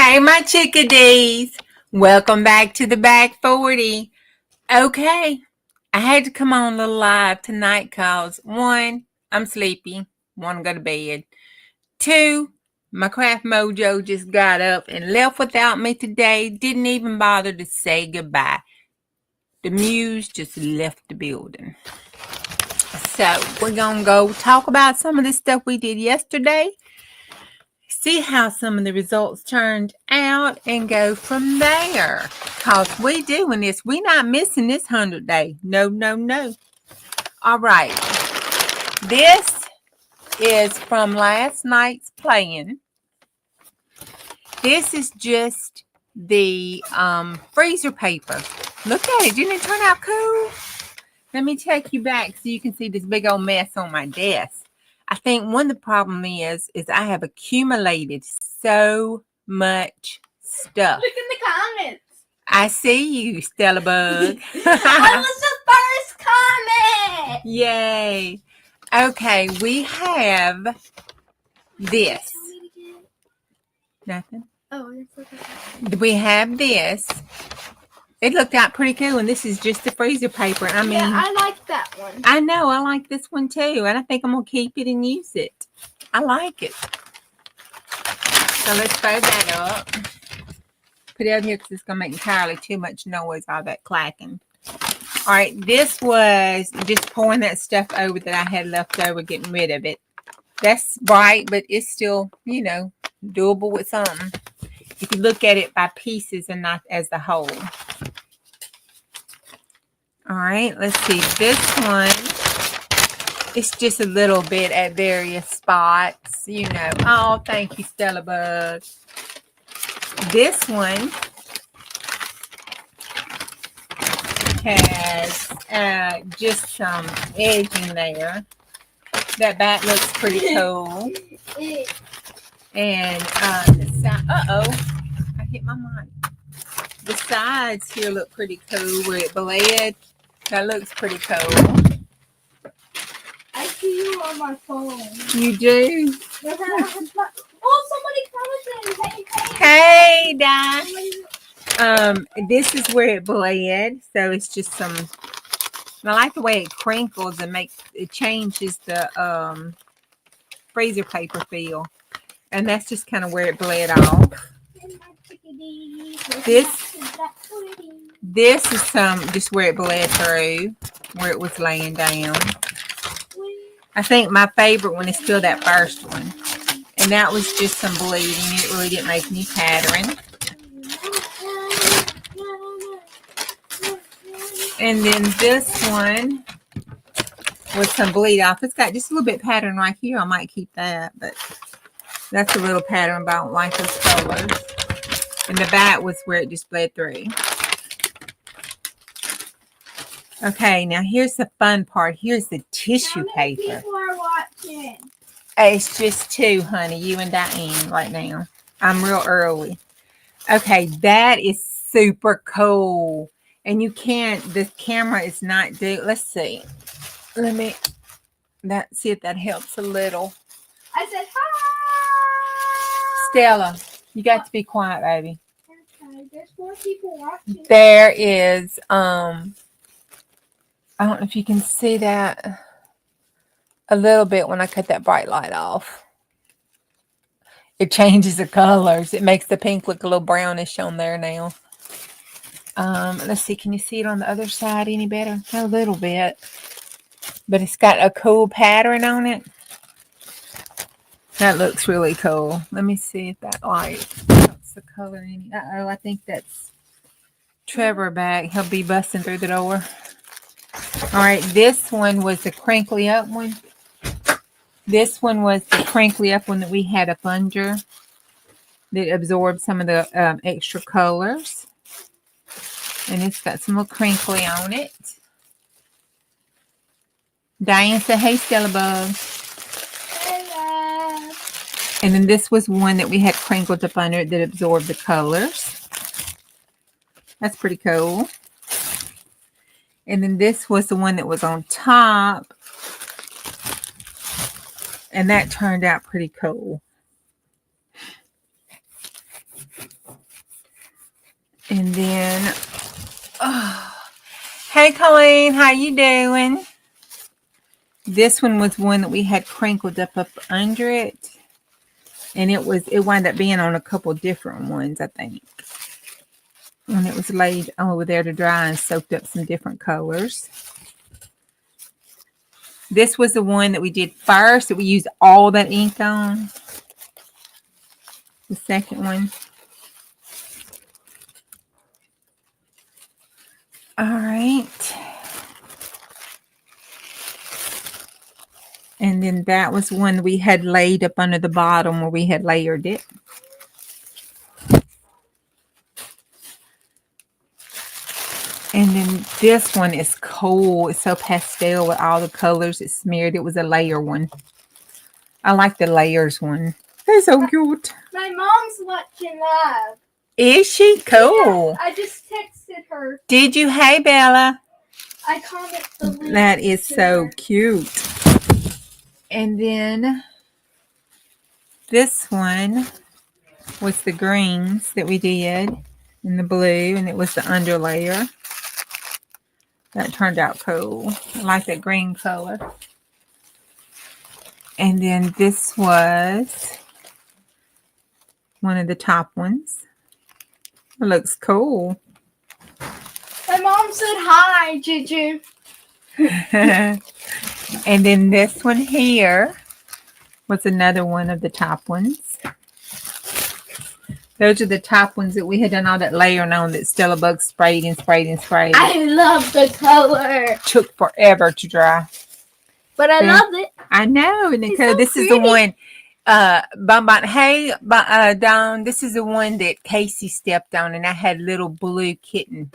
Hey, my chickadees. Welcome back to the Back 40. Okay, I had to come on a little live tonight because one, I'm sleepy, want to go to bed. Two, my craft mojo just got up and left without me today. Didn't even bother to say goodbye. The muse just left the building. So we're going to go talk about some of the stuff we did yesterday. See how some of the results turned out and go from there. Because we doing this. We not missing this 100 day. No, no, no. All right. This is from last night's playing. This is just the freezer paper. Look at it. Didn't it turn out cool? Let me take you back so you can see this big old mess on my desk. I think one of the problem is I have accumulated so much stuff. Look in the comments. I see you, Stella Bug. I was the first comment. Yay. Okay, we have this. Nothing. Oh, okay. We have this. It looked out pretty cool, and this is just the freezer paper. I mean, yeah, I like that one. I know, I like this one too, and I think I'm going to keep it and use it. I like it. So let's fold that up. Put it over here because it's going to make entirely too much noise, all that clacking. All right, this was just pouring that stuff over that I had left over, getting rid of it. That's bright, but it's still, you know, doable with something. If you look at it by pieces and not as a whole. All right, let's see. This one, it's just a little bit at various spots, you know. Oh, thank you, Stella Bug. This one has just some edging there. That back looks pretty cool. And the side, I hit my mic. The sides here look pretty cool where it bled. That looks pretty cool. I see you on my phone. You do? Oh, somebody commented. Hey, Di. This is where it bled. So it's just some. I like the way it crinkles and it changes the freezer paper feel. And that's just kind of where it bled off. This is just where it bled through, where it was laying down. I think my favorite one is still that first one. And that was just some bleeding. It really didn't make any pattern. And then this one was some bleed off. It's got just a little bit pattern right here. I might keep that, but that's a little pattern, but I don't like those colors. And the back was where it just bled through. Okay, now here's the fun part. Here's the tissue paper. People are watching. It's just two, honey, you and Diane right now. I'm real early. Okay, that is super cool. And you can't, the camera is not let's see. See if that helps a little. I said hi. Stella, you got to be quiet, baby. Okay, there's more people watching. There is, I don't know if you can see that a little bit when I cut that bright light off. It changes the colors. It makes the pink look a little brownish on there now. Let's see. Can you see it on the other side any better? A little bit. But it's got a cool pattern on it. That looks really cool. Let me see if that light helps the color any. Uh-oh, I think that's Trevor back. He'll be busting through the door. All right, this one was the crinkly up one. This one was the crinkly up one that we had a plunger that absorbed some of the extra colors. And it's got some little crinkly on it. Diane said, hey, Stella Bug. Hello. And then this was one that we had crinkled up under it that absorbed the colors. That's pretty cool. And then this was the one that was on top. And that turned out pretty cool. And then, hey Colleen, how you doing? This one was one that we had crinkled up under it. And it wound up being on a couple different ones, I think. When it was laid over there to dry and soaked up some different colors. This was the one that we did first that we used all that ink on. The second one. All right. And then that was one we had laid up under the bottom where we had layered it. And then this one is cool. It's so pastel with all the colors it smeared. It was a layer one. I like the layers one. They're so cute. My mom's watching live. Is she? Cool. Yeah, I just texted her. Did you? Hey, Bella. I commented the link. That is so her. cute. And then this one was the greens that we did and the blue, and it was the underlayer. That turned out cool. I like that green color. And then this was one of the top ones. It looks cool. My mom said hi, Juju. And then this one here was another one of the top ones. Those are the top ones that we had done all that layering on that Stella Bug sprayed and sprayed and sprayed. I love the color. Took forever to dry. But I love it. I know. And It's so this is the one. Hey, Dawn, this is the one that Casey stepped on, and I had little blue kitten.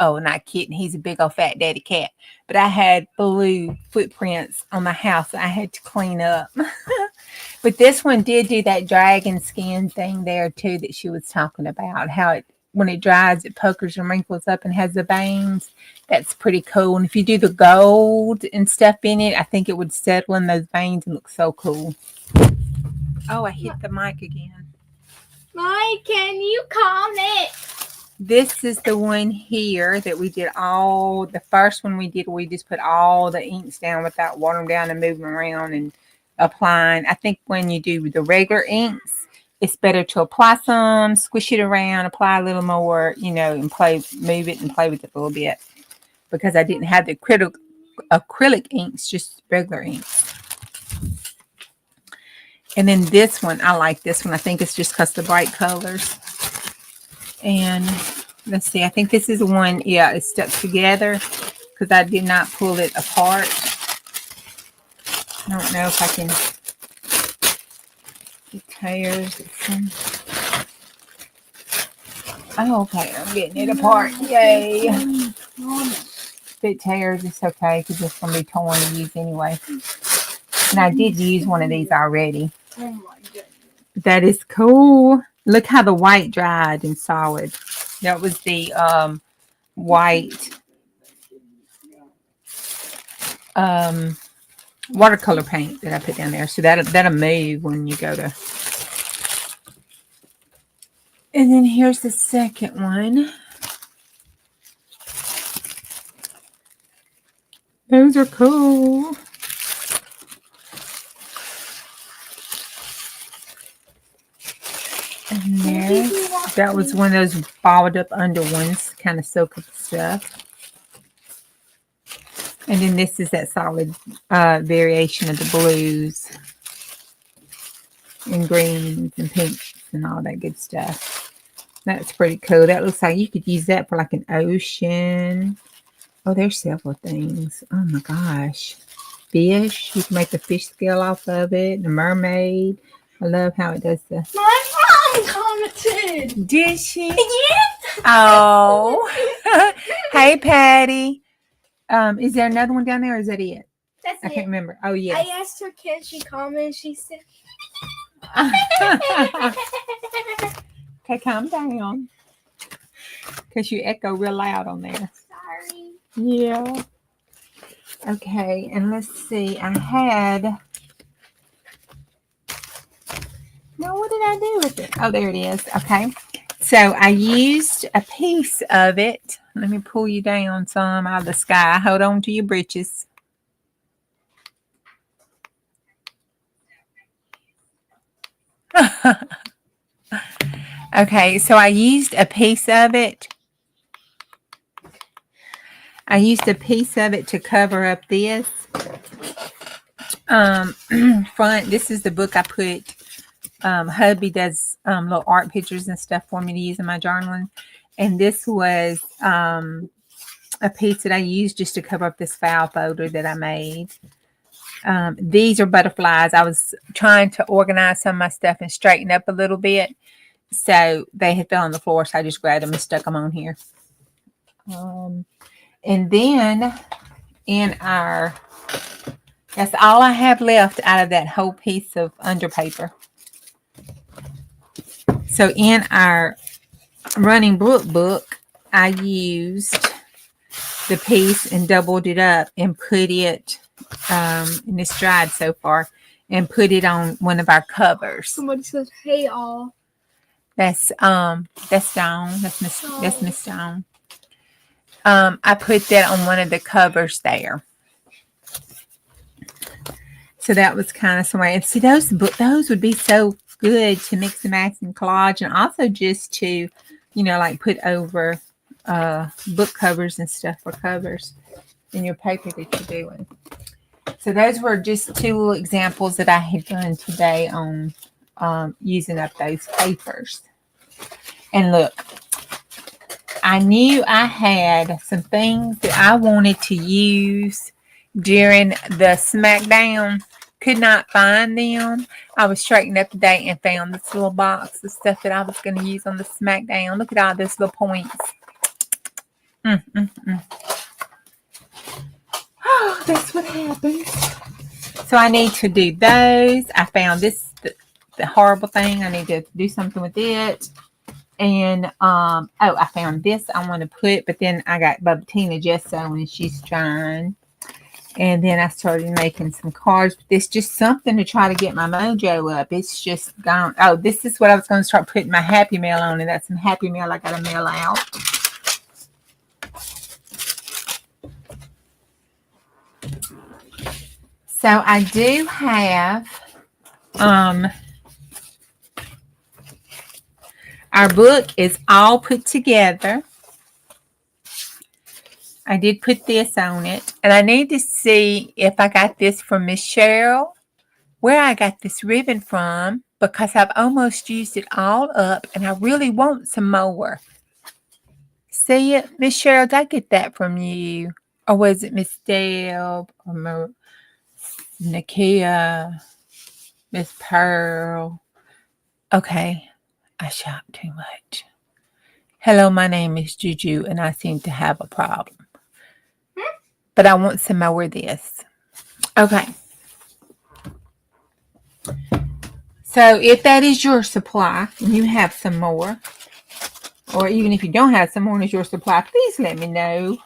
Oh, not kitten. He's a big old fat daddy cat. But I had blue footprints on my house I had to clean up. But this one did do that dragon skin thing there, too, that she was talking about. How it, when it dries, it pokers and wrinkles up and has the veins. That's pretty cool. And if you do the gold and stuff in it, I think it would settle in those veins and look so cool. Oh, I hit the mic again. Mike, can you comment? This is the one here that we did all, the first one we did, we just put all the inks down without watering them down and moving around and applying. I think when you do the regular inks, it's better to apply some, squish it around, apply a little more, you know, and move it and play with it a little bit. Because I didn't have the acrylic inks, just regular inks. And then this one, I like this one. I think it's just because the bright colors. And let's see, I think this is the one, yeah, it's stuck together because I did not pull it apart. I don't know if I can get tears. Oh, okay, I'm getting it apart. Yay. If it tears, it's okay because it's going to be torn to use anyway. And I did use one of these already. Oh my goodness. That is cool. Look how the white dried and solid. That was the white watercolor paint that I put down there. So that'll move when you go to. And then here's the second one. Those are cool. And there, that was one of those balled up under ones, kind of soak up stuff. And then this is that solid variation of the blues and greens and pinks and all that good stuff. That's pretty cool. That looks like you could use that for like an ocean. Oh, there's several things. Oh my gosh. Fish. You can make the fish scale off of it. The mermaid. I love how it does the... My mom commented. Did she? Yes. Oh. Hey, Patty. Is there another one down there or is that it? That's I can't remember. Oh, yes. I asked her, can she comment? She said... Okay, calm down. Because you echo real loud on there. Sorry. Yeah. Okay, and let's see. I had... No, what did I do with it? Oh, there it is. Okay. So I used a piece of it. Let me pull you down some out of the sky. Hold on to your britches. Okay, so I used a piece of it. I used a piece of it to cover up this front. This is the book I put. Hubby does little art pictures and stuff for me to use in my journaling. And this was a piece that I used just to cover up this file folder that I made. These are butterflies. I was trying to organize some of my stuff and straighten up a little bit. So they had fell on the floor, so I just grabbed them and stuck them on here. And then that's all I have left out of that whole piece of underpaper. So in our running book, I used the piece and doubled it up and put it, and it's dried so far, and put it on one of our covers. Somebody says, "Hey, all." That's Dawn. That's Miss Dawn. I put that on one of the covers there. So that was kind of some way. And see, those would be so good to mix and match and collage, and also just to, like put over book covers and stuff for covers in your paper that you're doing. So those were just two little examples that I had done today on using up those papers. And look, I knew I had some things that I wanted to use during the SmackDown. Could not find them. I was straightening up today and found this little box of stuff that I was going to use on the SmackDown. Look at all those little points. Oh, that's what happens. So I need to do those. I found this, the horrible thing. I need to do something with it. And, I found this I want to put, but then I got Bubba Tina just sewing and she's trying. And then I started making some cards. It's just something to try to get my mojo up. It's just gone. Oh, this is what I was going to start putting my Happy Mail on. And that's some Happy Mail I got to mail out. So I do have our book is all put together. I did put this on it. And I need to see if I got this from Miss Cheryl, where I got this ribbon from, because I've almost used it all up and I really want some more. See it? Miss Cheryl, did I get that from you? Or was it Miss Deb or Nakia, Miss Pearl? Okay, I shop too much. Hello, my name is Juju and I seem to have a problem. But I want some more of this. Okay. So if that is your supply and you have some more, or even if you don't have some more and it's your supply, please let me know.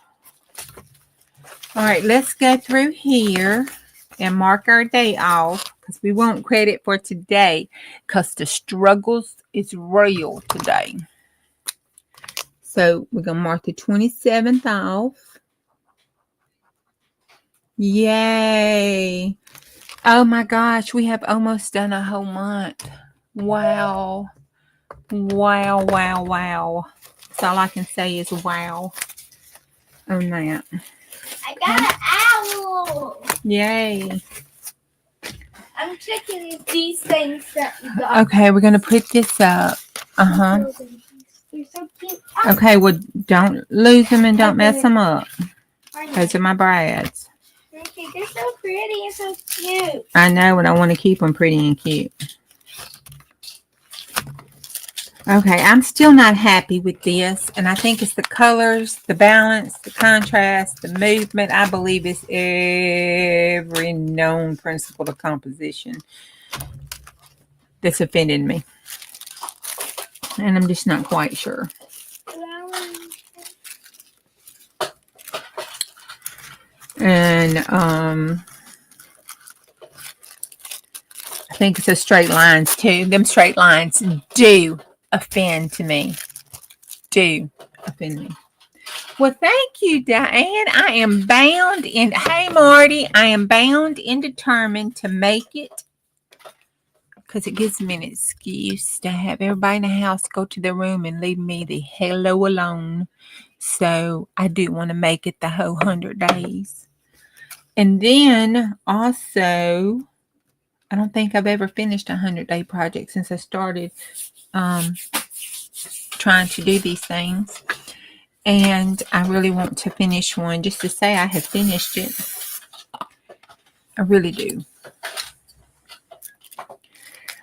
All right, let's go through here and mark our day off because we want credit for today because the struggles is real today. So we're going to mark the 27th off. Yay. Oh my gosh, we have almost done a whole month. Wow. Wow, wow, wow. That's all I can say is wow on that. I got an owl. Yay. I'm checking these things that we got. Okay, we're going to put this up. Uh-huh. They're so cute. Okay, well, don't lose them and don't mess them up. Those are my brads. Okay, they're so pretty and so cute. I know, and I want to keep them pretty and cute. Okay, I'm still not happy with this, and I think it's the colors, the balance, the contrast, the movement. I believe it's every known principle of composition that's offended me, and I'm just not quite sure. And I think it's the straight lines too. Them straight lines do offend to me. do offend me. Well, thank you, Diane. I am bound in. Hey, Marty, I am bound and determined to make it because it gives me an excuse to have everybody in the house go to their room and leave me the hello alone. So I do want to make it the whole 100 days. And then also, I don't think I've ever finished a 100-day project since I started trying to do these things. And I really want to finish one just to say I have finished it. I really do.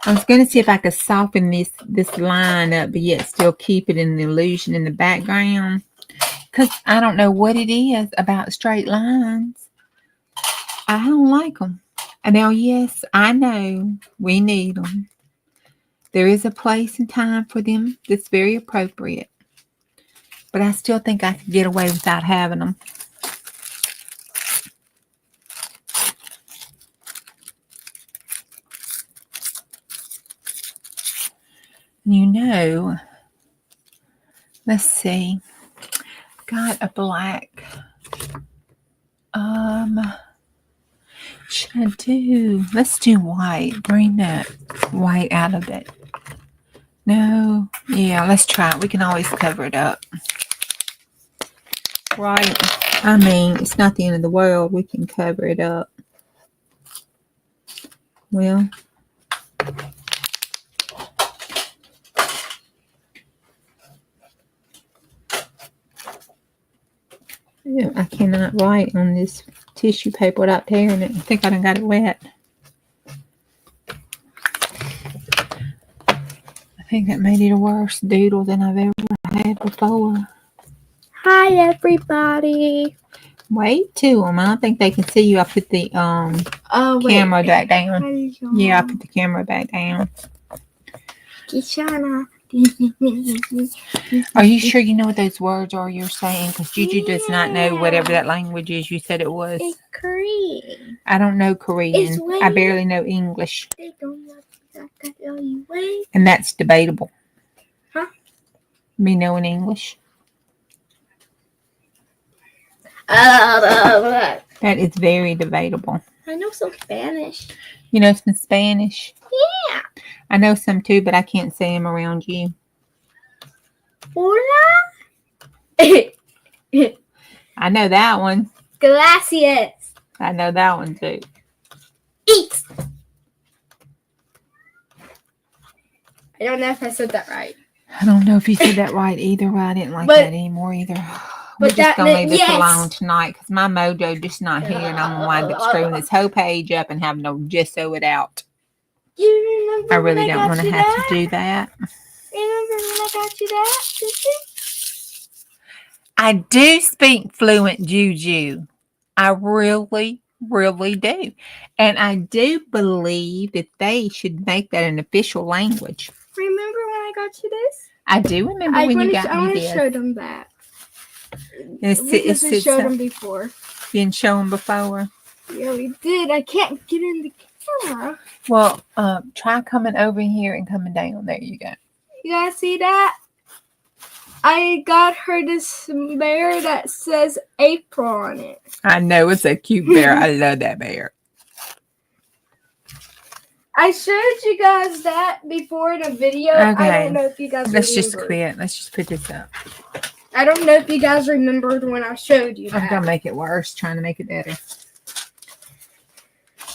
I was going to see if I could soften this line up, but yet still keep it in the illusion in the background. Because I don't know what it is about straight lines. I don't like them. And now, yes, I know we need them. There is a place and time for them that's very appropriate. But I still think I could get away without having them. You know, let's see. Got a black. Should I do? Let's do white. Bring that white out of it. No. Yeah, let's try it. We can always cover it up. Right. I mean, it's not the end of the world. We can cover it up. Well. Yeah, I cannot write on this tissue paper without tearing it. I think I done got it wet. I think that made it a worse doodle than I've ever had before. Hi, everybody. Wait to them. I don't think they can see you. I put the camera back down. Hello. Yeah, I put the camera back down. Kishana. Are you sure you know what those words are you're saying? Because Juju does not know whatever that language is you said it was. It's Korean. I don't know Korean. I barely know English. They don't know that. And that's debatable. Huh? Me knowing English. That is very debatable. I know some Spanish. You know some Spanish? Yeah. I know some too, but I can't say them around you. Hola. I know that one. Gracias. I know that one too. Eat. I don't know if I said that right. I don't know if you said that right either. Well, I didn't like that anymore either. We're just going to leave this alone tonight because my mojo just not here and I'm going to wind up screwing this whole page up and having to just sew it out. You remember I really don't want to have that? to do that. Remember when I got you that? Did you? I do speak fluent Juju. I really, really do. And I do believe that they should make that an official language. Remember when I got you this? I do remember when you got me this. I want to show them that. Because we showed them before. You didn't show them before? Yeah, we did. I can't get in the camera. Well, try coming over here and coming down. There you go. You guys see that? I got her this bear that says April on it. I know, it's a cute bear. I love that bear. I showed you guys that before in a video. Okay. I don't know if you guys Let's just quit. Let's just put this up. I don't know if you guys remembered when I showed you that. I'm going to make it worse, trying to make it better.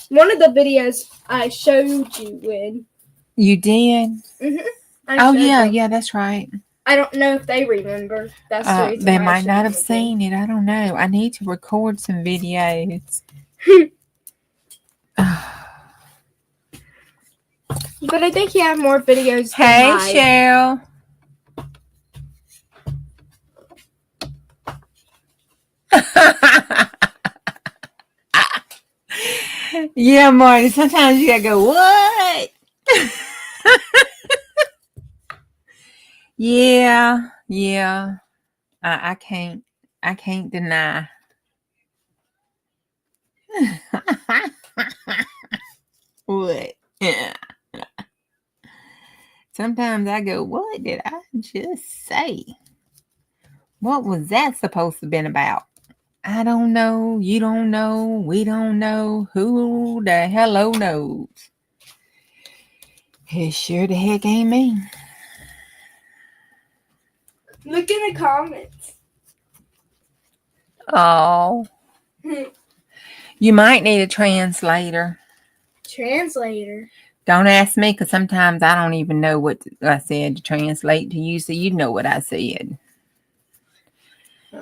One of the videos I showed you when. You did? Mm-hmm. Oh, yeah, that's right. I don't know if they remember. That's the reason they might not have seen it. I don't know. I need to record some videos. But I think you have more videos. Hey, Cheryl. Yeah, Marty. Sometimes you gotta go, what? Yeah. I can't deny. What? Yeah. Sometimes I go, what did I just say? What was that supposed to have been about? I don't know. You don't know. We don't know. Who the hello knows? It sure the heck ain't me. Look in the comments. Oh. You might need a translator. Translator. Don't ask me, because sometimes I don't even know what I said to translate to you, so you know what I said.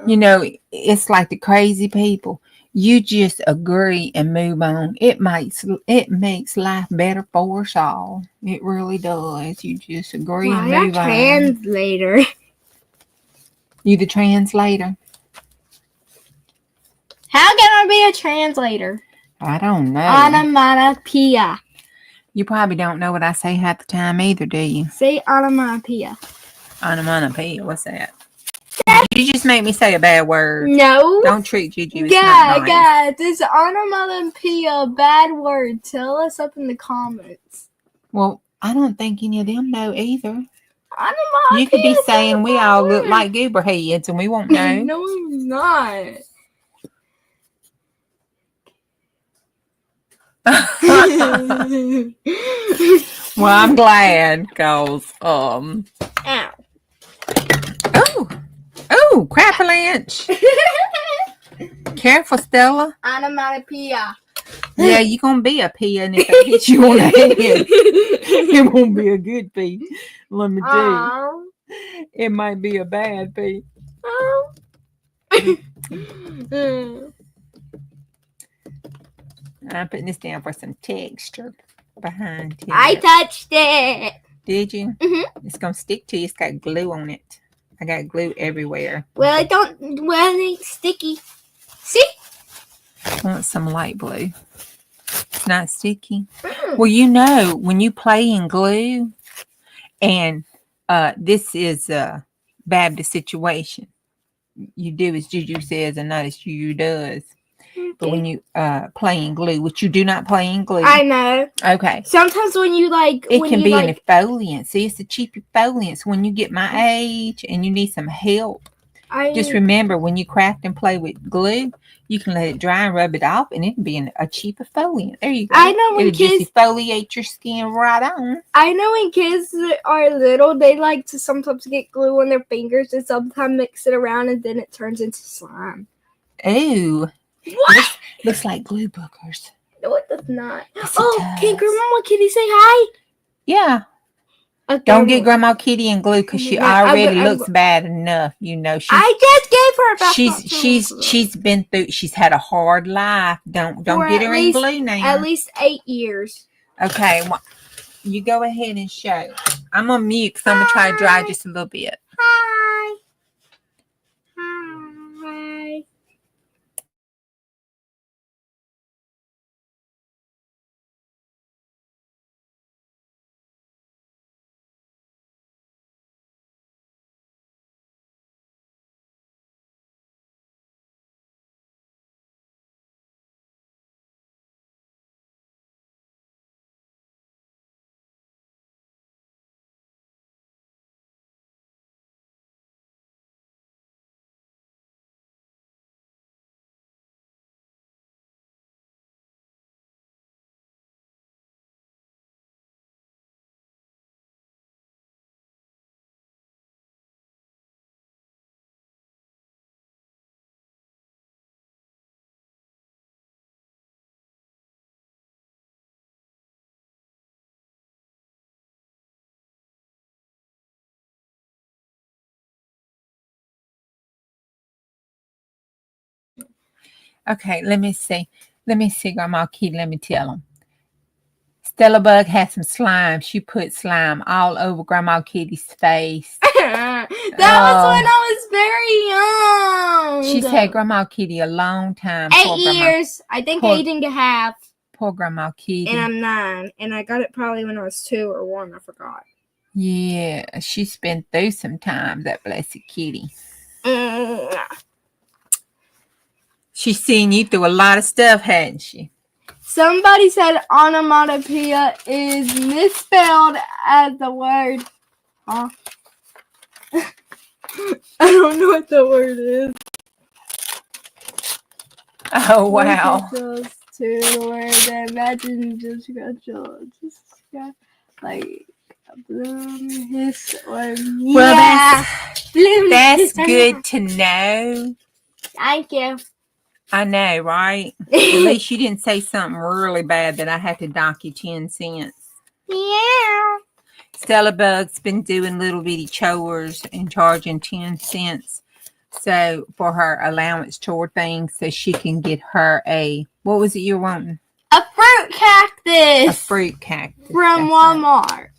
You know, it's like the crazy people. You just agree and move on. It makes life better for us all. It really does. You just agree and move on. Translator. You the translator? How can I be a translator? I don't know. Onomatopoeia. You probably don't know what I say half the time either, do you? Say onomatopoeia. Onomatopoeia. What's that? You just make me say a bad word. No. Don't treat Gigi. It's not nice. Guys, is onomatopoeia a bad word? Tell us up in the comments. Well, I don't think any of them know either. Onomatopoeia. You could be saying we all look like goober heads and we won't know. No, I'm not. Well, I'm glad, because Ow. Oh, crap-a-lanch. Careful, Stella. Onomatopoeia. Yeah, you're going to be a pea, and if I hit you on the head, it won't be a good pea. Let me tell you. It might be a bad pea. I'm putting this down for some texture behind here. I touched it. Did you? Mm-hmm. It's going to stick to you. It's got glue on it. I got glue everywhere. Well, it's sticky. See? I want some light blue. It's not sticky. Well, you know, when you play in glue, and this is a Baptist situation, you do as Juju says and not as Juju does. Okay. But when you play in glue, which you do not play in glue. I know. Okay. Sometimes when you it can be an exfoliant. See, it's a cheap exfoliant. So when you get my age and you need some help, just remember, when you craft and play with glue, you can let it dry and rub it off, and it can be a cheap exfoliant. There you go. I know when It'll just exfoliate your skin right on. I know when kids are little, they like to sometimes get glue on their fingers and sometimes mix it around, and then it turns into slime. Ooh. What? Looks like glue boogers. No, it does not. Yes, can Grandma Kitty say hi? Yeah. Okay, don't get Grandma Kitty and glue, because she already looks bad enough. You know, I just gave her about she's had a hard life. Don't get her in glue now. At least 8 years. Okay, well, you go ahead and show. I'm on mute because I'm gonna try to dry just a little bit. Hi. Okay, let me see. Grandma Kitty, let me tell them. Stella Bug had some slime. She put slime all over Grandma Kitty's face. That was when I was very young. She's had Grandma Kitty a long time. 8 years. I think 8 and a half. Poor Grandma Kitty. And I'm 9. And I got it probably when I was 2 or 1. I forgot. Yeah, she's been through some time, that blessed kitty. She's seen you through a lot of stuff, hadn't she? Somebody said onomatopoeia is misspelled as the word. Huh? I don't know what the word is. Oh, wow. Just to the word. Imagine just got like a bloom, hiss, or Well, bloom, that's hiss, or good to know. Thank you. I know, right? At least you didn't say something really bad that I had to dock you 10 cents. Yeah. Stella Bug's been doing little bitty chores and charging 10 cents so for her allowance chore thing so she can get her what was it you're wanting? A fruit cactus. A fruit cactus. From Walmart. Right.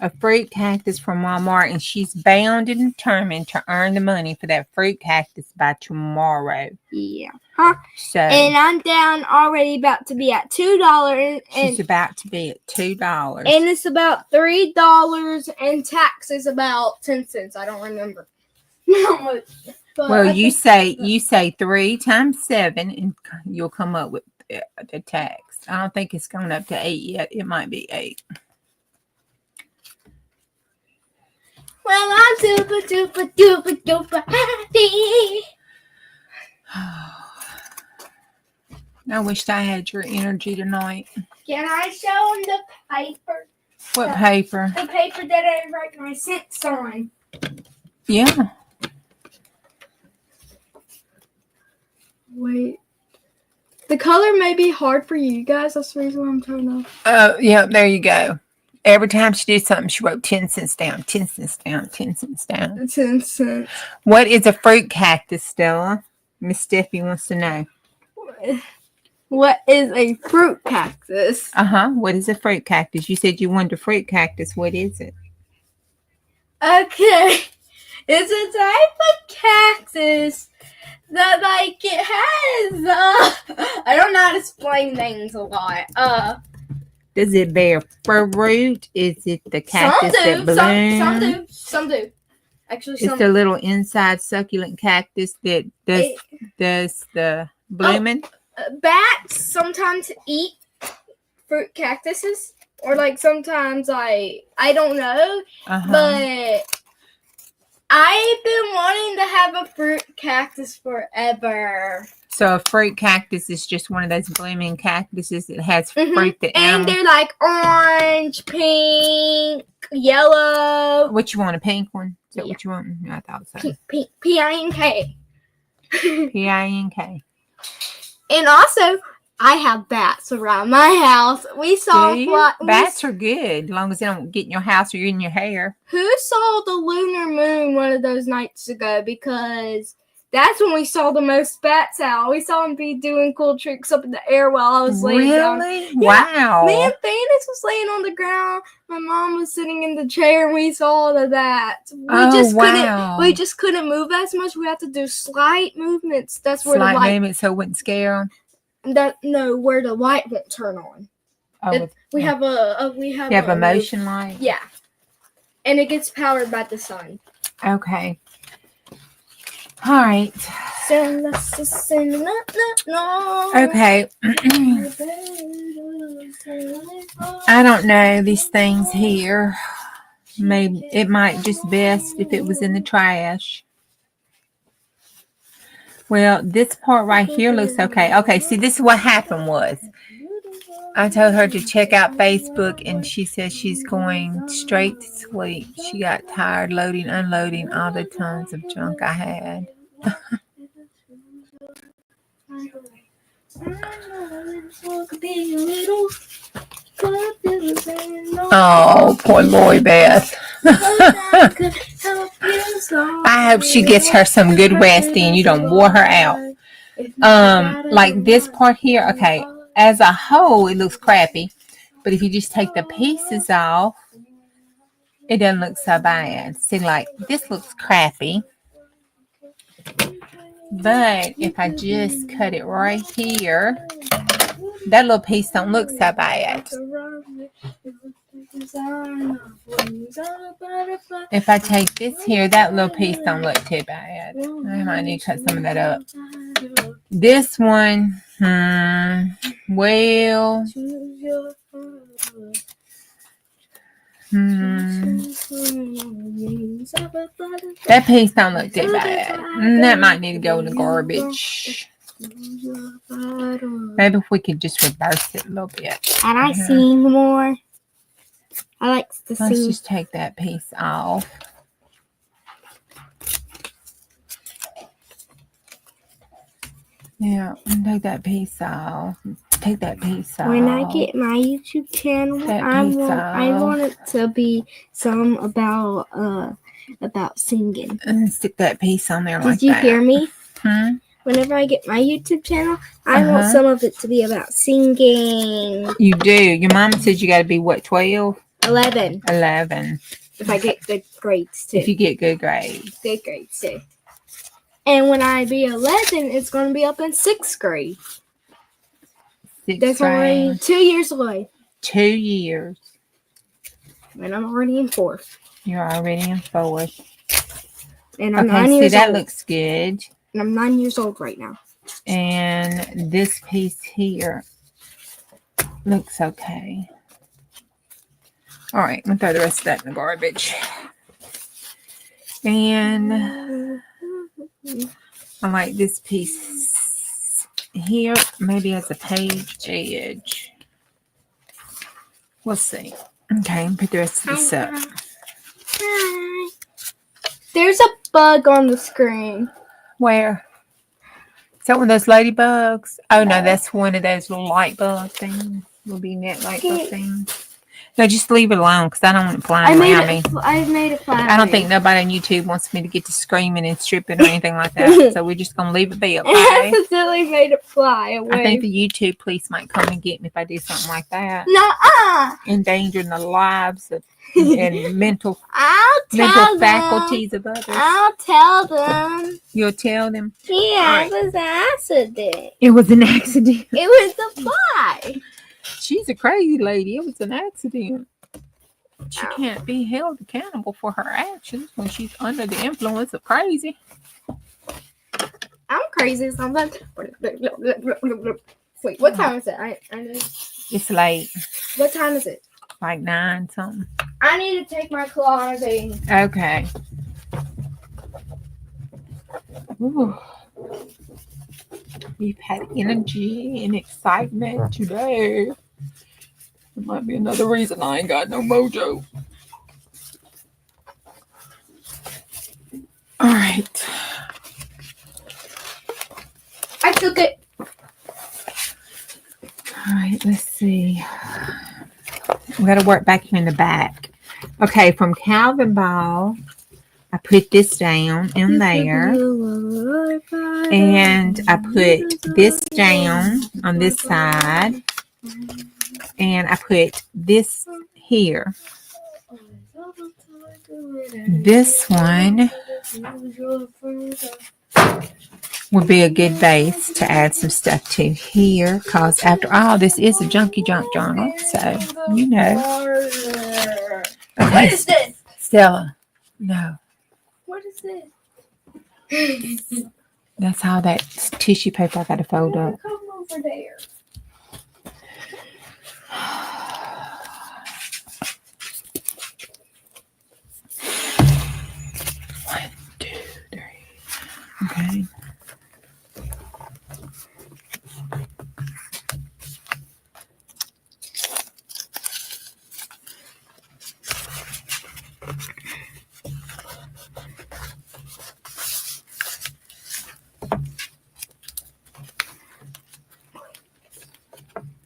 A fruit cactus from Walmart, and she's bound and determined to earn the money for that fruit cactus by tomorrow. Yeah. Huh? So, and I'm down already about to be at $2. She's about to be at $2. And it's about $3 and tax is about 10 cents. I don't remember how much. Well, you say 3 times 7 and you'll come up with the tax. I don't think it's going up to 8 yet. It might be 8. Well, I'm super happy. I wished I had your energy tonight. Can I show them the paper? What paper? The paper that I write my scents on. Yeah. Wait. The color may be hard for you guys. That's the reason why I'm trying to. Oh, yeah, there you go. Every time she did something, she wrote 10 cents down, 10 cents down, 10 cents down. 10 cents. What is a fruit cactus, Stella? Miss Steffi wants to know. What is a fruit cactus? What is a fruit cactus? You said you wanted a fruit cactus. What is it? Okay. It's a type of cactus that, like, it has, I don't know how to explain things a lot. Does it bear fruit? Is it the cactus that blooms? Some do. Actually, it's the little inside succulent cactus that does the blooming. Bats sometimes eat fruit cactuses, or like sometimes I don't know, but I've been wanting to have a fruit cactus forever. So a fruit cactus is just one of those blooming cactuses that has fruit that and they're like orange, pink, yellow. What you want, a pink one? Is that what you want? I thought so. Pink, P-I-N-K. P-I-N-K. And also, I have bats around my house. We saw bats are good, as long as they don't get in your house or in your hair. Who saw the lunar moon one of those nights ago? Because that's when we saw the most bats out. We saw them be doing cool tricks up in the air while I was laying down. Really? Wow. Me and Phoenix was laying on the ground. My mom was sitting in the chair, and we saw the bats. We just couldn't move as much. We had to do slight movements. That's where slight movements, so it wouldn't scare them. Where the light won't turn on. We have a motion light. Yeah, and it gets powered by the sun. Okay. All right. Okay. I don't know these things here. Maybe it might just best if it was in the trash. Well, this part right here looks okay. Okay, see, this is what happened was. I told her to check out Facebook, and she said she's going straight to sleep. She got tired loading, unloading all the tons of junk I had. Oh, poor Lori Beth. I hope she gets her some good rest and you don't wore her out. Like this part here, okay, as a whole, it looks crappy. But if you just take the pieces off, it doesn't look so bad. See, like, this looks crappy. But if I just cut it right here, that little piece don't look so bad. If I take this here, that little piece don't look too bad. I might need to cut some of that up. This one, well, That piece don't look too bad. That might need to go in the garbage. Maybe if we could just reverse it a little bit. And I sing more. I like to sing. Let's just take that piece off. Yeah, and take that piece off. Take that piece off. When I get my YouTube channel, I want it to be some about singing. And stick that piece on there like that. Did you hear me? Whenever I get my YouTube channel, I want some of it to be about singing. You do. Your mom said you got to be what, 12? 11. 11. If I get good grades too. If you get good grades. Good grades too. And when I be 11, it's going to be up in 6th grade. That's only 2 years away. 2 years. And I'm already in 4th. You're already in 4th. And I'm 9 years old. That looks good. And I'm 9 years old right now. And this piece here looks okay. All right, I'm going to throw the rest of that in the garbage. And I like this piece here. Maybe as a page edge. We'll see. Okay, put the rest of this up. Hi. There's a bug on the screen. Where? Is that one of those ladybugs? Oh, no, that's one of those little light bug things. Will be net light bug things. No, just leave it alone because I don't want it flying around me. I made it fly. I don't think nobody on YouTube wants me to get to screaming and stripping or anything like that. So we're just going to leave it be, okay? I accidentally made it fly away. I think the YouTube police might come and get me if I do something like that. Nuh-uh. Endangering the lives of, and mental faculties of others. I'll tell them. You'll tell them? Yeah, it was an accident. It was an accident. It was a fly. She's a crazy lady. It was an accident. She can't be held accountable for her actions when she's under the influence of crazy. I'm crazy sometimes. Wait, what time is it? I know. It's late. What time is it? Like 9 something. I need to take my clothing. Okay. Ooh. We've had energy and excitement today. There might be another reason I ain't got no mojo. All right. I took it. All right, let's see. We got to work back here in the back. Okay, from Calvin Ball, I put this down in there. And I put this down on this side. And I put this here. This one would be a good base to add some stuff to here. Because after all, this is a junky junk journal. So, you know. Okay. What is this? Stella. No. What is this? That's how that tissue paper I got to fold up. Come over there. One, two, three. Okay.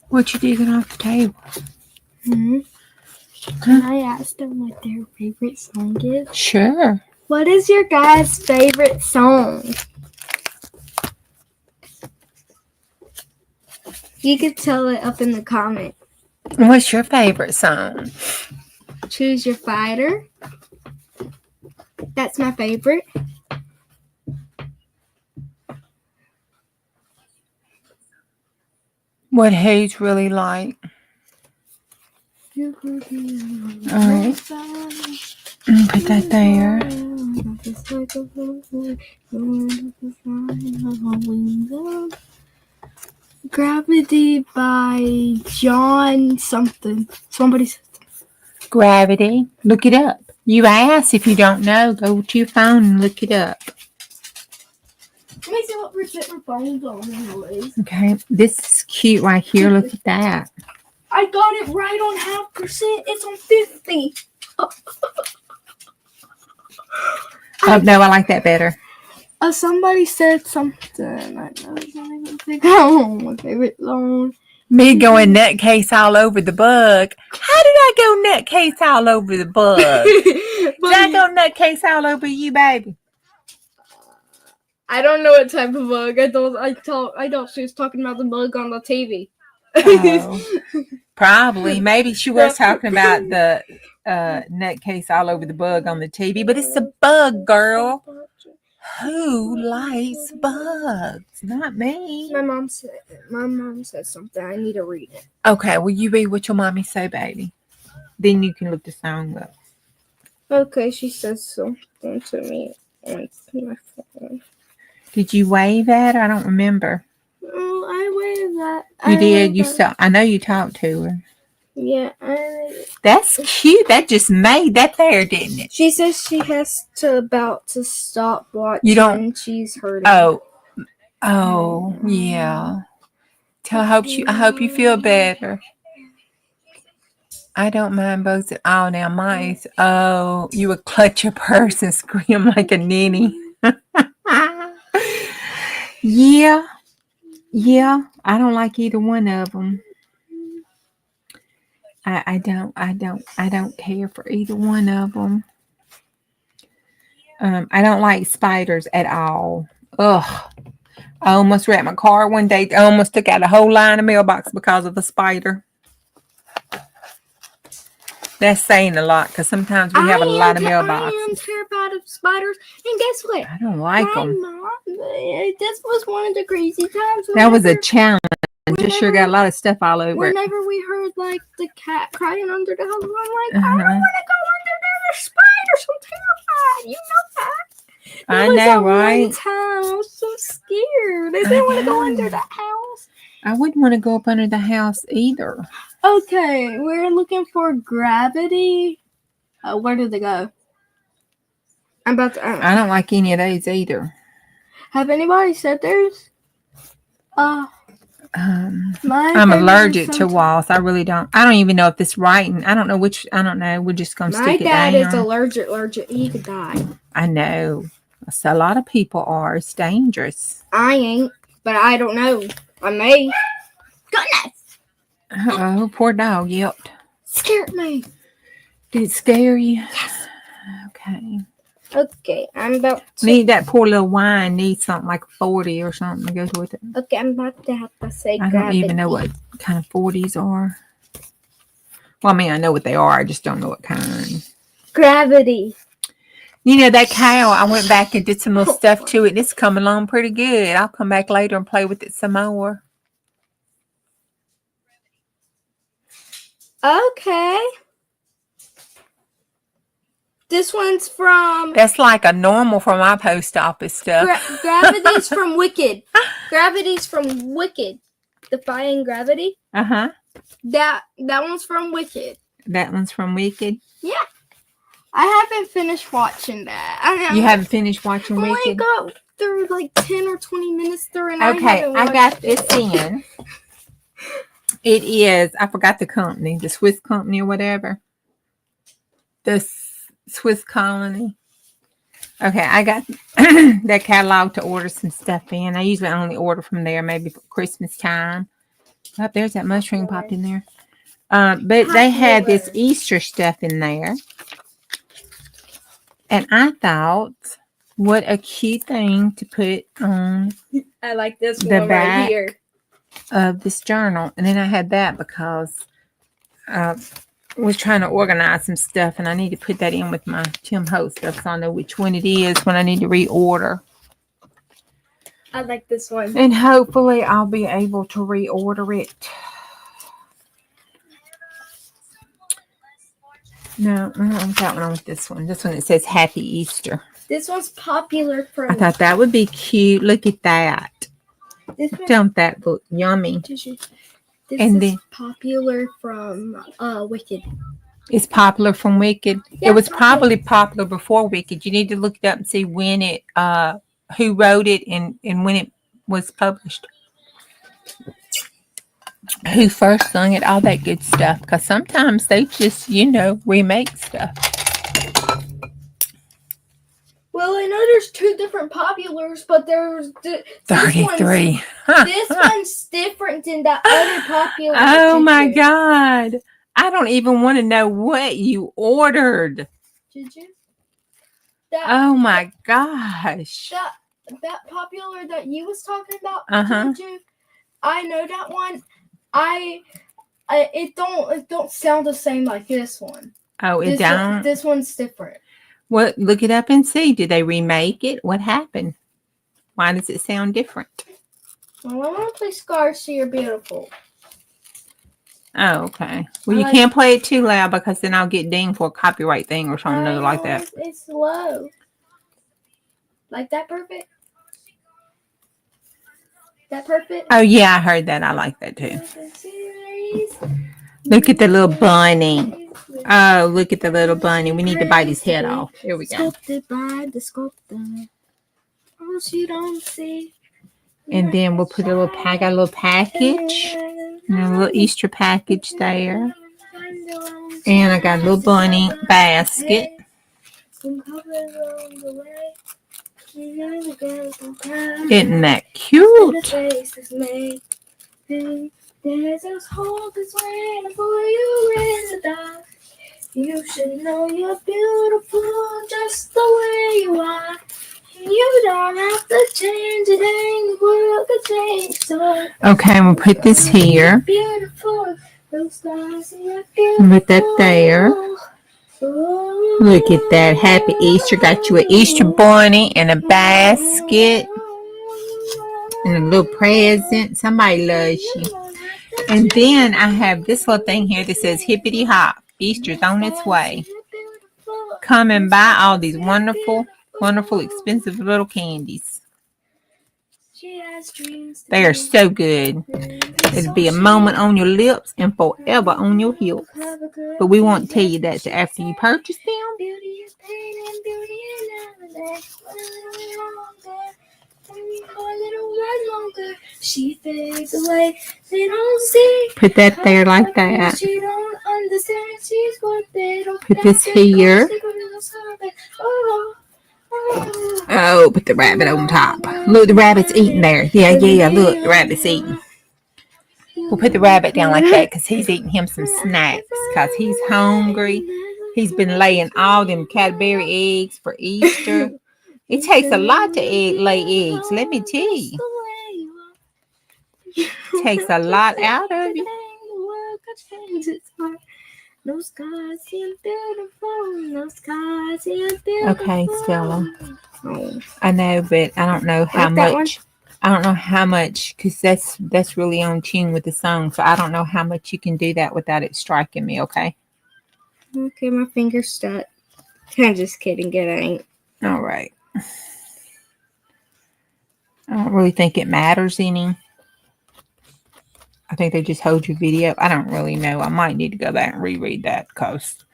What you digging off the table? Mm-hmm. Can I ask them what their favorite song is? Sure. What is your guys' favorite song? You could tell it up in the comment. What's your favorite song? Choose Your Fighter. That's my favorite. What Hayes really like. Alright. Put that there. Gravity by John something. Somebody said Gravity. Look it up. You ask. If you don't know, go to your phone and look it up. Let me see what percent my phone's on anyways. Okay. This is cute right here. Look at that. I got it right on half percent. It's on 50. Oh, no, I like that better. Somebody said something. I know it's not even think my favorite song. Me going nutcase all over the bug. How did I go nutcase all over the bug? Did I go nutcase all over you, baby? I don't know what type of bug. I thought she was talking about the bug on the TV. Oh, probably. Maybe she was talking about the nutcase all over the bug on the TV, but it's a bug, girl. Who likes bugs? Not me. My mom said something. I need to read it. Okay, will you read what your mommy say, baby? Then you can look the song up. Okay, she says something to me on my phone. Did you wave at her? I don't remember. Oh, I waved that. You did. You saw. I know you talked to her. Yeah. That's cute. That just made that there, didn't it? She says she has about to stop watching. You don't. She's hurting. Oh, yeah. I hope you feel better. I don't mind both. Oh, now mine's. Oh, you would clutch your purse and scream like a ninny. Yeah. I don't like either one of them. I don't care for either one of them. I don't like spiders at all. Ugh. I almost wrecked my car one day. I almost took out a whole line of mailbox because of a spider. That's saying a lot because sometimes we have a lot of mailboxes. I am terrified of spiders. And guess what? I don't like them. Mom, this was one of the crazy times. That was a challenge. I sure got a lot of stuff all over. Whenever we heard like the cat crying under the house, I'm like, I don't want to go under there. There's spiders. I'm terrified. You know that. I know, right? One time, I was so scared. I didn't want to go under the house. I wouldn't want to go up under the house either. Okay, we're looking for gravity. Where did they go? I don't like any of those either. Have anybody said theirs? I'm allergic to wasps. I really don't. I don't even know if this writing. I don't know which. I don't know. We're just gonna stick it down. My dad is allergic. He could die. I know. So a lot of people are. It's dangerous. I ain't, but I don't know. I may. Goodness. Oh, poor dog yelped. Scared me. Did it scare you? Yes. Okay, I'm about to... Need that poor little wine. Needs something like 40 or something to go with it. Okay, I'm about to have to say I don't even know what kind of 40s are. Well, I mean, I know what they are. I just don't know what kind. Gravity. You know, that cow, I went back and did some little stuff to it. And it's coming along pretty good. I'll come back later and play with it some more. Okay. This one's from... That's like a normal for my post office stuff. Gravity's from Wicked. Gravity's from Wicked. Defying Gravity. Uh-huh. That one's from Wicked. That one's from Wicked? Yeah. I haven't finished watching that. You haven't finished watching Wicked? I got through like 10 or 20 minutes through and I got this in. It is, I forgot the company, the Swiss company or whatever. The Swiss Colony. Okay, I got that catalog to order some stuff in. I usually only order from there maybe for Christmas time. Oh, there's that mushroom popped in there. But they had this Easter stuff in there. And I thought, what a cute thing to put on I like this one right here of this journal. And then I had that because was trying to organize some stuff, and I need to put that in with my Tim Ho stuff so I know which one it is when I need to reorder. I like this one. And hopefully I'll be able to reorder it. No, I don't want that one. I want this one. This one, it says Happy Easter. This one's popular from... I thought that would be cute. Look at that. Don't that look yummy? This is popular from Wicked. It's popular from Wicked. Yeah, It was okay. probably popular before Wicked. You need to look it up and see when it, who wrote it, and when it was published. Who first sung it, all that good stuff. Because sometimes they just, remake stuff. Well, I know there's 2 different populars, but there's 33. This one's different than that other popular. Oh my God. I don't even want to know what you ordered. Did you? Oh my gosh. That popular that you was talking about. Uh-huh. You? I know that one. It don't sound the same like this one. Oh, it don't? This one's different. Well, look it up and see. Did they remake it? What happened? Why does it sound different? Well, I want to play Scars So You're Beautiful. Oh, okay. Well, you can't play it too loud because then I'll get dinged for a copyright thing or something like that. It's low. Like that perfect? That perfect? Oh, yeah, I heard that. I like that too. Look at the little bunny. Oh, look at the little bunny. We need to bite his head off. Here we go. Sculpted by the sculptor. Oh, she don't see. And then we'll put a little pack, a little package. And a little Easter package there. And I got a little bunny basket. Isn't that cute? There's a hope that's waiting for you in the dark. You should know you're beautiful just the way you are. You don't have to change a thing, the world could change. So okay, we'll put this here. Beautiful. Those stars are put that there. Look at that. Happy Easter. Got you an Easter bunny and a basket. And a little present. Somebody loves you. And then I have this little thing here that says hippity hop. Easter's on its way. Come and buy all these wonderful, wonderful, expensive little candies. They are so good. It'll be a moment on your lips and forever on your hips. But we won't tell you that after you purchase them. She fades away. They don't see. Put that there like that. She don't understand. She's what they don't. Put this here. Oh, put the rabbit on top. Look, the rabbit's eating there. Yeah, look, the rabbit's eating. We'll put the rabbit down like that because he's eating him some snacks because he's hungry. He's been laying all them Cadbury eggs for Easter. It takes a lot to lay eggs, let me tell you. It takes a lot out of you. Okay, Stella. I know, but I don't know how much. I don't know how much because that's really on tune with the song. So I don't know how much you can do that without it striking me. Okay. Okay, my finger's stuck. I'm just kidding. It ain't. All right. I don't really think it matters any. I think they just hold your video. I don't really know. I might need to go back and reread that because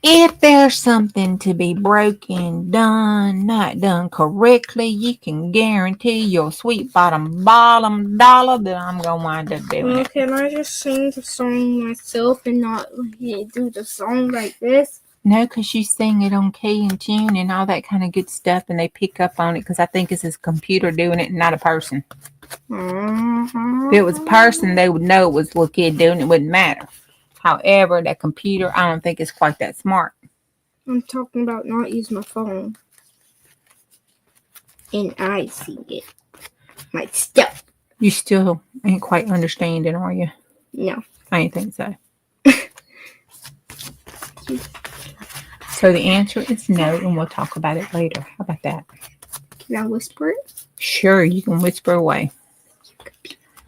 if there's something to be broken, not done correctly, you can guarantee your sweet bottom dollar that I'm going to wind up doing it. Can I just sing the song myself and not do the song like this? No, because you sing it on key and tune and all that kind of good stuff, and they pick up on it because I think it's his computer doing it and not a person. If it was a person, they would know it was a little kid doing it. It wouldn't matter. However, that computer, I don't think it's quite that smart. I'm talking about not use my phone. And I sing it myself. You still ain't quite understanding, are you? No. I ain't think so. So the answer is no, and we'll talk about it later. How about that? Can I whisper it? Sure, you can whisper away.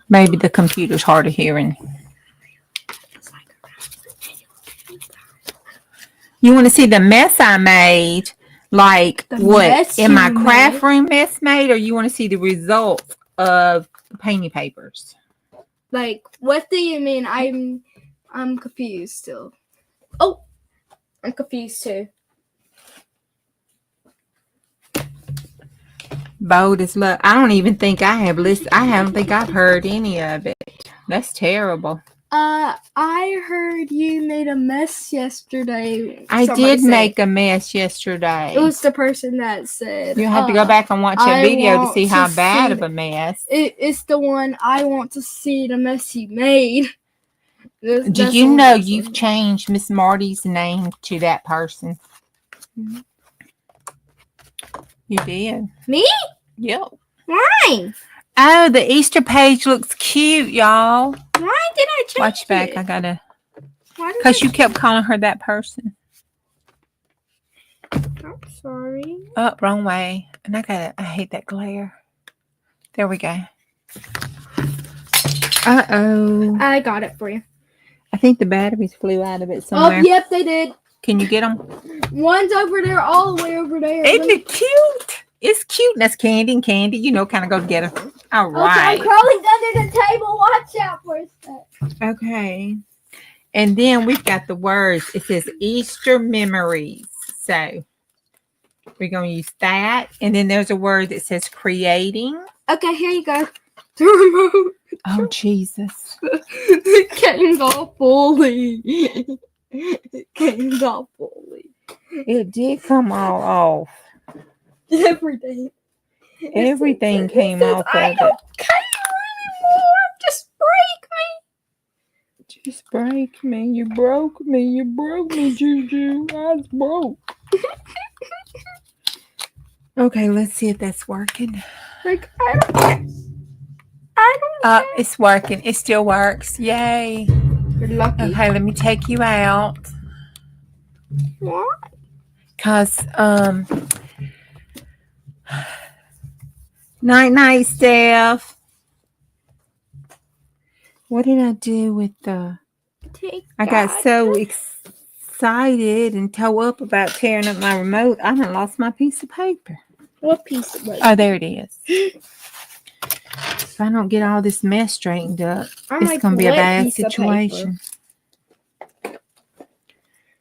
Maybe the computer's hard of hearing. You want to see the mess I made? Like what? In my craft room mess made? Or you want to see the results of the painting papers? Like, what do you mean? I'm I'm confused still. Oh, I'm confused too. Bold as luck. I don't even think I have listened. I don't think I've heard any of it. That's terrible. I heard you made a mess yesterday. I did make a mess yesterday. It was the person that said. You have to go back and watch that video to see how bad of a mess. It's the one I want to see the mess he made. Do you know you've changed Miss Marty's name to that person? Mm-hmm. You did. Me? Yep. Why? Oh, the Easter page looks cute, y'all. Why did I change Watch back. it? I gotta. Because you kept calling her that person. I'm sorry. Oh, wrong way. And I hate that glare. There we go. Uh-oh. I got it for you. I think the batteries flew out of it somewhere. Oh, yep, they did. Can you get them? One's over there, all the way over there. Isn't it cute? It's cute. That's Candy and Candy, kind of go together. All right. Okay, I'm crawling under the table. Watch out for a sec. Okay. And then we've got the words. It says Easter memories. So we're going to use that. And then there's a word that says creating. Okay, here you go. The remote. Oh, Jesus. It came off fully. It came off fully. It did come all off. Everything. Everything came off of it. I don't care anymore. Just break me. Just break me. You broke me. You broke me, Juju. I was broke. Okay, let's see if that's working. Like, I don't care. It's working. It still works. Yay. You're lucky. Okay, let me take you out. Why? Because, night, Steph. What did I do with the... I got so excited and toe up about tearing up my remote. I done lost my piece of paper. What piece of paper? Oh, there it is. If I don't get all this mess straightened up, it's going to be a bad situation.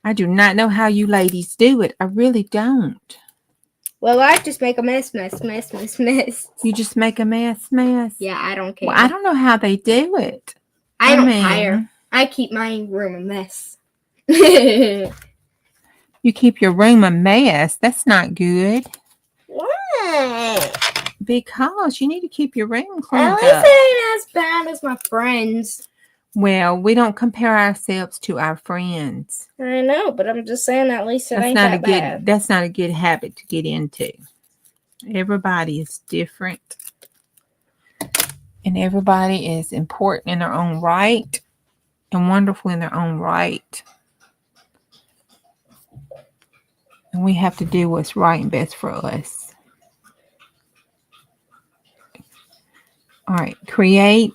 I do not know how you ladies do it. I really don't. Well, I just make a mess. You just make a mess? Yeah, I don't care. Well, I don't know how they do it. I don't care. I keep my room a mess. You keep your room a mess? That's not good. Why? Because you need to keep your room clean. At least it ain't as bad as my friends. Well, we don't compare ourselves to our friends. I know, but I'm just saying at least it ain't that bad. That's not a good habit to get into. Everybody is different. And everybody is important in their own right and wonderful in their own right. And we have to do what's right and best for us. All right. Creating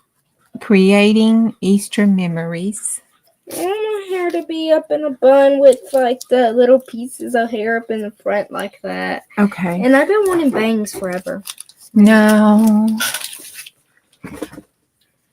Easter memories. I want my hair to be up in a bun with like the little pieces of hair up in the front like that. Okay. And I've been wanting bangs forever. No.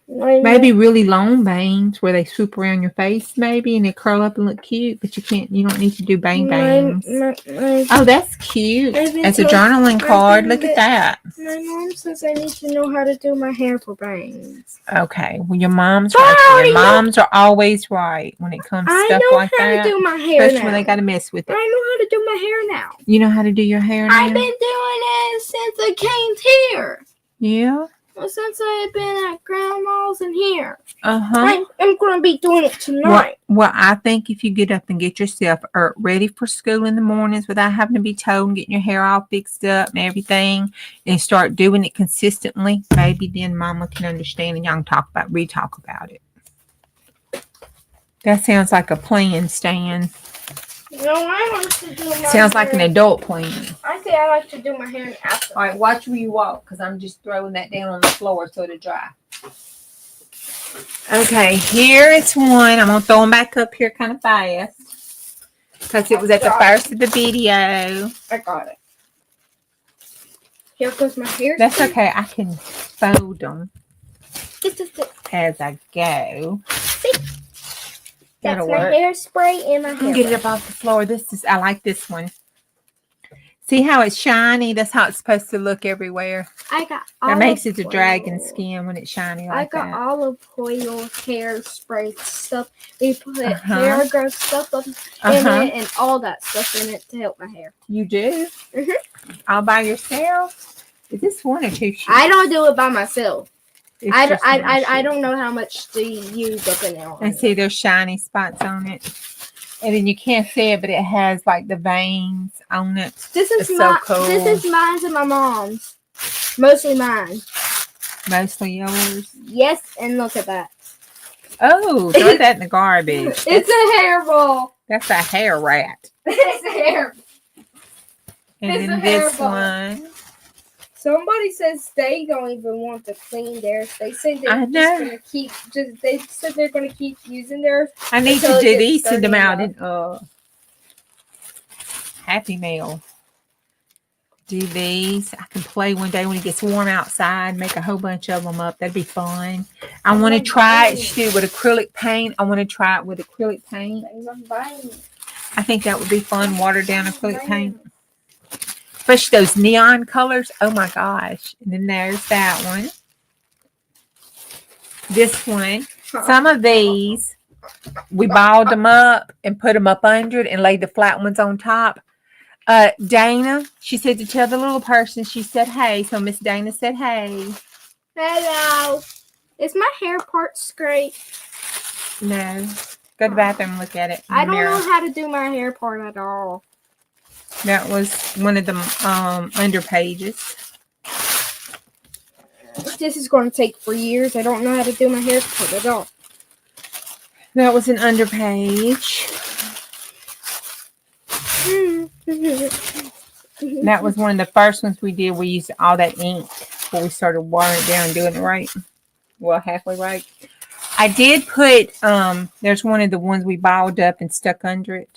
Maybe really long bangs where they swoop around your face maybe and they curl up and look cute, but you don't need to do bangs. Oh, that's cute. As a journaling card. Look at that. My mom says I need to know how to do my hair for bangs. Okay. Well, your mom's right. Your moms are always right when it comes to stuff like that. I know how to do my hair especially when they got to mess with it. I know how to do my hair now. You know how to do your hair now? I've been doing it since I came here. Yeah? Well, since I've been at Grandma's and here. Uh-huh. I'm going to be doing it tonight. Well, I think if you get up and get yourself ready for school in the mornings without having to be told and getting your hair all fixed up and everything and start doing it consistently, maybe then Mama can understand and y'all can re-talk about it. That sounds like a plan, Stan. No, I like to do my Sounds like an adult plan. I say I like to do my hair in the afternoon. All right, watch where you walk because I'm just throwing that down on the floor so it'll dry. Okay, here it's one. I'm going to throw them back up here kind of fast because it was at the first of the video. I got it. Here goes my hair. That's okay. I can fold them as I go. That's That'll my work. hairspray and my hair. Get it up off the floor. I like this one. See how it's shiny? That's how it's supposed to look everywhere. I got That makes it the dragon skin when it's shiny like that. I got olive oil hairspray stuff. We put hair growth stuff up in it and all that stuff in it to help my hair. You do? All by yourself? Is this one or two sheets? I don't do it by myself. I don't know how much to use up in there. And see, there's shiny spots on it. And then you can't see it, but it has like the veins on it. This is so cool. This is mine and my mom's. Mostly mine. Mostly yours? Yes, and look at that. Oh, throw that in the garbage. It's a hairball. That's a hair rat. It's a hair. And then this one. Somebody says they don't even want to clean theirs. They say they're going to keep using theirs. I need to do these, send them out in Happy Meal. Do these. I can play one day when it gets warm outside, make a whole bunch of them up. That'd be fun. I want to try it with acrylic paint. I want to try it with acrylic paint. I think that would be fun, watered down acrylic paint. Especially those neon colors. Oh my gosh. And then there's that one. This one. Some of these, we balled them up and put them up under it and laid the flat ones on top. Dana, she said to tell the little person, she said, hey. So Miss Dana said, hey. Hello. Is my hair part straight? No. Go to the bathroom and look at it. I don't know how to do my hair part at all. That was one of the under pages. This is going to take for years. I don't know how to do my hair part at all. That was an under page. That was one of the first ones we did. We used all that ink before we started watering it down and doing it right. Well, halfway right. I did put, there's one of the ones we balled up and stuck under it.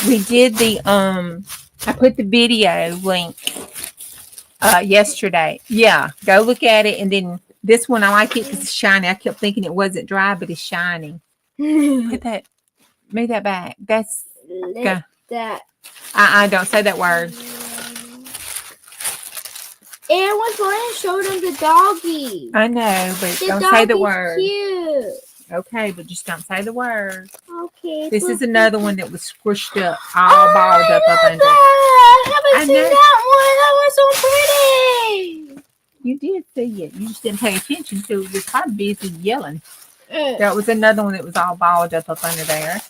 We did the, I put the video link yesterday. Yeah, go look at it. And then this one, I like it because it's shiny. I kept thinking it wasn't dry, but it's shiny. Put that, move that back. That's, go. That. Don't say that word. Aaron was going to show them the doggy. I know, but don't say the word. Cute. Okay, but just don't say the word. Okay. This is another one that was squished up, all balled up under. I haven't seen that one. That was so pretty. You did see it. You just didn't pay attention to it. You're probably busy yelling. That was another one that was all balled up under there.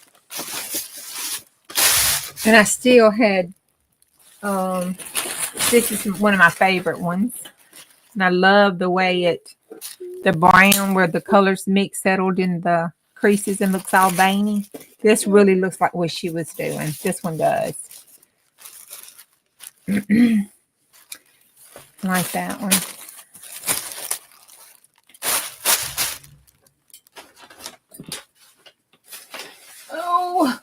And I still had, this is one of my favorite ones. And I love the way the brown where the colors mix settled in the creases and looks all veiny. This really looks like what she was doing. This one does. I like that one. Oh.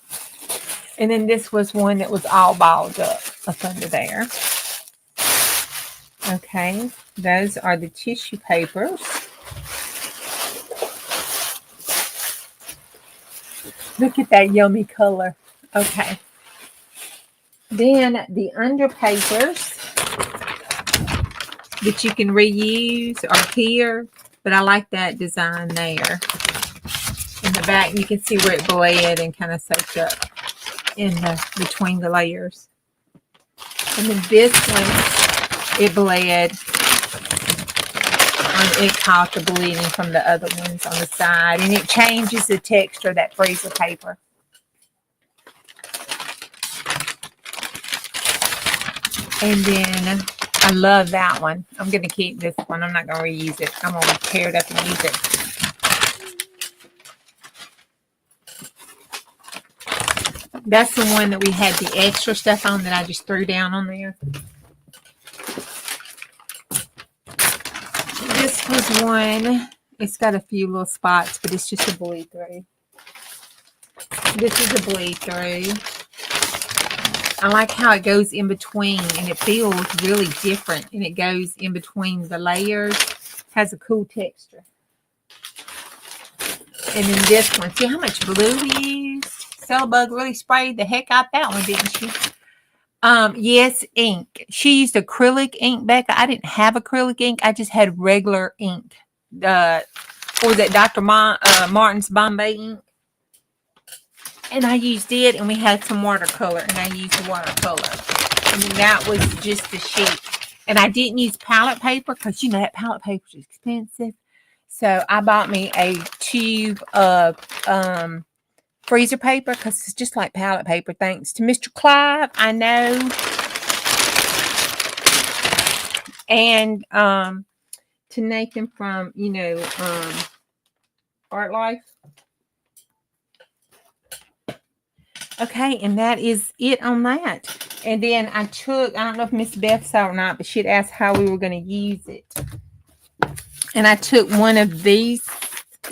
And then this was one that was all balled up under there. Okay. Those are the tissue papers. Look at that yummy color. Okay. Then the under papers that you can reuse are here, but I like that design there. In the back, you can see where it bled and kind of soaked up in between the layers. And then this one, it bled. It caught the bleeding from the other ones on the side, and it changes the texture of that freezer paper. And then I love that one. I'm going to keep this one. I'm not going to reuse it. I'm going to tear it up and use it. That's the one that we had the extra stuff on that I just threw down on there. This was one. It's got a few little spots, but it's just a bleed through. This is a bleed through. I like how it goes in between, and it feels really different, and it goes in between the layers. Has a cool texture. And then this one. See how much blue we used? Cellbug really sprayed the heck out that one, didn't she? Yes, ink. She used acrylic ink, Becca. I didn't have acrylic ink. I just had regular ink. What was it, Dr. Martin's Bombay ink? And I used it, and we had some watercolor, and I used the watercolor. And then that was just the sheet. And I didn't use palette paper because, you know, that palette paper is expensive. So I bought me a tube of freezer paper because it's just like palette paper. Thanks to Mr. Clive, I know. And to Nathan from, you know, Art Life. Okay, and that is it on that. And then I don't know if Miss Beth saw it or not, but she'd asked how we were going to use it. And I took one of these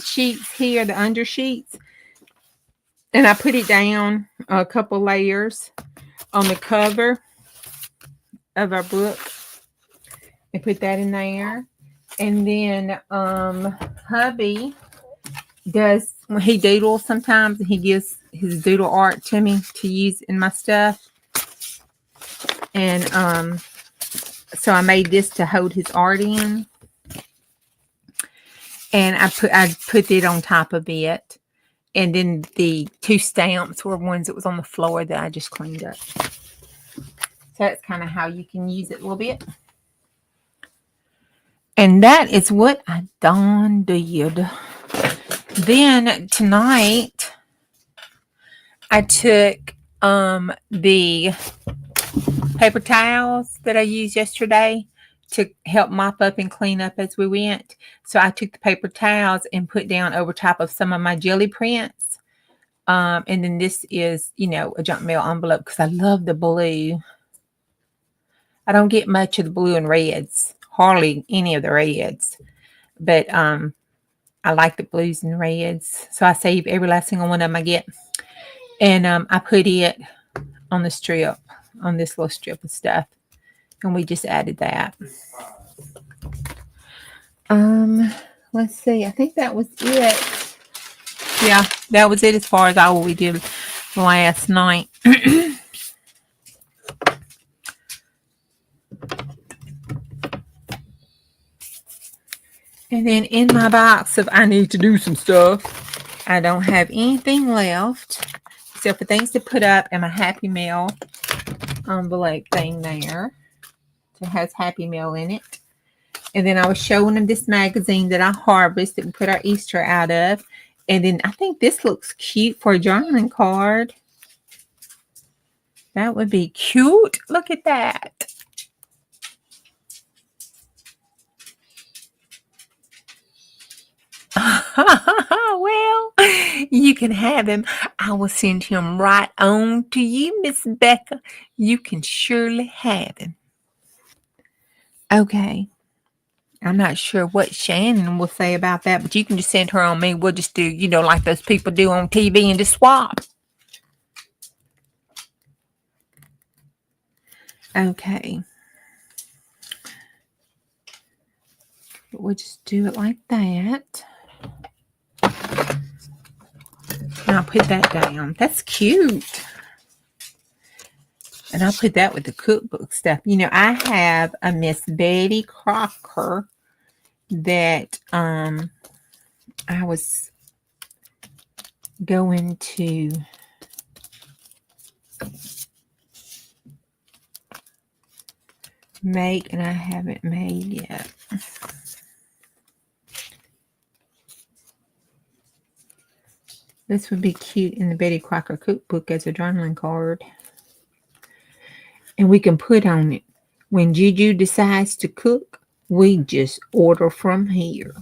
sheets here, the under sheets, and I put it down a couple layers on the cover of our book. And put that in there. And then hubby he doodles sometimes, and he gives his doodle art to me to use in my stuff. And so I made this to hold his art in. And I put it on top of it. And then the 2 stamps were ones that was on the floor that I just cleaned up. So that's kind of how you can use it a little bit. And that is what I done did. Then tonight, I took the paper towels that I used yesterday to help mop up and clean up as we went. So I took the paper towels and put down over top of some of my jelly prints. And then this is, you know, a junk mail envelope because I love the blue. I don't get much of the blue and reds. Hardly any of the reds. But I like the blues and reds. So I save every last single one of them I get. And I put it on the strip, on this little strip of stuff. And we just added that. Let's see. I think that was it. Yeah, that was it as far as all we did last night. And then in my box of I need to do some stuff, I don't have anything left except for things to put up and my Happy Meal envelope thing there. So it has Happy Meal in it. And then I was showing them this magazine that I harvest that we put our Easter out of. And then I think this looks cute for a journaling card. That would be cute. Look at that. Well, you can have him. I will send him right on to you, Miss Becca. You can surely have him. Okay. I'm not sure what Shannon will say about that, but you can just send her on me. We'll just do, you know, like those people do on TV and just swap. Okay. We'll just do it like that. And I'll put that down. That's cute. And I'll put that with the cookbook stuff. You know, I have a Miss Betty Crocker that I was going to make, and I haven't made yet. This would be cute in the Betty Crocker cookbook as a journaling card. And we can put on it, when Juju decides to cook, we just order from here.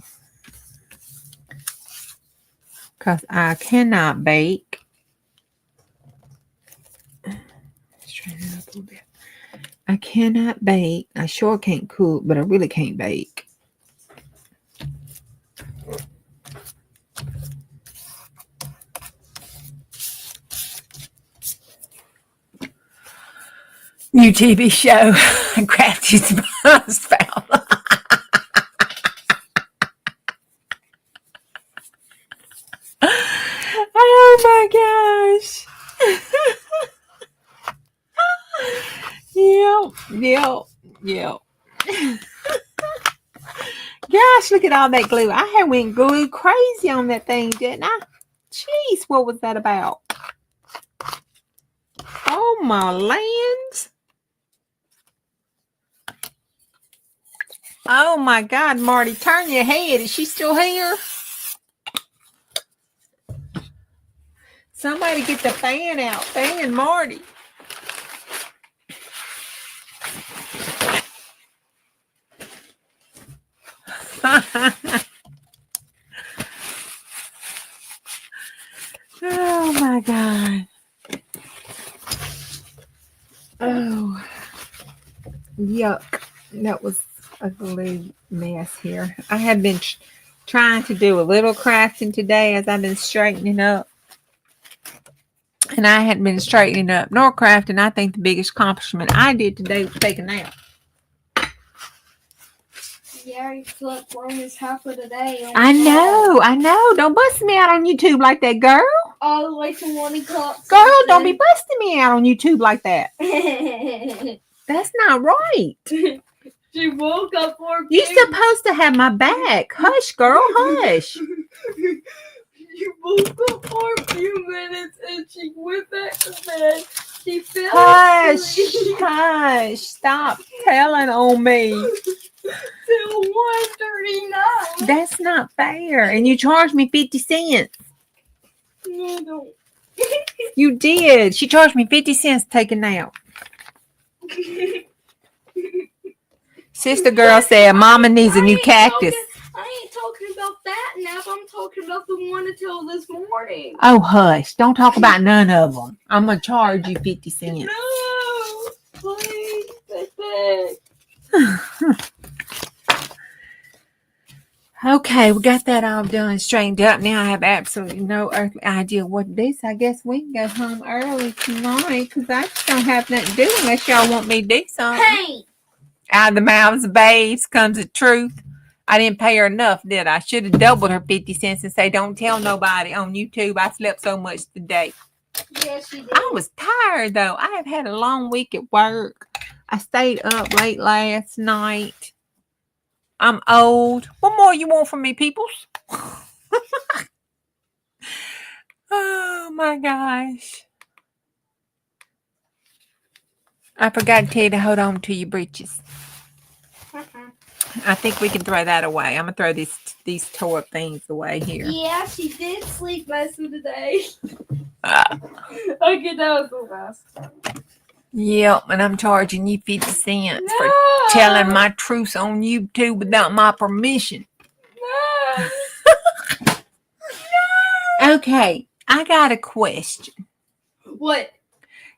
Because I cannot bake. Let's try that up a little bit. I cannot bake. I sure can't cook, but I really can't bake. New TV show, Crafty Spout. Yep. Yep. Gosh, look at all that glue. I had went glue crazy on that thing, didn't I? Jeez, what was that about? Oh, my lands. Oh, my God, Marty, turn your head. Is she still here? Somebody get the fan out. Fan Marty. Oh, my God. Oh, yuck. That was a glue mess here. I have been trying to do a little crafting today as I've been straightening up. And I hadn't been straightening up nor crafting. I think the biggest accomplishment I did today was take a nap. Yeah, you slept for almost half of the day. I know. Don't bust me out on YouTube like that, girl. All the way to 1 o'clock. Girl, don't be busting me out on YouTube like that. That's not right. She woke up for a You're supposed to have my back. Hush, girl, hush. You woke up for a few minutes and she went back to bed. She fell asleep. Hush. Stop telling on me. Till 1:39. That's not fair. And you charged me 50 cents. No, don't. You did. She charged me 50 cents to take a nap. Sister girl said, Mama needs a new cactus. I ain't talking about that nap. I'm talking about the one until this morning. Oh, hush. Don't talk about none of them. I'm going to charge you 50 cents. No. Please. That's Okay, we got that all done, straightened up. Now I have absolutely no earthly idea what to do. So I guess we can go home early tonight because I just don't have nothing to do unless y'all want me to do something. Hey. Out of the mouths of babes comes the truth. I didn't pay her enough, did I? I should have doubled her 50 cents and say, don't tell nobody on YouTube I slept so much today. Yes, you did. I was tired, though. I have had a long week at work. I stayed up late last night. I'm old. What more you want from me, peoples? Oh, my gosh. I forgot to tell you to hold on to your breeches. I think we can throw that away. I'm going to throw these tore up things away here. Yeah, she did sleep most of the day. Okay, that was the last. Yep, and I'm charging you 50 cents for telling my truth on YouTube without my permission. No. Okay, I got a question. What?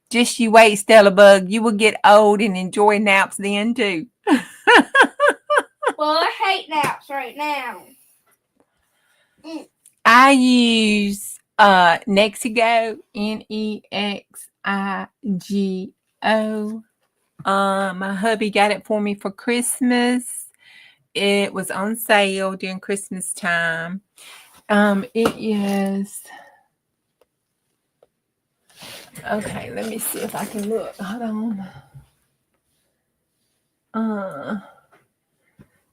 Just you wait, Stella Bug. You will get old and enjoy naps then, too. Well, I hate naps right now. I use Nexigo, Nexigo. My hubby got it for me for Christmas. It was on sale during Christmas time. It is. Okay, let me see if I can look. Hold on.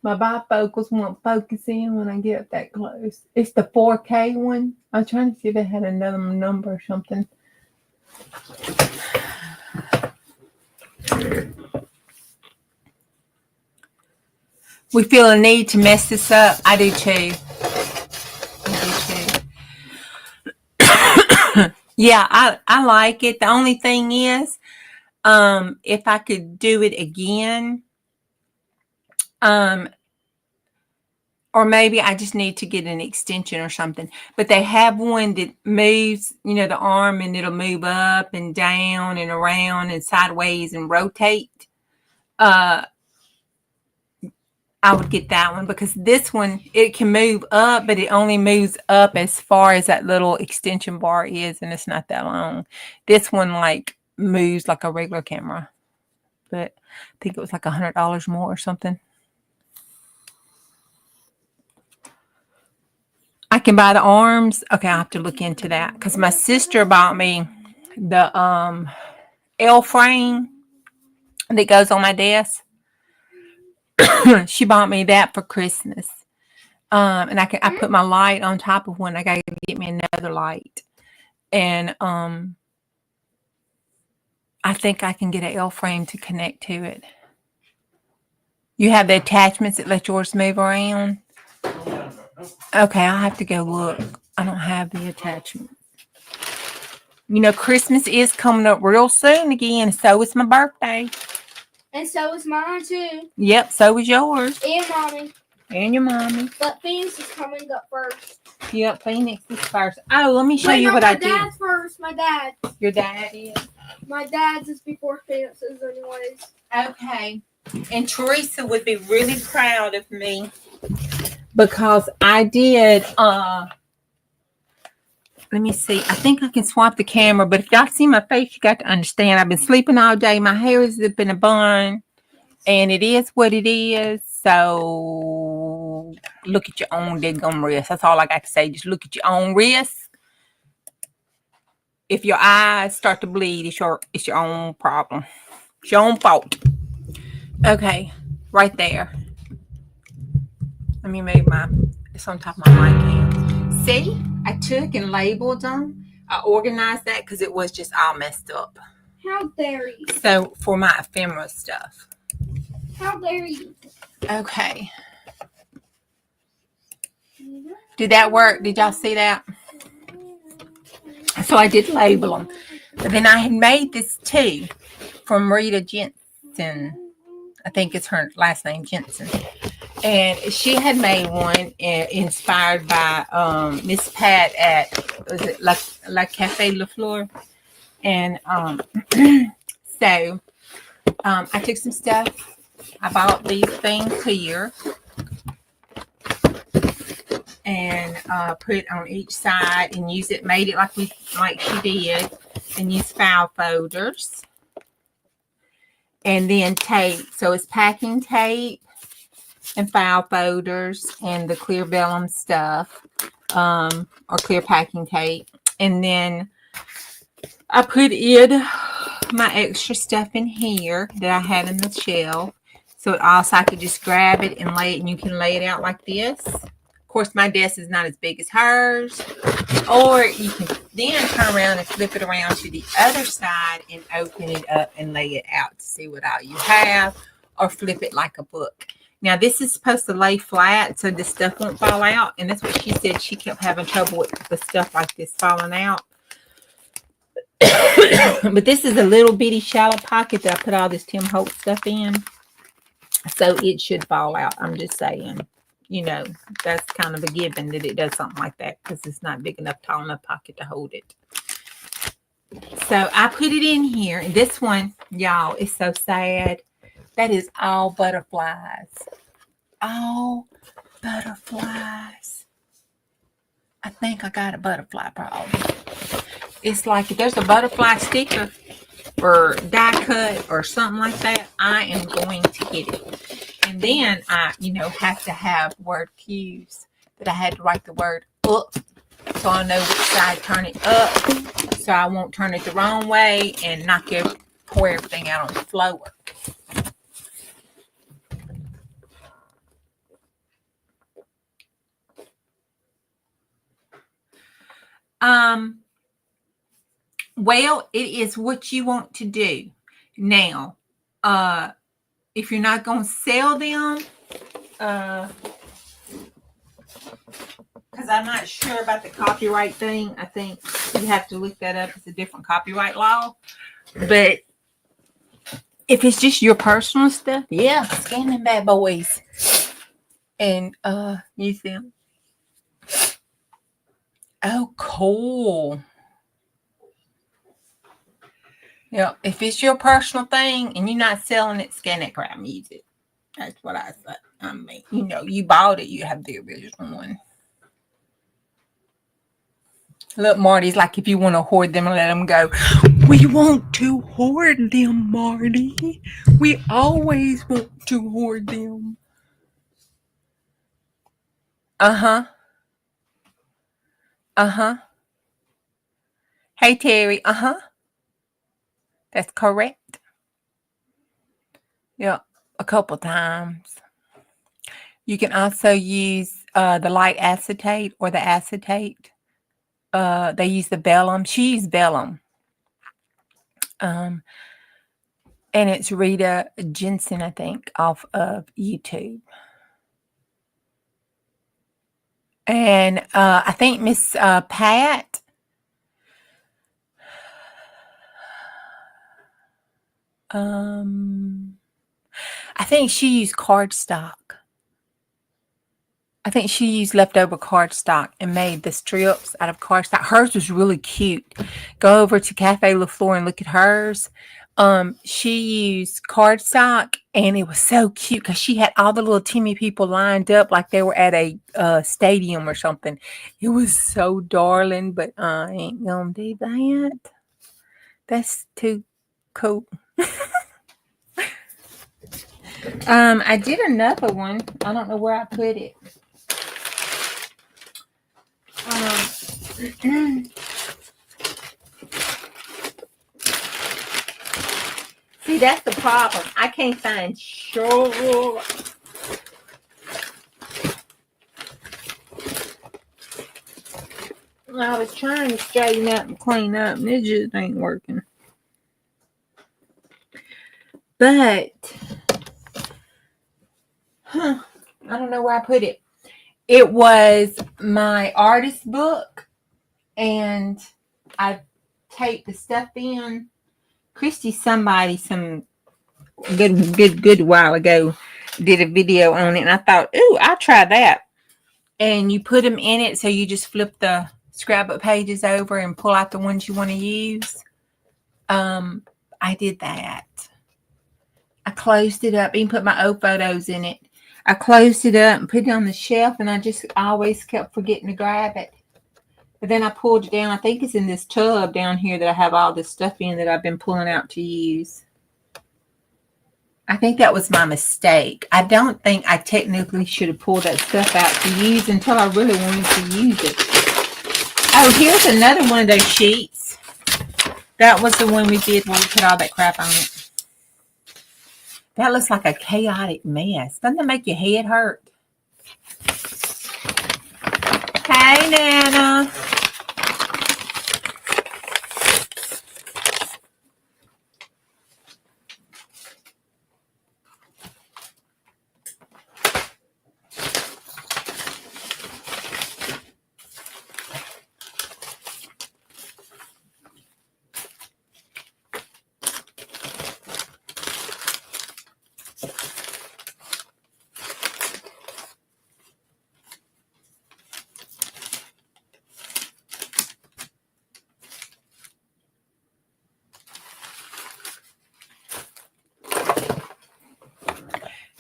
My bifocals won't focus in when I get up that close. It's the 4K one. I'm trying to see if it had another number or something. We feel a need to mess this up. I do too. Yeah, I like it. The only thing is, if I could do it again, or maybe I just need to get an extension or something. But they have one that moves, the arm, and it'll move up and down and around and sideways and rotate. I would get that one because this one, it can move up, but it only moves up as far as that little extension bar is, and it's not that long. This one, moves like a regular camera. But I think it was like $100 more or something. I can buy the arms. Okay, I'll have to look into that because my sister bought me the L frame that goes on my desk. She bought me that for Christmas. And I put my light on top of one. I gotta get me another light. And I think I can get an L frame to connect to it. You have the attachments that let yours move around? Okay, I'll have to go look. I don't have the attachment. You know, Christmas is coming up real soon again. So is my birthday. And so is mine too. Yep, so is yours. And mommy. And your mommy. But Phoenix is coming up first. Yep, Phoenix is first. Oh, let me show you what I did. My dad's first. My dad. Your dad is? My dad's is before Phoenix's anyways. Okay. And Teresa would be really proud of me because I did let me see. I think I can swap the camera, but if y'all see my face, you got to understand I've been sleeping all day. My hair is up in a bun, and it is what it is. So look at your own daggum risk. That's all I got to say. Just look at your own risk. If your eyes start to bleed, it's your own problem. It's your own fault. Okay, right there. Let me move it's on top of my mic hand. See, I took and labeled them. I organized that because it was just all messed up. How dare you? So for my ephemera stuff. How dare you? Okay. Did that work? Did y'all see that? So I did label them. But then I had made this too from Rita Jensen. I think it's her last name, Jensen. And she had made one inspired by Miss Pat at, was it La Cafe La Fleur? And so I took some stuff. I bought these things here and put it on each side and use it, made it like she did, and use file folders. And then tape. So it's packing tape and file folders and the clear vellum stuff, or clear packing tape. And then I put in my extra stuff in here that I had in the shelf. So it also I could just grab it and lay it, and you can lay it out like this. Of course, my desk is not as big as hers. Or you can then turn around and flip it around to the other side and open it up and lay it out to see what all you have, or flip it like a book. Now, this is supposed to lay flat so the stuff won't fall out. And that's what she said. She kept having trouble with the stuff like this falling out. But this is a little bitty shallow pocket that I put all this Tim Holtz stuff in. So it should fall out. I'm just saying, you know, that's kind of a given that it does something like that because it's not big enough, tall enough pocket to hold it. So I put it in here. And this one, y'all, is so sad. That is all butterflies. All butterflies. I think I got a butterfly problem. It's like if there's a butterfly sticker or die cut or something like that, I am going to get it. And then I, have to have word cues that I had to write the word up so I know which side turn it up so I won't turn it the wrong way and pour everything out on the floor. Well, it is what you want to do. Now, if you're not going to sell them, because I'm not sure about the copyright thing. I think you have to look that up. It's a different copyright law. But if it's just your personal stuff, yeah, scan them bad boys and use them. Oh, cool. If it's your personal thing and you're not selling it, scan that crap and use it. That's what I said. I mean, you bought it, you have the original one. Look, Marty's like, if you want to hoard them, let them go. We want to hoard them, Marty. We always want to hoard them. Uh-huh. Uh-huh. Hey, Terry. Uh-huh. That's correct. Yeah, a couple times. You can also use the light acetate or the acetate. They use the vellum. She used vellum. Um, and it's Rita Jensen, I think, off of YouTube. And I think Miss Pat, I think she used cardstock. I think she used leftover cardstock and made the strips out of cardstock. Hers was really cute. Go over to Cafe La Fleur and look at hers. She used cardstock and it was so cute because she had all the little Timmy people lined up like they were at a stadium or something. It was so darling, but I ain't gonna do that. That's too cool. I did another one. I don't know where I put it. See, that's the problem. I can't find sure. I was trying to straighten up and clean up, and it just ain't working. But, I don't know where I put it. It was my artist book, and I taped the stuff in. Christy, somebody, some good while ago, did a video on it, and I thought, ooh, I'll try that. And you put them in it, so you just flip the scrapbook pages over and pull out the ones you want to use. I did that. I closed it up, even put my old photos in it. I closed it up and put it on the shelf, and I always kept forgetting to grab it. But then I pulled it down. I think it's in this tub down here that I have all this stuff in that I've been pulling out to use. I think that was my mistake. I don't think I technically should have pulled that stuff out to use until I really wanted to use it. Oh, here's another one of those sheets. That was the one we did when we put all that crap on it. That looks like a chaotic mess. Doesn't that make your head hurt? Hey, Nana.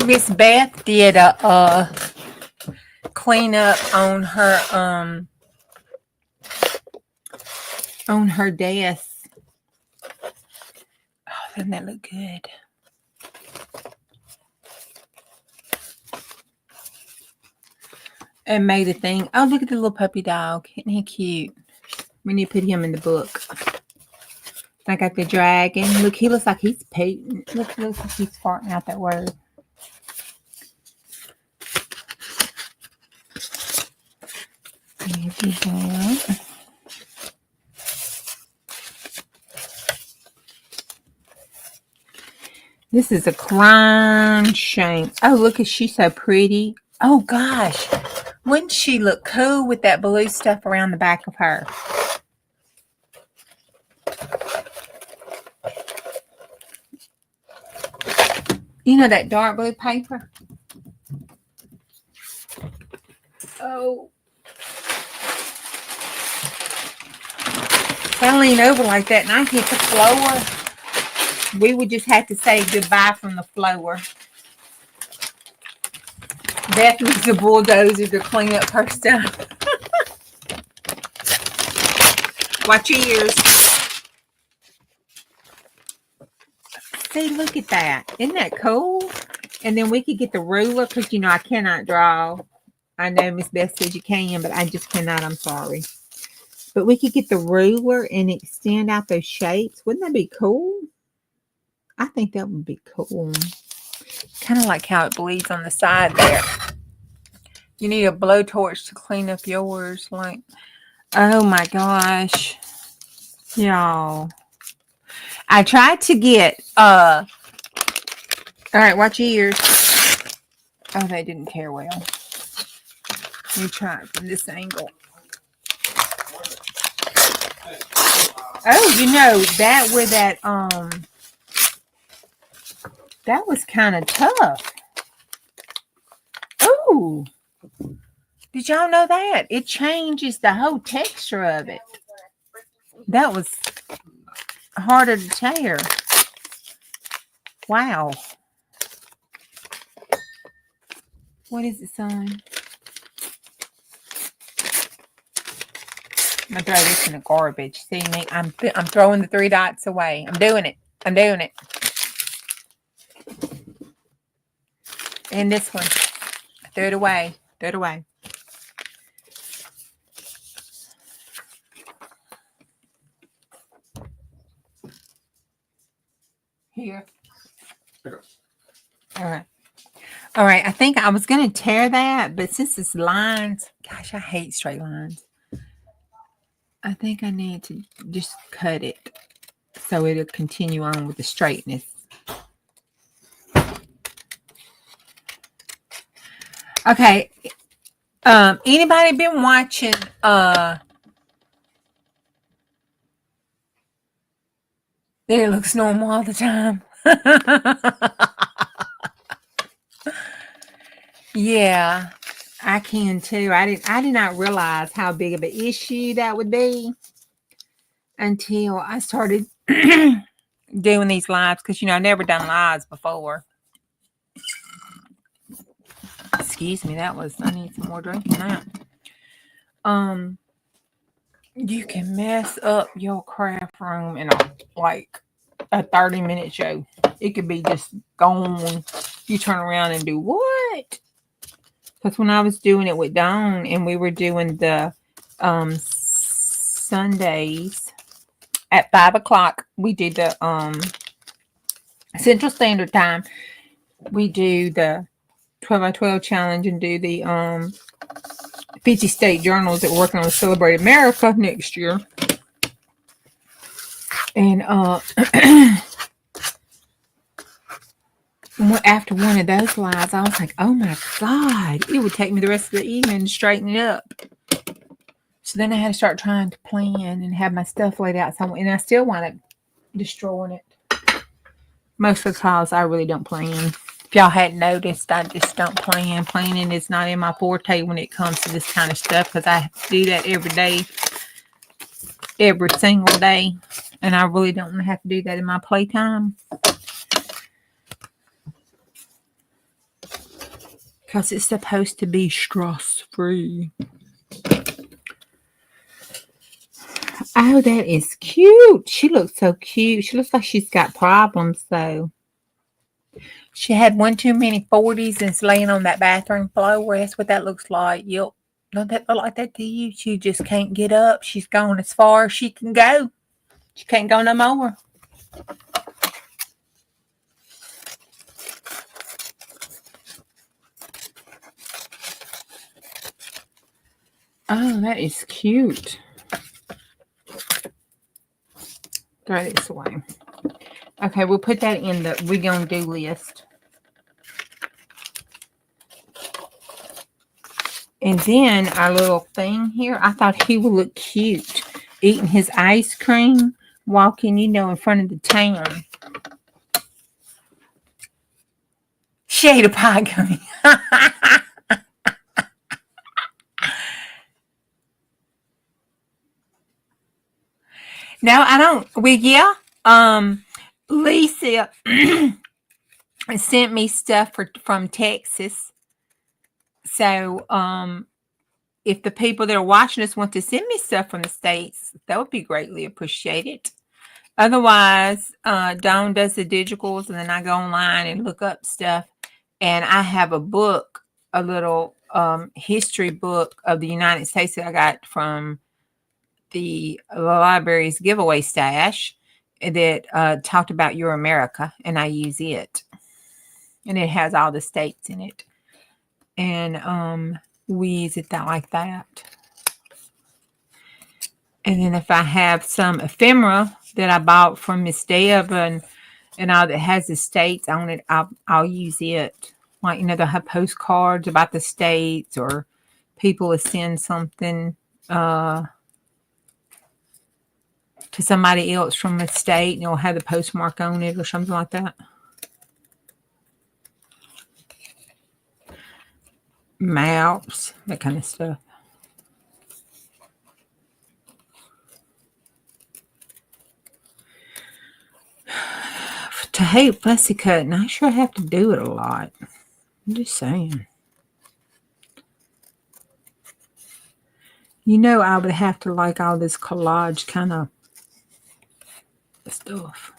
Miss Beth did a clean up on her desk. Oh, doesn't that look good? And made a thing. Oh, look at the little puppy dog. Isn't he cute? We need to put him in the book. I got the dragon. Look, he looks like he's pooping. Look like he's farting out that word. This is a crying shame. Oh, look, is she so pretty? Oh, gosh. Wouldn't she look cool with that blue stuff around the back of her? You know that dark blue paper? Oh. If I lean over like that and I hit the floor, we would just have to say goodbye from the floor. Beth needs a bulldozer to clean up her stuff. Watch your ears. See, look at that. Isn't that cool? And then we could get the ruler because, you know, I cannot draw. I know Miss Beth says you can, but I just cannot. I'm sorry. But we could get the ruler and extend out those shapes. Wouldn't that be cool? I think that would be cool. Kind of like how it bleeds on the side there. You need a blowtorch to clean up yours. Like, oh my gosh. Y'all. I tried to get, all right, watch your ears. Oh, they didn't care well. Let me try it from this angle. Oh, you know, that where that was kind of tough. Oh, did y'all know that? It changes the whole texture of it. That was harder to tear. Wow. What is it, son? I'm gonna throw this in the garbage. See me? I'm throwing the 3 dots away. I'm doing it. I'm doing it. And this one. Throw it away. Throw it away. Here. All right. All right. I think I was going to tear that, but since it's lines, gosh, I hate straight lines. I think I need to just cut it so it'll continue on with the straightness. Okay. Anybody been watching It looks normal all the time. Yeah, I can too. I did not realize how big of an issue that would be until I started doing these lives, because I've never done lives before. Excuse me, I need some more drink than that. You can mess up your craft room in a 30-minute show. It could be just gone. You turn around and do what? Because when I was doing it with Dawn and we were doing the Sundays at 5 o'clock, we did the Central Standard Time. We do the 12x12 challenge and do the 50 state journals that we're working on to Celebrate America next year. And after one of those lives, I was like, oh my God, it would take me the rest of the evening to straighten it up. So then I had to start trying to plan and have my stuff laid out somewhere. And I still wound up destroying it. Most of the times I really don't plan. If y'all hadn't noticed, I just don't plan. Planning is not in my forte when it comes to this kind of stuff, because I have to do that every day, every single day. And I really don't want to have to do that in my playtime, because it's supposed to be stress-free. Oh, that is cute. She looks so cute. She looks like she's got problems, though. She had one too many 40s and it's laying on that bathroom floor. That's what that looks like. Yep. Don't that look like that to you? She just can't get up. She's gone as far as she can go. She can't go no more. Oh, that is cute. Throw this away. Okay, we'll put that in the we're gonna do list. And then our little thing here, I thought he would look cute eating his ice cream, walking, in front of the town. Shade of pie gummy. No, I don't. Well, yeah. Lisa sent me stuff from Texas. So, if the people that are watching us want to send me stuff from the States, that would be greatly appreciated. Otherwise, Dawn does the digitals, and then I go online and look up stuff. And I have a book, a little history book of the United States that I got from the library's giveaway stash that talked about Your America, and I use it. and it has all the states in it. And we use it that like that. And then if I have some ephemera that I bought from Miss Deb and all that has the states on it, I'll use it. Like, they'll have postcards about the states, or people will send something to somebody else from the state, and it'll have the postmark on it or something like that. Maps, that kind of stuff. To hate fussy cutting, I sure have to do it a lot. I'm just saying. I would have to like all this collage kind of stuff.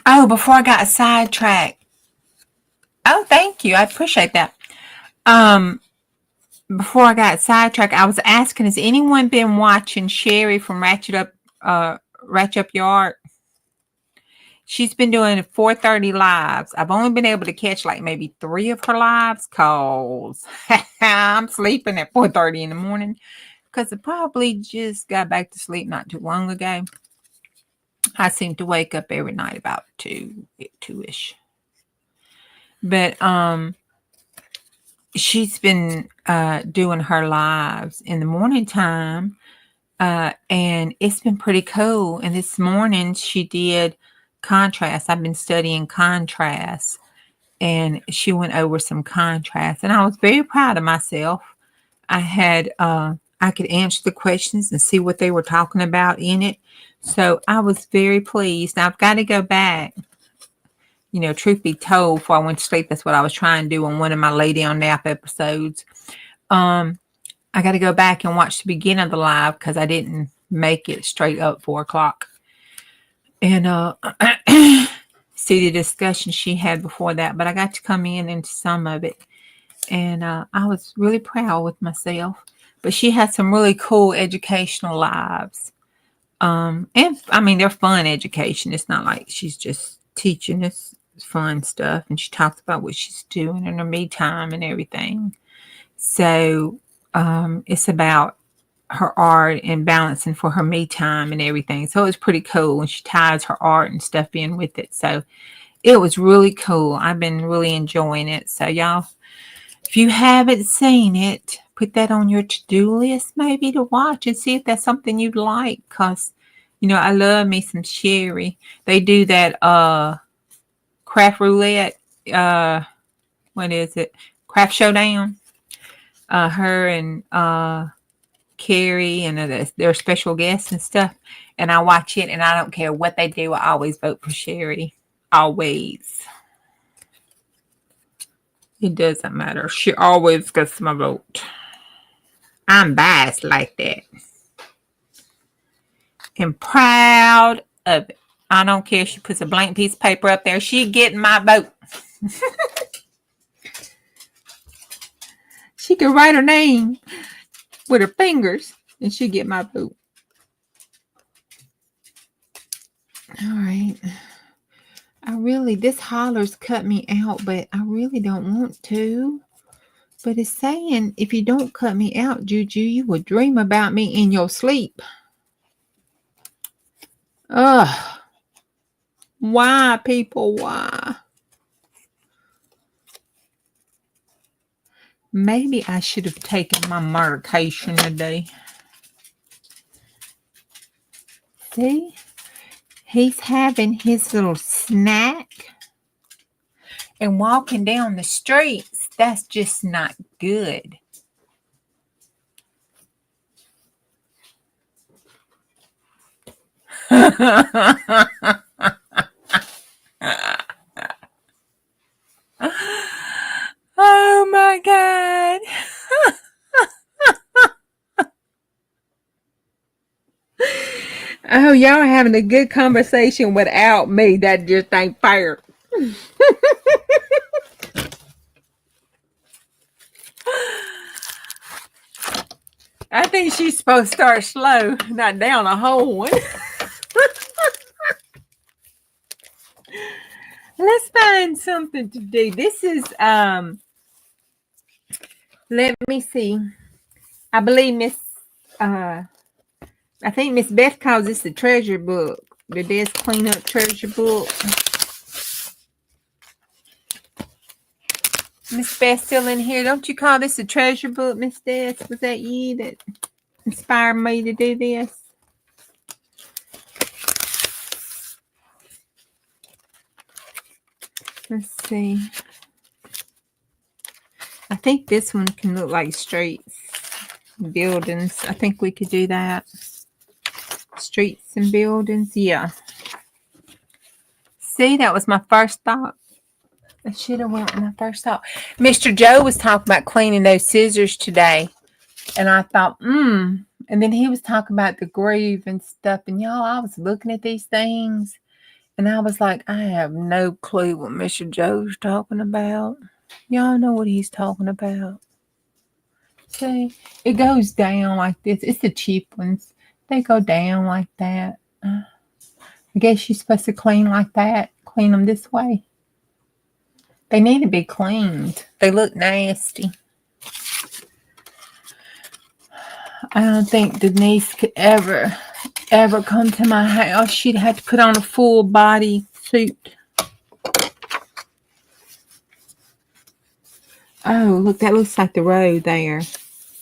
Oh, before I got sidetracked. Oh, thank you. I appreciate that. Before I got sidetracked, I was asking, has anyone been watching Sherry from Ratchet Up Yard? She's been doing 4:30 lives. I've only been able to catch like maybe 3 of her lives because I'm sleeping at 4:30 in the morning because I probably just got back to sleep not too long ago. I seem to wake up every night about 2-ish. But she's been doing her lives in the morning time, and it's been pretty cool. And this morning she did contrast. I've been studying contrast, and she went over some contrast, and I was very proud of myself. I had I could answer the questions and see what they were talking about in it, so I was very pleased. Now I've got to go back. Truth be told, before I went to sleep, that's what I was trying to do on one of my lay down nap episodes. I got to go back and watch the beginning of the live because I didn't make it straight up 4 o'clock. And see the discussion she had before that, but I got to come in into some of it, and I was really proud with myself. But she had some really cool educational lives, and I mean they're fun education. It's not like she's just teaching us fun stuff, and she talks about what she's doing in her me time and everything. So it's about her art and balancing for her me time and everything. So it's pretty cool, and she ties her art and stuff in with it. So it was really cool. I've been really enjoying it. So y'all, if you haven't seen it, put that on your to-do list maybe to watch and see if that's something you'd like. Because, I love me some Sherry. They do that craft roulette. What is it? Craft Showdown. Her and Carrie and their special guests and stuff. And I watch it, and I don't care what they do. I always vote for Sherry. Always. It doesn't matter. She always gets my vote. I'm biased like that. And proud of it. I don't care if she puts a blank piece of paper up there. She getting my vote. She could write her name with her fingers, and she get my vote. All right. This holler's cut me out, but I really don't want to. But it's saying, if you don't cut me out, Juju, you will dream about me in your sleep. Ugh. Why, people? Why? Maybe I should have taken my medication today. See? He's having his little snack and walking down the streets. That's just not good. Oh my God. Oh, y'all are having a good conversation without me. That just ain't fair. I think she's supposed to start slow, not down a whole one. Let's find something to do. This is let me see. I believe uh I think Miss Beth calls this the treasure book. The desk cleanup treasure book. Miss Beth still in here. Don't you call this a treasure book, Miss Des? Was that you that inspired me to do this? Let's see. I think this one can look like streets, buildings. I think we could do that. Streets and buildings. Yeah. See, that was my first thought. I should have went with my first thought. Mr. Joe was talking about cleaning those scissors today. And I thought, And then he was talking about the groove and stuff. And y'all, I was looking at these things. And I was like, I have no clue what Mr. Joe's talking about. Y'all know what he's talking about. See, it goes down like this. It's the cheap ones. They go down like that. I guess you're supposed to clean like that. Clean them this way. They need to be cleaned. They look nasty. I don't think Denise could ever come to my house. She'd have to put on a full body suit. Oh, look, that looks like the road there.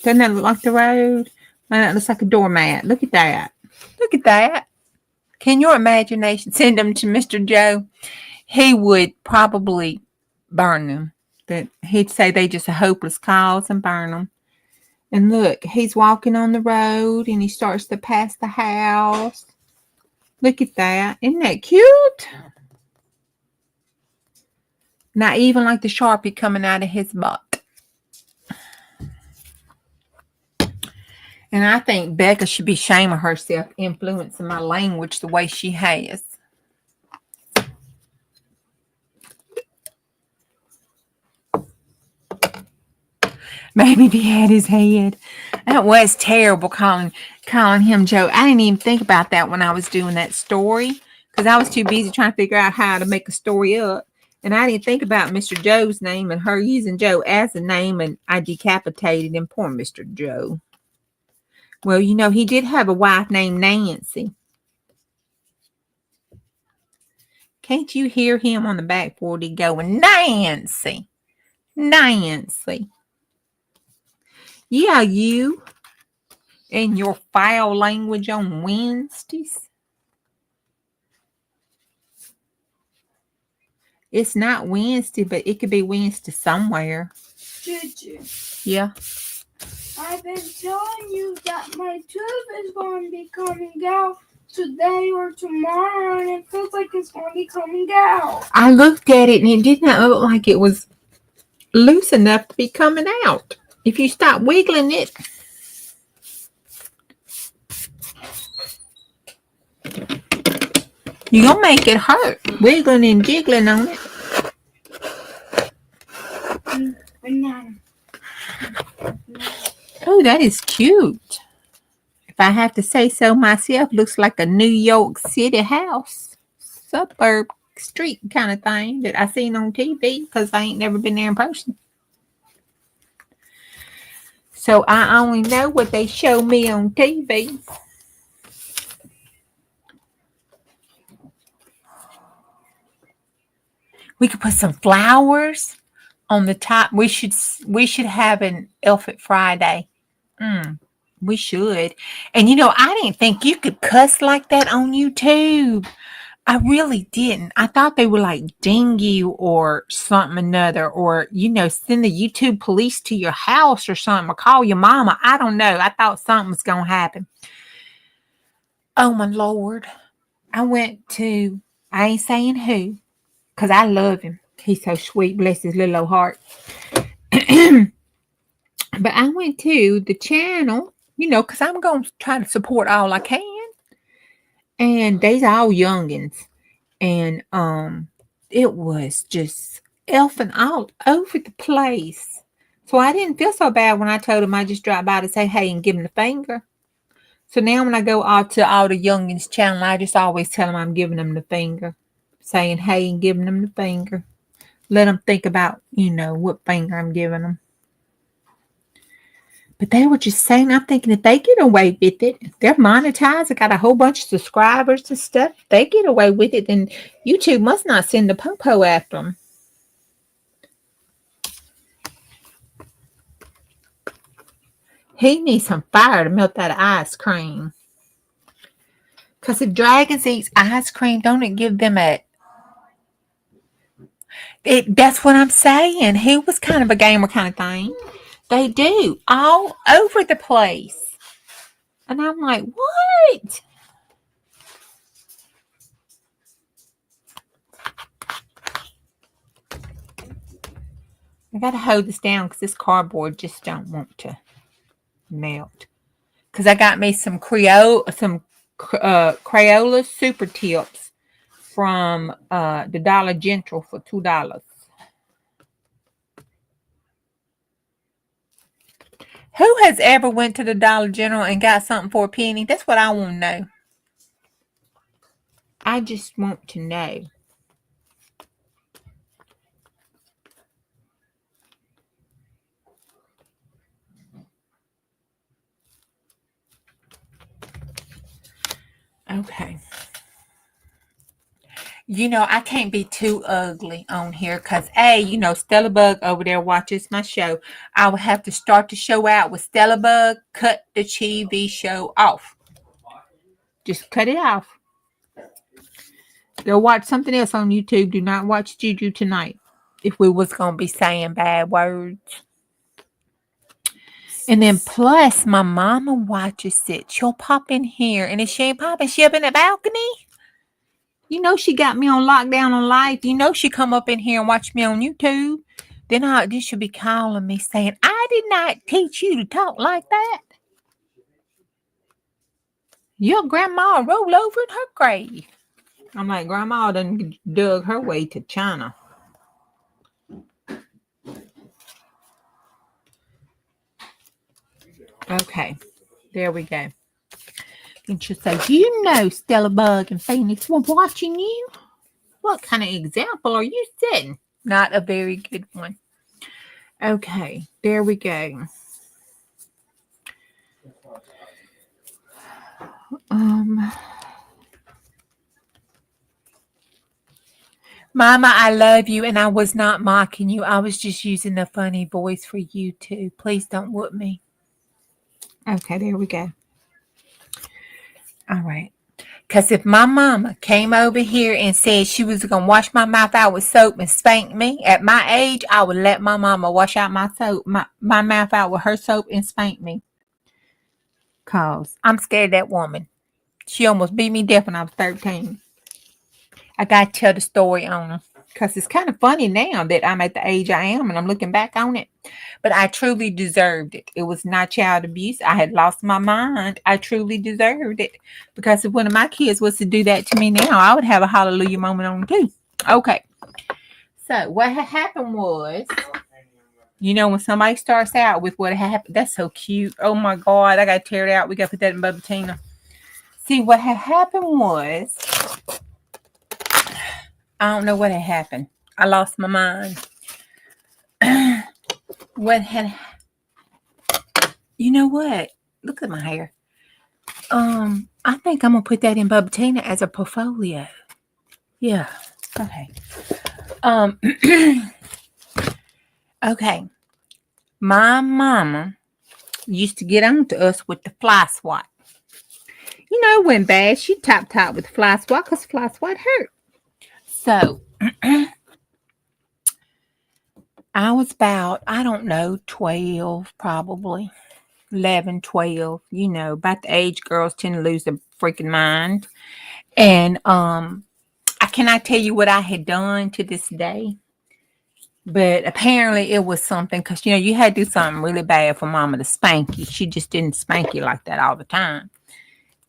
Doesn't that look like the road? That looks like a doormat. Look at that. Look at that. Can your imagination send them to Mr. Joe? He would probably burn them. That he'd say they just a hopeless cause and burn them. And look, he's walking on the road and he starts to pass the house. Look at that. Isn't that cute? Not even like the Sharpie coming out of his butt. And I think Becca should be shaming herself influencing my language the way she has. Maybe he had his head. That was terrible calling him Joe. I didn't even think about that when I was doing that story because I was too busy trying to figure out how to make a story up. And I didn't think about Mr. Joe's name and her using Joe as a name, and I decapitated him. Poor Mr. Joe. Well, you know, he did have a wife named Nancy. Can't you hear him on the back 40 going, Nancy, Nancy? Yeah, you and your foul language on Wednesdays. It's not Wednesday, but it could be Wednesday somewhere. Juju. Yeah. I've been telling you that my tooth is going to be coming out today or tomorrow, and it feels like it's going to be coming out. I looked at it, and it did not look like it was loose enough to be coming out. If you stop wiggling it. You're going to make it hurt. Wiggling and jiggling on it. Banana. Oh, that is cute. If I have to say so myself, looks like a New York City house. Suburb street kind of thing that I seen on TV because I ain't never been there in person. So I only know what they show me on TV. We could put some flowers on the top. We should have an Elfit Friday. We should. And you know, I didn't think you could cuss like that on YouTube. I really didn't. I thought they would like ding you or something another, or you know, send the YouTube police to your house or something, or call your mama. I don't know. I thought something was gonna happen. Oh my Lord. I ain't saying who, because I love him. He's so sweet, bless his little old heart. But I went to the channel, you know, because I'm going to try to support all I can. And they's all youngins. And it was just elfing all over the place. So I didn't feel so bad when I told him I just dropped by to say hey and give him the finger. So now when I go out to all the youngins channel, I just always tell them I'm giving them the finger. Saying hey and giving them the finger. Let them think about, what finger I'm giving them. But they were just saying, I'm thinking if they get away with it, they're monetized. They got a whole bunch of subscribers and stuff. If they get away with it, then YouTube must not send the po-po after them. He needs some fire to melt that ice cream. Because if dragons eat ice cream, don't it give them that's what I'm saying. He was kind of a gamer kind of thing. They do. All over the place. And I'm like, what? I got to hold this down because this cardboard just don't want to melt. Because I got me some Crayola Super Tips from the Dollar General for $2. Who has ever went to the Dollar General and got something for a penny? That's what I want to know. I just want to know. Okay. I can't be too ugly on here because, Stella Bug over there watches my show. I would have to start the show out with Stella Bug, cut the TV show off. Just cut it off. Go watch something else on YouTube. Do not watch Juju tonight if we was going to be saying bad words. And then plus, my mama watches it. She'll pop in here. And if she ain't popping, she up in the balcony. She got me on lockdown on life. She come up in here and watch me on YouTube. Then she'll be calling me saying, I did not teach you to talk like that. Your grandma roll over in her grave. I'm like, Grandma done dug her way to China. Okay, there we go. And she'll say, do you know Stella Bug and Phoenix were watching you? What kind of example are you setting? Not a very good one. Okay, there we go. Mama, I love you, and I was not mocking you. I was just using a funny voice for you too. Please don't whoop me. Okay, there we go. All right. Because if my mama came over here and said she was going to wash my mouth out with soap and spank me, at my age, I would let my mama wash out my mouth out with her soap and spank me. Because I'm scared of that woman. She almost beat me deaf when I was 13. I got to tell the story on her. Because it's kind of funny now that I'm at the age I am and I'm looking back on it. But I truly deserved it. It was not child abuse. I had lost my mind. I truly deserved it. Because if one of my kids was to do that to me now, I would have a hallelujah moment on too. Okay. So what had happened was, when somebody starts out with what happened, that's so cute. Oh my God, I got to tear it out. We got to put that in Bubba Tina. See, what had happened was, I don't know what had happened. I lost my mind. You know what? Look at my hair. I think I'm gonna put that in Bubba Tina as a portfolio. Yeah. Okay. Okay. My mama used to get on to us with the fly swat. When bad, she top with fly swat because fly swat hurt. So I was about, 12, probably 11, 12, about the age girls tend to lose their freaking mind. And I cannot tell you what I had done to this day, but apparently it was something because, you had to do something really bad for mama to spank you. She just didn't spank you like that all the time.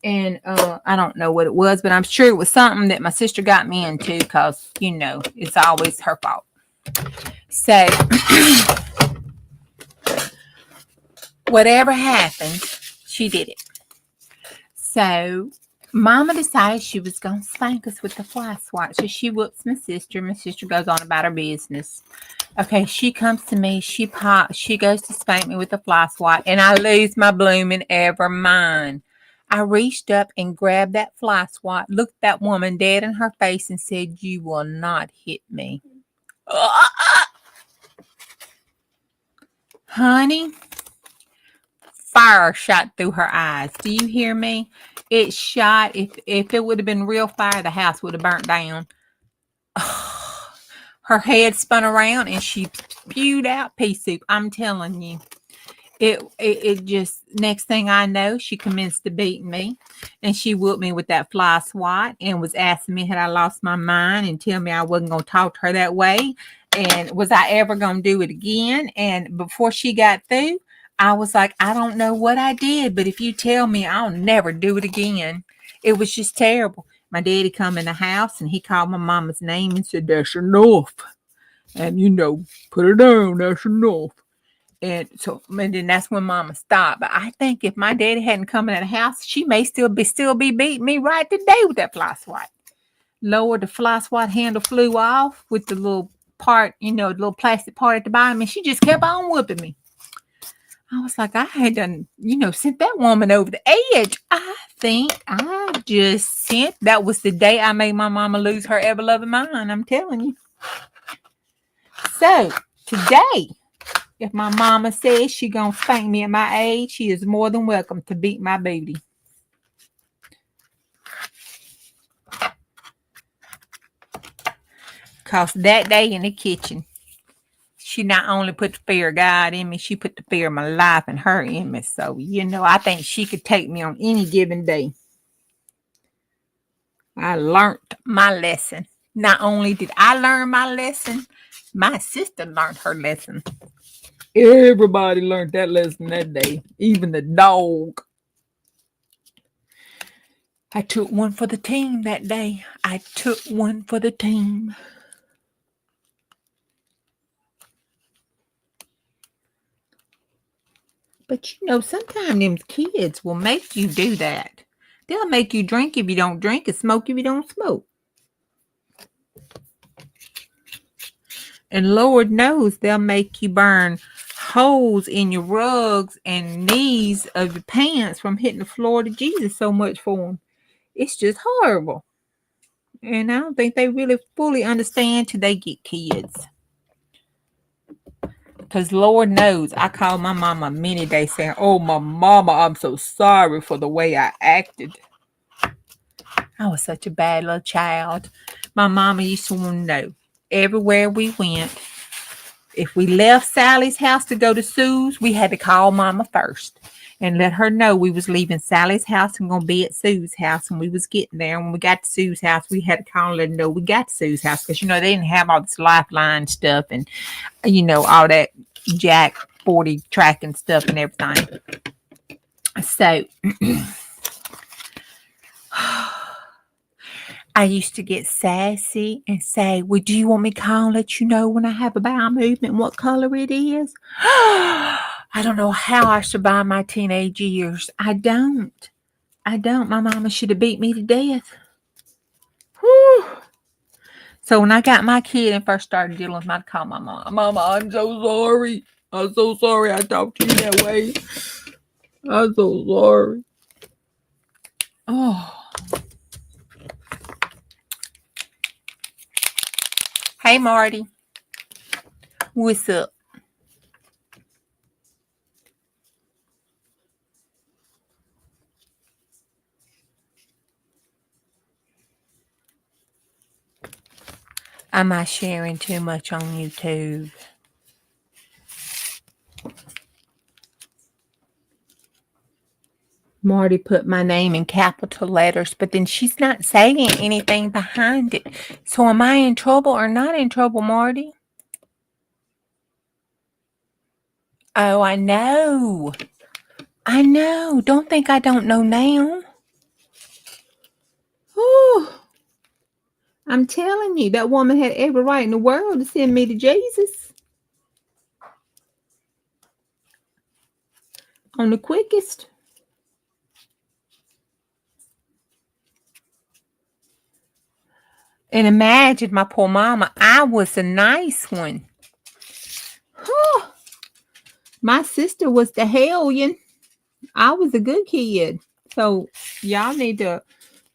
And I don't know what it was, but I'm sure it was something that my sister got me into because, it's always her fault. So Whatever happened, she did it. So Mama decided she was going to spank us with the fly swat. So she whoops my sister. My sister goes on about her business. Okay, she comes to me. She goes to spank me with the fly swat, and I lose my blooming ever mind. I reached up and grabbed that fly swat, looked that woman dead in her face, and said, "You will not hit me." Honey, fire shot through her eyes. Do you hear me? It shot. If it would have been real fire, the house would have burnt down. Her head spun around and she spewed out pea soup. I'm telling you. It just, next thing I know, she commenced to beat me, and she whooped me with that fly swat and was asking me had I lost my mind and tell me I wasn't going to talk to her that way, and was I ever going to do it again. And before she got through, I was like, I don't know what I did, but if you tell me, I'll never do it again. It was just terrible. My daddy come in the house and he called my mama's name and said, "That's enough. And put her down, that's enough." And then that's when Mama stopped. But I think if my daddy hadn't come in the house, she may still be beating me right today with that fly swat. Lord, the fly swat handle flew off with the little part, the little plastic part at the bottom, and she just kept on whooping me. I was like, I had done, sent that woman over the edge. I think I just that was the day I made my mama lose her ever loving mind. I'm telling you. So today, if my mama says she gonna spank me at my age, she is more than welcome to beat my booty. Cause that day in the kitchen, she not only put the fear of God in me, she put the fear of my life and her in me. So, I think she could take me on any given day. I learned my lesson. Not only did I learn my lesson, my sister learned her lesson. Everybody learned that lesson that day, even the dog. I took one for the team that day. I took one for the team. But sometimes them kids will make you do that. They'll make you drink if you don't drink and smoke if you don't smoke. And Lord knows they'll make you burn holes in your rugs and knees of your pants from hitting the floor to Jesus so much for them. It's just horrible. And I don't think they really fully understand till they get kids. Because Lord knows, I called my mama many days saying, "Oh, my mama, I'm so sorry for the way I acted. I was such a bad little child." My mama used to want to know, everywhere we went, if we left Sally's house to go to Sue's, we had to call Mama first and let her know we was leaving Sally's house and going to be at Sue's house, and we was getting there. When we got to Sue's house, we had to call and let her know we got to Sue's house because, they didn't have all this lifeline stuff and, all that Jack 40 tracking stuff and everything. So I used to get sassy and say, "Well, do you want me to call and let you know when I have a bowel movement what color it is?" I don't know how I survived my teenage years. I don't. My mama should have beat me to death. Whew. So when I got my kid and first started dealing with him, I'd call my mom. "Mama, I'm so sorry. I'm so sorry I talked to you that way. I'm so sorry." Oh. Hey, Marty. What's up? Am I sharing too much on YouTube? Marty put my name in capital letters, but then she's not saying anything behind it. So am I in trouble or not in trouble, Marty? Oh, I know. Don't think I don't know now. Whew. I'm telling you, that woman had every right in the world to send me to Jesus. on the quickest. And imagine my poor mama, I was a nice one. My sister was the hellion. I was a good kid. So y'all need to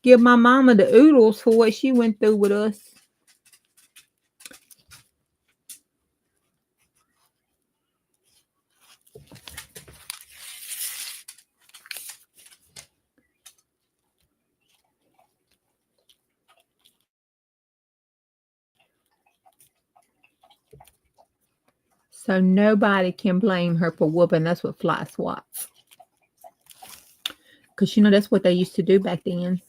give my mama the oodles for what she went through with us. So nobody can blame her for whooping us with fly swats. Because, that's what they used to do back then.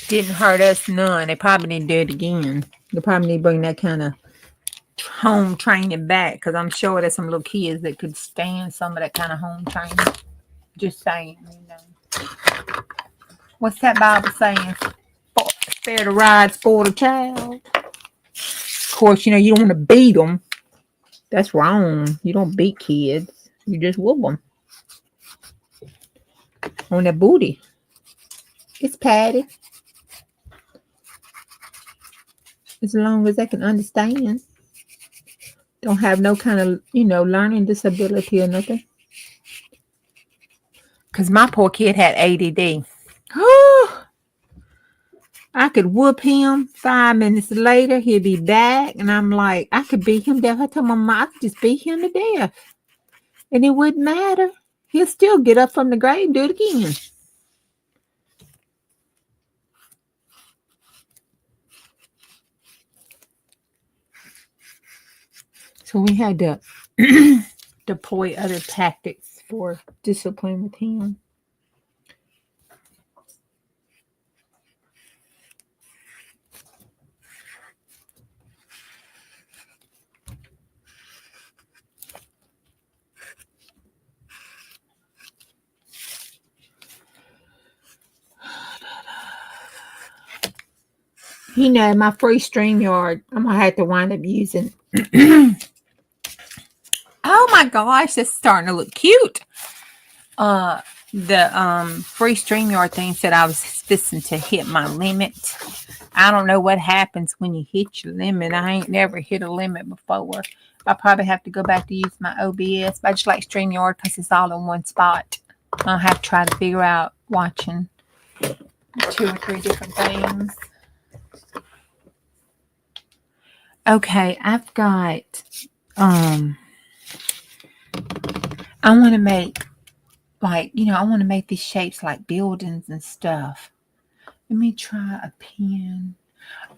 Didn't hurt us none. They probably need to do it again. They probably need to bring that kind of home training back. Because I'm sure there's some little kids that could stand some of that kind of home training. Just saying, What's that Bible saying? Spare the rod, spoil the child. Of course, you don't want to beat them. That's wrong. You don't beat kids. You just whoop them. On their booty. It's patty. As long as they can understand. Don't have no kind of, learning disability or nothing. Because my poor kid had ADD. I could whoop him. 5 minutes later, he'd be back. And I'm like, I could beat him to death. I told my mom, I could just beat him to death. And it wouldn't matter. He'll still get up from the grave and do it again. So we had to deploy other tactics for discipline with him. My free StreamYard, I'm going to have to wind up using. Oh my gosh, that's starting to look cute. The free StreamYard thing said I was fixing to hit my limit. I don't know what happens when you hit your limit. I ain't never hit a limit before. I'll probably have to go back to use my OBS. But I just like StreamYard because it's all in one spot. I'll have to try to figure out watching 2 or 3 different things. Okay, I've got I want to make I want to make these shapes like buildings and stuff. Let me try a pen.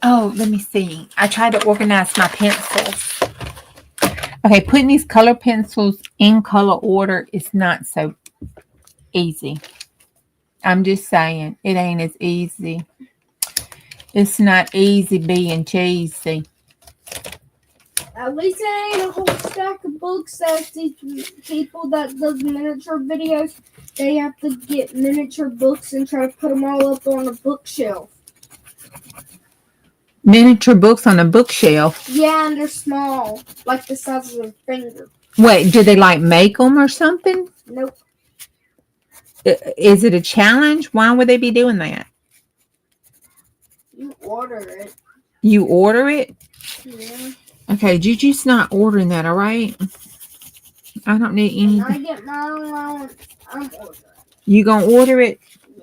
Oh, let me see. I tried to organize my pencils. Okay, putting these color pencils in color order is not so easy. I'm just saying, it ain't as easy. It's not easy being cheesy. At least it ain't a whole stack of books that these people that does miniature videos, they have to get miniature books and try to put them all up on a bookshelf. Miniature books on a bookshelf? Yeah, and they're small, like the size of a finger. Wait, do they make them or something? Nope. Is it a challenge? Why would they be doing that? You order it. You order it? Yeah. Okay, Juju's not ordering that, all right? I don't need anything. When I get my allowance, I'm ordering it. You gonna order it?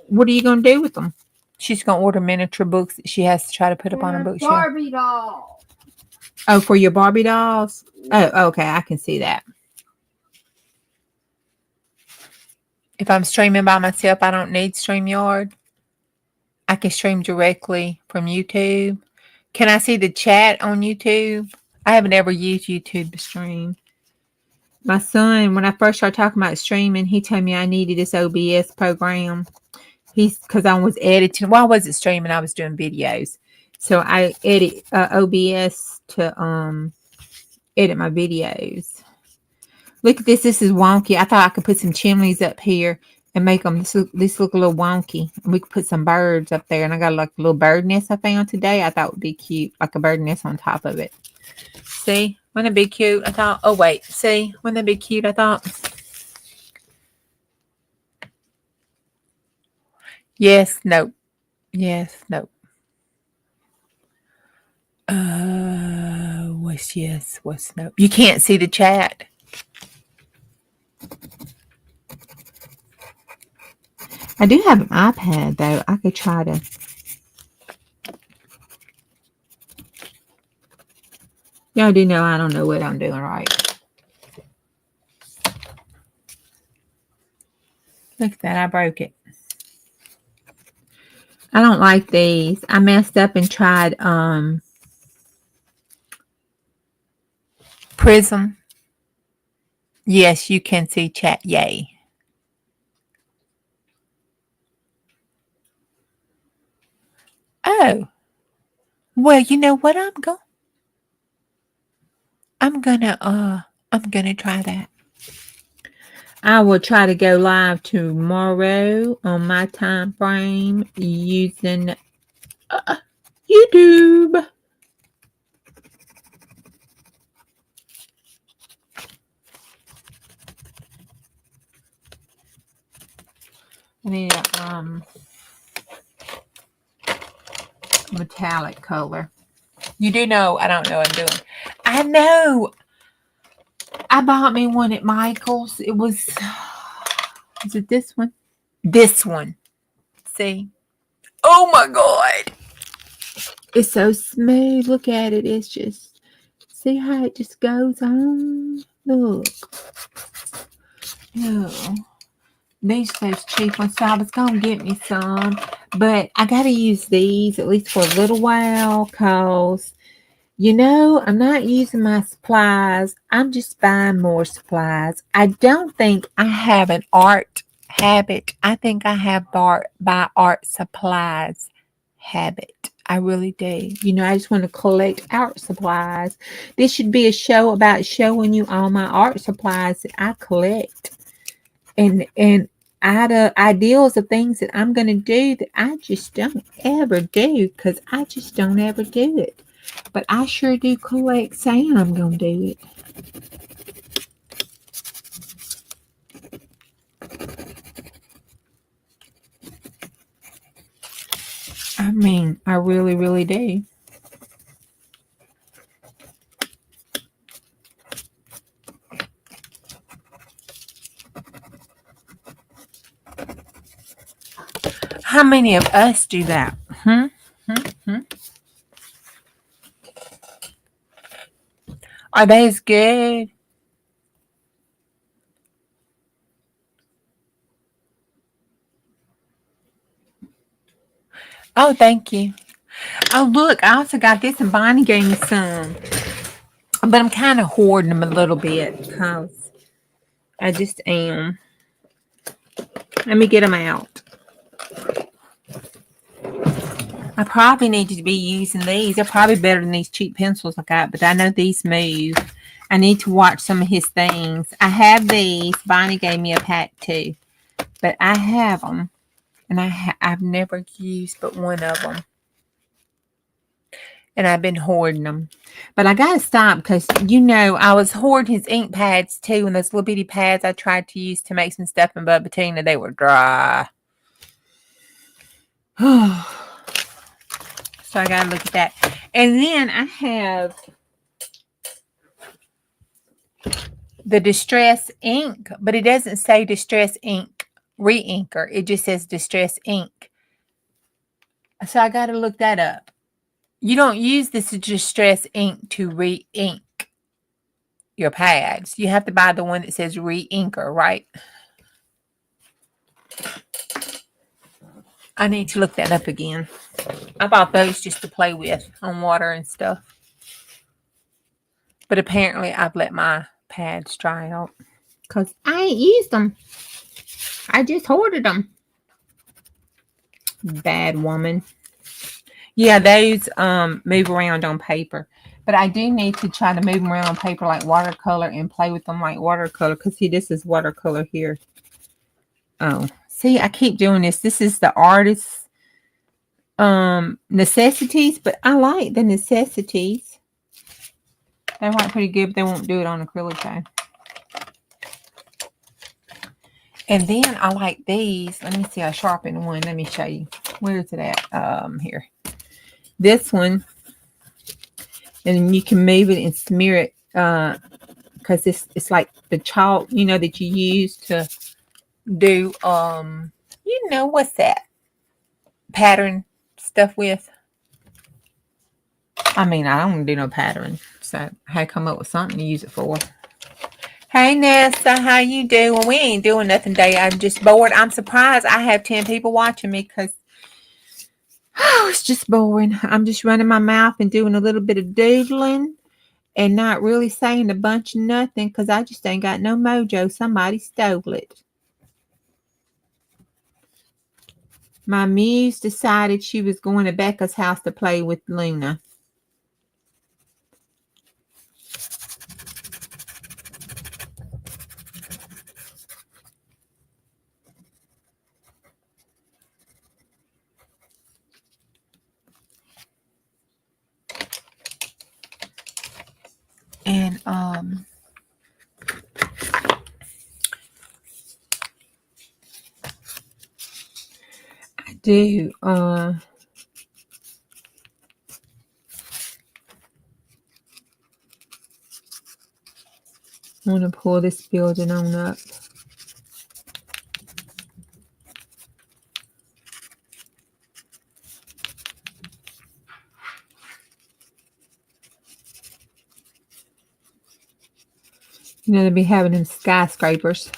What are you gonna do with them? She's gonna order miniature books that she has to try to put up on a bookshelf. Barbie doll. Oh, for your Barbie dolls? Oh, okay, I can see that. If I'm streaming by myself, I don't need StreamYard. I can stream directly from YouTube. Can I see the chat on YouTube? I haven't ever used YouTube to stream. My son, when I first started talking about streaming, he told me I needed this OBS program. Because I was editing. Well, I wasn't streaming. I was doing videos. So I edit OBS to edit my videos. Look at this. This is wonky. I thought I could put some chimneys up here and make them this look a little wonky. And we could put some birds up there. And I got like a little bird nest I found today. I thought would be cute. Like a bird nest on top of it. See? Wouldn't it be cute? I thought, oh wait, see, wouldn't that be cute? I thought. Yes, nope. Yes, nope. What's yes, what's no? You can't see the chat. I do have an iPad though. I could try to. Y'all do know I don't know what I'm doing right. Look at that, I broke it. I don't like these. I messed up and tried Prism. Yes, you can see chat. Yay. Oh. Well, you know what I'm gonna try that. I will try to go live tomorrow on my time frame using YouTube. I need a metallic color. You do know I don't know what I'm doing. I know. I bought me one at Michael's. It was it this one? This one. See? Oh my God. It's so smooth. Look at it. It's just, see how it just goes on? Look. Oh. These are those cheap ones. So I was going to get me some. But I got to use these at least for a little while because, you know, I'm not using my supplies. I'm just buying more supplies. I don't think I have an art habit. I think I have buy art supplies habit. I really do. You know, I just want to collect art supplies. This should be a show about showing you all my art supplies that I collect. And ideals of things that I'm going to do that I just don't ever do because I just don't ever do it. But I sure do collect saying I'm going to do it. I mean, I really, really do. How many of us do that? Are they as good? Oh, thank you. Oh, look, I also got this, and Bonnie gave me some. But I'm kind of hoarding them a little bit because I just am. Let me get them out. I probably need to be using these. They're probably better than these cheap pencils I got, but I know these move. I need to watch some of his things. I have these. Bonnie gave me a pack too, but I have them, and I've never used but one of them. And I've been hoarding them. But I got to stop because, you know, I was hoarding his ink pads too, and those little bitty pads I tried to use to make some stuff in Bud Patina, they were dry. So I got to look at that. And then I have the Distress ink, but it doesn't say Distress ink re-inker. It just says Distress ink. So I got to look that up. You don't use this Distress ink to re-ink your pads. You have to buy the one that says re-inker, right? I need to look that up again. I bought those just to play with on water and stuff. But apparently I've let my pads dry out because I ain't used them. I just hoarded them. Bad woman. Yeah, those move around on paper. But I do need to try to move them around on paper like watercolor and play with them like watercolor. Because, see, this is watercolor here. Oh, see, I keep doing this. This is the artist's necessities. But I like the necessities. They white pretty good, but they won't do it on acrylic though. And then I like these. Let me see. I sharpened one. Let me show you. Where is it at? Here. This one. And you can move it and smear it because it's like the chalk, that you use to do what's that? Pattern stuff with. I mean, I don't do no pattern, so I had to come up with something to use it for. Hey Nessa, how you doing? We ain't doing nothing today. I'm just bored. I'm surprised I have 10 people watching me because it's just boring. I'm just running my mouth and doing a little bit of doodling and not really saying a bunch of nothing because I just ain't got no mojo. Somebody stole it. My muse decided she was going to Becca's house to play with Luna. And I do want to pull this building on up. They'll be having them skyscrapers.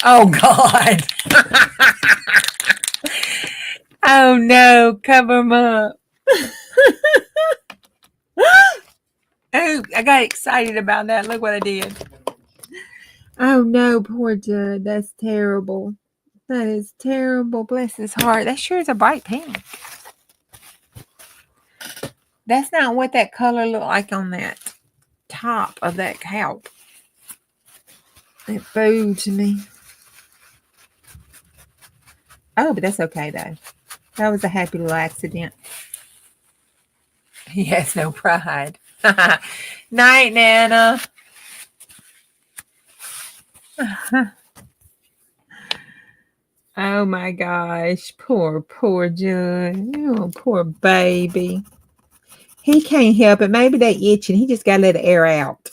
Oh God. Oh no, cover them up. Oh, I got excited about that. Look what I did. Oh no, poor Judd. That's terrible. That is terrible. Bless his heart. That sure is a bright pink. That's not what that color looked like on that top of that couch. It bowed to me. Oh, but that's okay though. That was a happy little accident. He has no pride. Night, Nana. Oh my gosh. Poor Judd. Oh, poor baby. He can't help it. Maybe that itching. He just got to let the air out.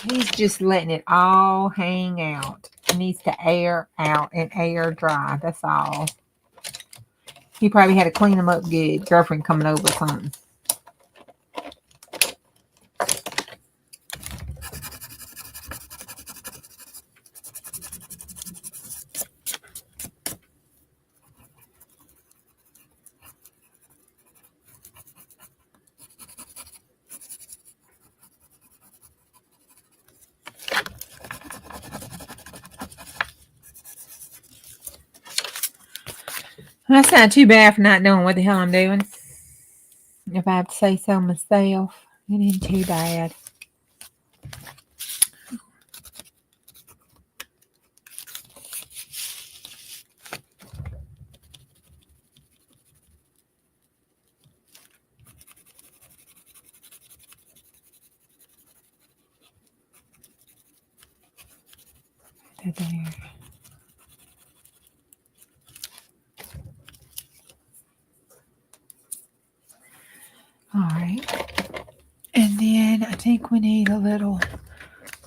He's just letting it all hang out. It needs to air out and air dry. That's all. He probably had to clean them up good. Girlfriend coming over or something. That's not too bad for not knowing what the hell I'm doing. If I have to say so myself, it ain't too bad. There. All right. And then I think we need a little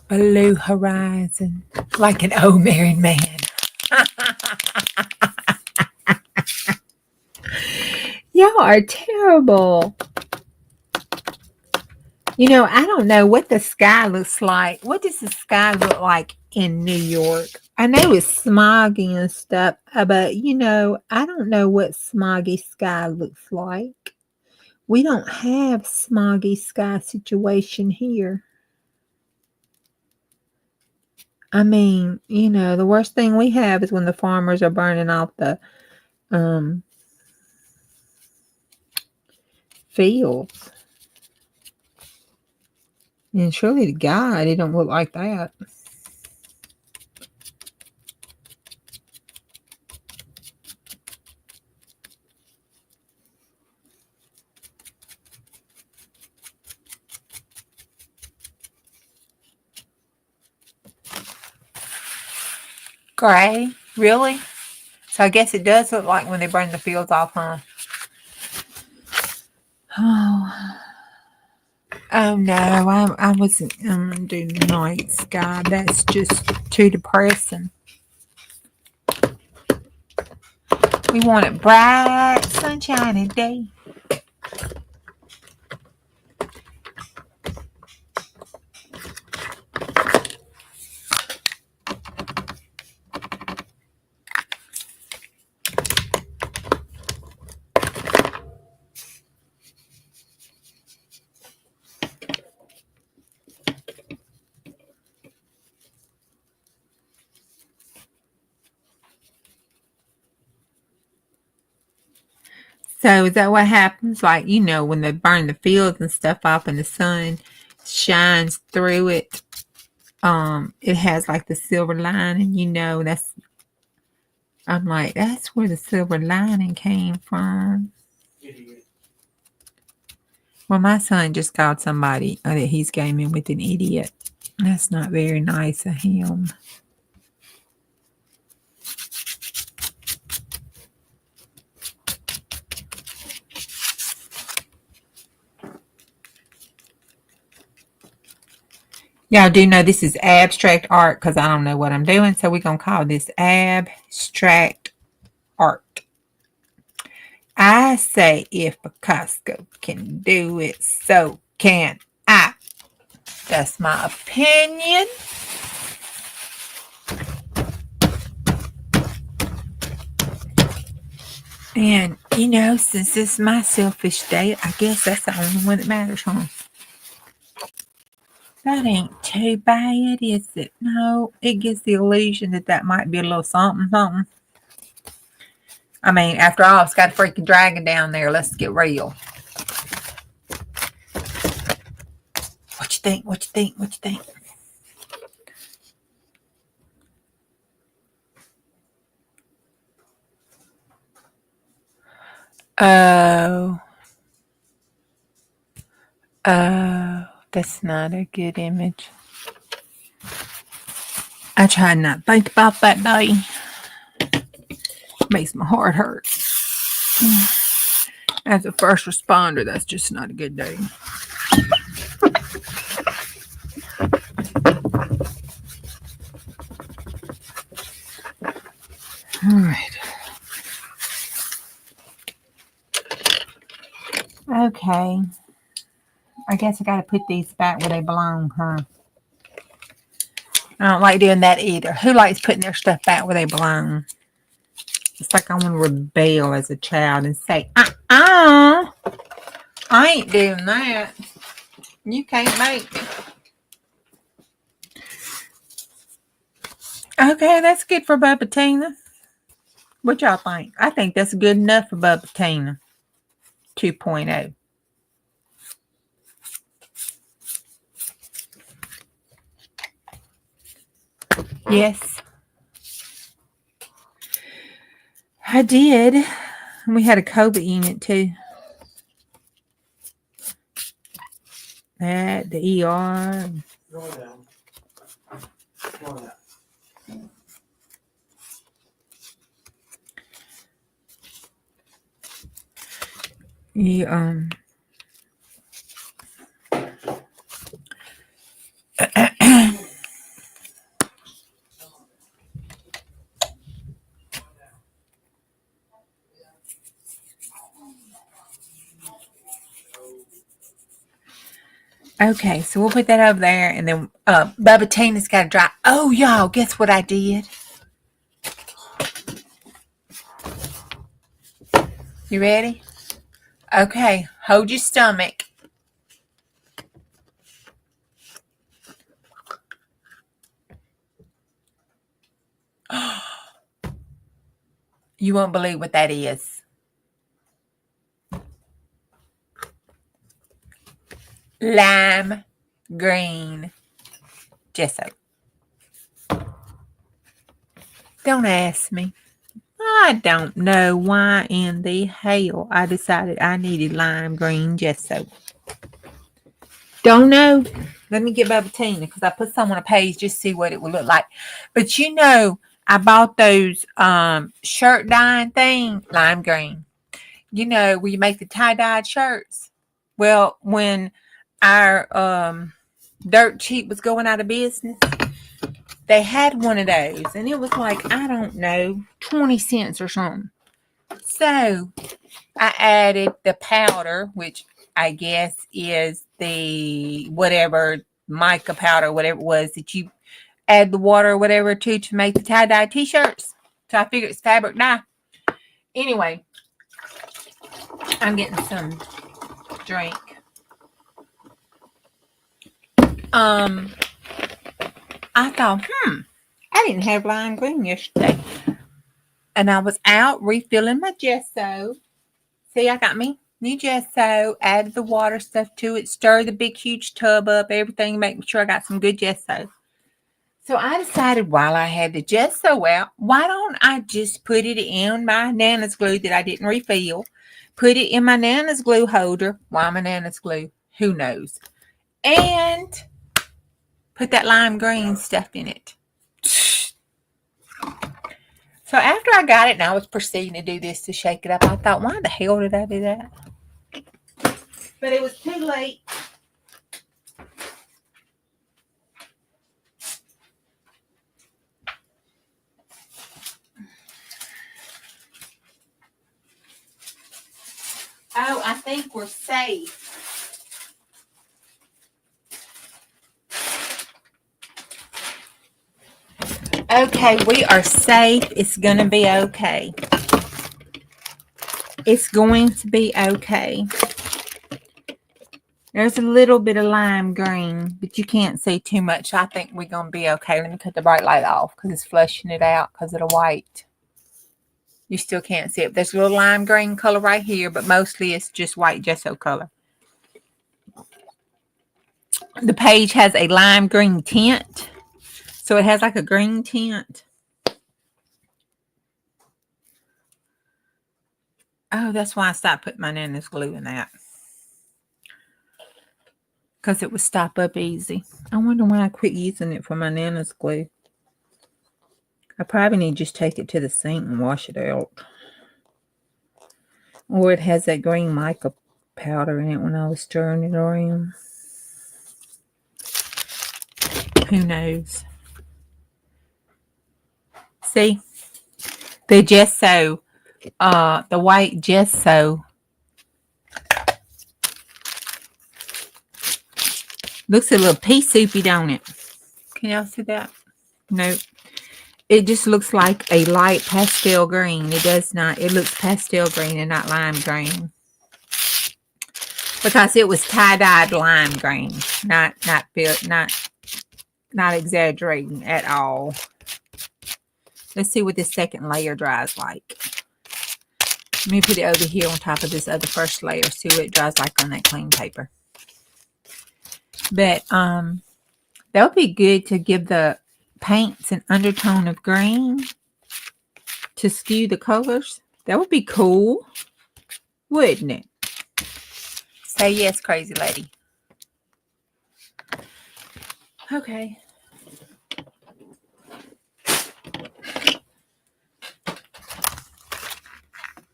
blue horizon, like an old married man. Y'all are terrible. I don't know what the sky looks like. What does the sky look like in New York? I know it's smoggy and stuff, but I don't know what smoggy sky looks like. We don't have smoggy sky situation here. I mean, the worst thing we have is when the farmers are burning off the fields. And surely to God, it don't look like that. Gray? Really? So I guess it does look like when they burn the fields off, huh? Oh no, I wasn't doing the night sky. That's just too depressing. We want a bright, sunshiny day. So is that what happens? Like, when they burn the fields and stuff off and the sun shines through it, it has like the silver lining, I'm like, that's where the silver lining came from. Idiot. Well, my son just called somebody that he's gaming with an idiot. That's not very nice of him. Y'all do know this is abstract art because I don't know what I'm doing. So we're going to call this abstract art. I say if Picasso can do it, so can I. That's my opinion. And, since this is my selfish day, I guess that's the only one that matters, huh? That ain't too bad, is it? No, it gives the illusion that might be a little something, something. I mean, after all, it's got a freaking dragon down there. Let's get real. What you think? What you think? What you think? Oh, that's not a good image. I try not to think about that day. Makes my heart hurt. As a first responder, that's just not a good day. All right. Okay. I guess I got to put these back where they belong, huh? I don't like doing that either. Who likes putting their stuff back where they belong? It's like I want to rebel as a child and say, I ain't doing that. You can't make me. Okay, that's good for Bubba Tina. What y'all think? I think that's good enough for Bubba Tina 2.0. Yes. I did. We had a COVID unit too. That, the ER. Go down. Go down. Okay, so we'll put that over there, and then Bubba Tina's got to dry. Oh, y'all, guess what I did? You ready? Okay, hold your stomach. You won't believe what that is. lime green gesso. Don't ask me. I don't know why in the hell I decided I needed lime green gesso. Don't know. Let me get Bubba Tina because I put some on a page just to see what it would look like. But you know, I bought those shirt dyeing thing, lime green. You know, where you make the tie-dyed shirts. Well, when our dirt cheap was going out of business, they had one of those, and it was like, I don't know, 20 cents or something. So I added the powder, which I guess is the whatever mica powder, whatever it was that you add the water or whatever to make the tie-dye t-shirts. So I figured it's fabric dye. Anyway, I'm getting some drink. I thought, I didn't have lime green yesterday. And I was out refilling my gesso. See, I got me new gesso, added the water stuff to it, stirred the big, huge tub up, everything, making sure I got some good gesso. So I decided while I had the gesso out, why don't I just put it in my Nana's glue that I didn't refill, put it in my Nana's glue holder. Why my Nana's glue? Who knows? And put that lime green stuff in it. So after I got it and I was proceeding to do this to shake it up, I thought, why the hell did I do that? But it was too late. Oh, I think we're safe. Okay, we are safe. It's going to be okay. It's going to be okay. There's a little bit of lime green, but you can't see too much. I think we're going to be okay. Let me cut the bright light off because it's flushing it out because of the white. You still can't see it. There's a little lime green color right here, but mostly it's just white gesso color. The page has a lime green tint. So it has like a green tint. Oh, that's why I stopped putting my Nana's glue in that. Because it would stop up easy. I wonder why I quit using it for my Nana's glue. I probably need to just take it to the sink and wash it out. Or it has that green mica powder in it when I was stirring it around. Who knows? See? The gesso, the white gesso looks a little pea soupy, don't it? Can y'all see that? Nope. It just looks like a light pastel green. It does not. It looks pastel green and not lime green. Because it was tie-dyed lime green. Not exaggerating at all. Let's see what this second layer dries like. Let me put it over here on top of this other first layer. See what it dries like on that clean paper. But that would be good to give the paints an undertone of green to skew the colors. That would be cool, wouldn't it? Say yes, crazy lady. Okay.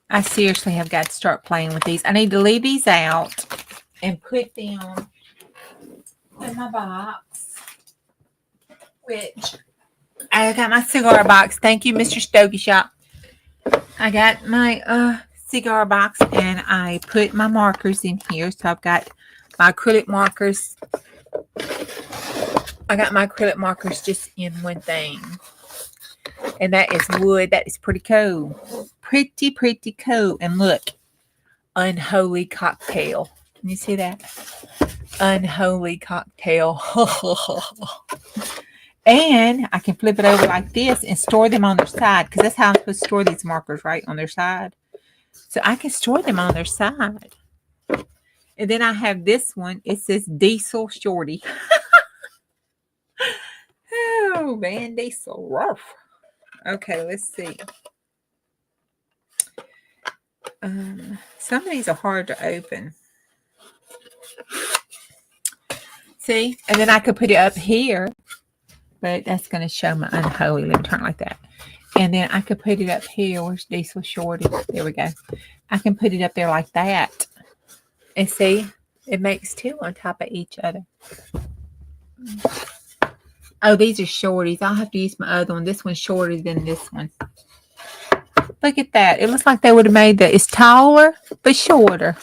I seriously have got to start playing with these. I need to leave these out and put them in my box, which I got my cigar box. Thank you, Mr. Stogie Shop. I got my cigar box and I put my markers in here. So I've got my acrylic markers. I got my acrylic markers just in one thing. And that is wood. That is pretty cool. Pretty cool. And look, unholy cocktail. Can you see that? Unholy cocktail. And I can flip it over like this and store them on their side. Because that's how I'm supposed to store these markers, right? On their side. So I can store them on their side. And then I have this one. It says Diesel Shorty. Oh, man, Diesel. Rough. Okay, let's see. Some of these are hard to open. See? And then I could put it up here, but that's going to show my unholy. Let me turn it like that. And then I could put it up here. Where's Diesel Shorty? There we go. I can put it up there like that. And see? It makes two on top of each other. Oh, these are shorties. I'll have to use my other one. This one's shorter than this one. Look at that. It looks like they would have made that. It's taller, but shorter.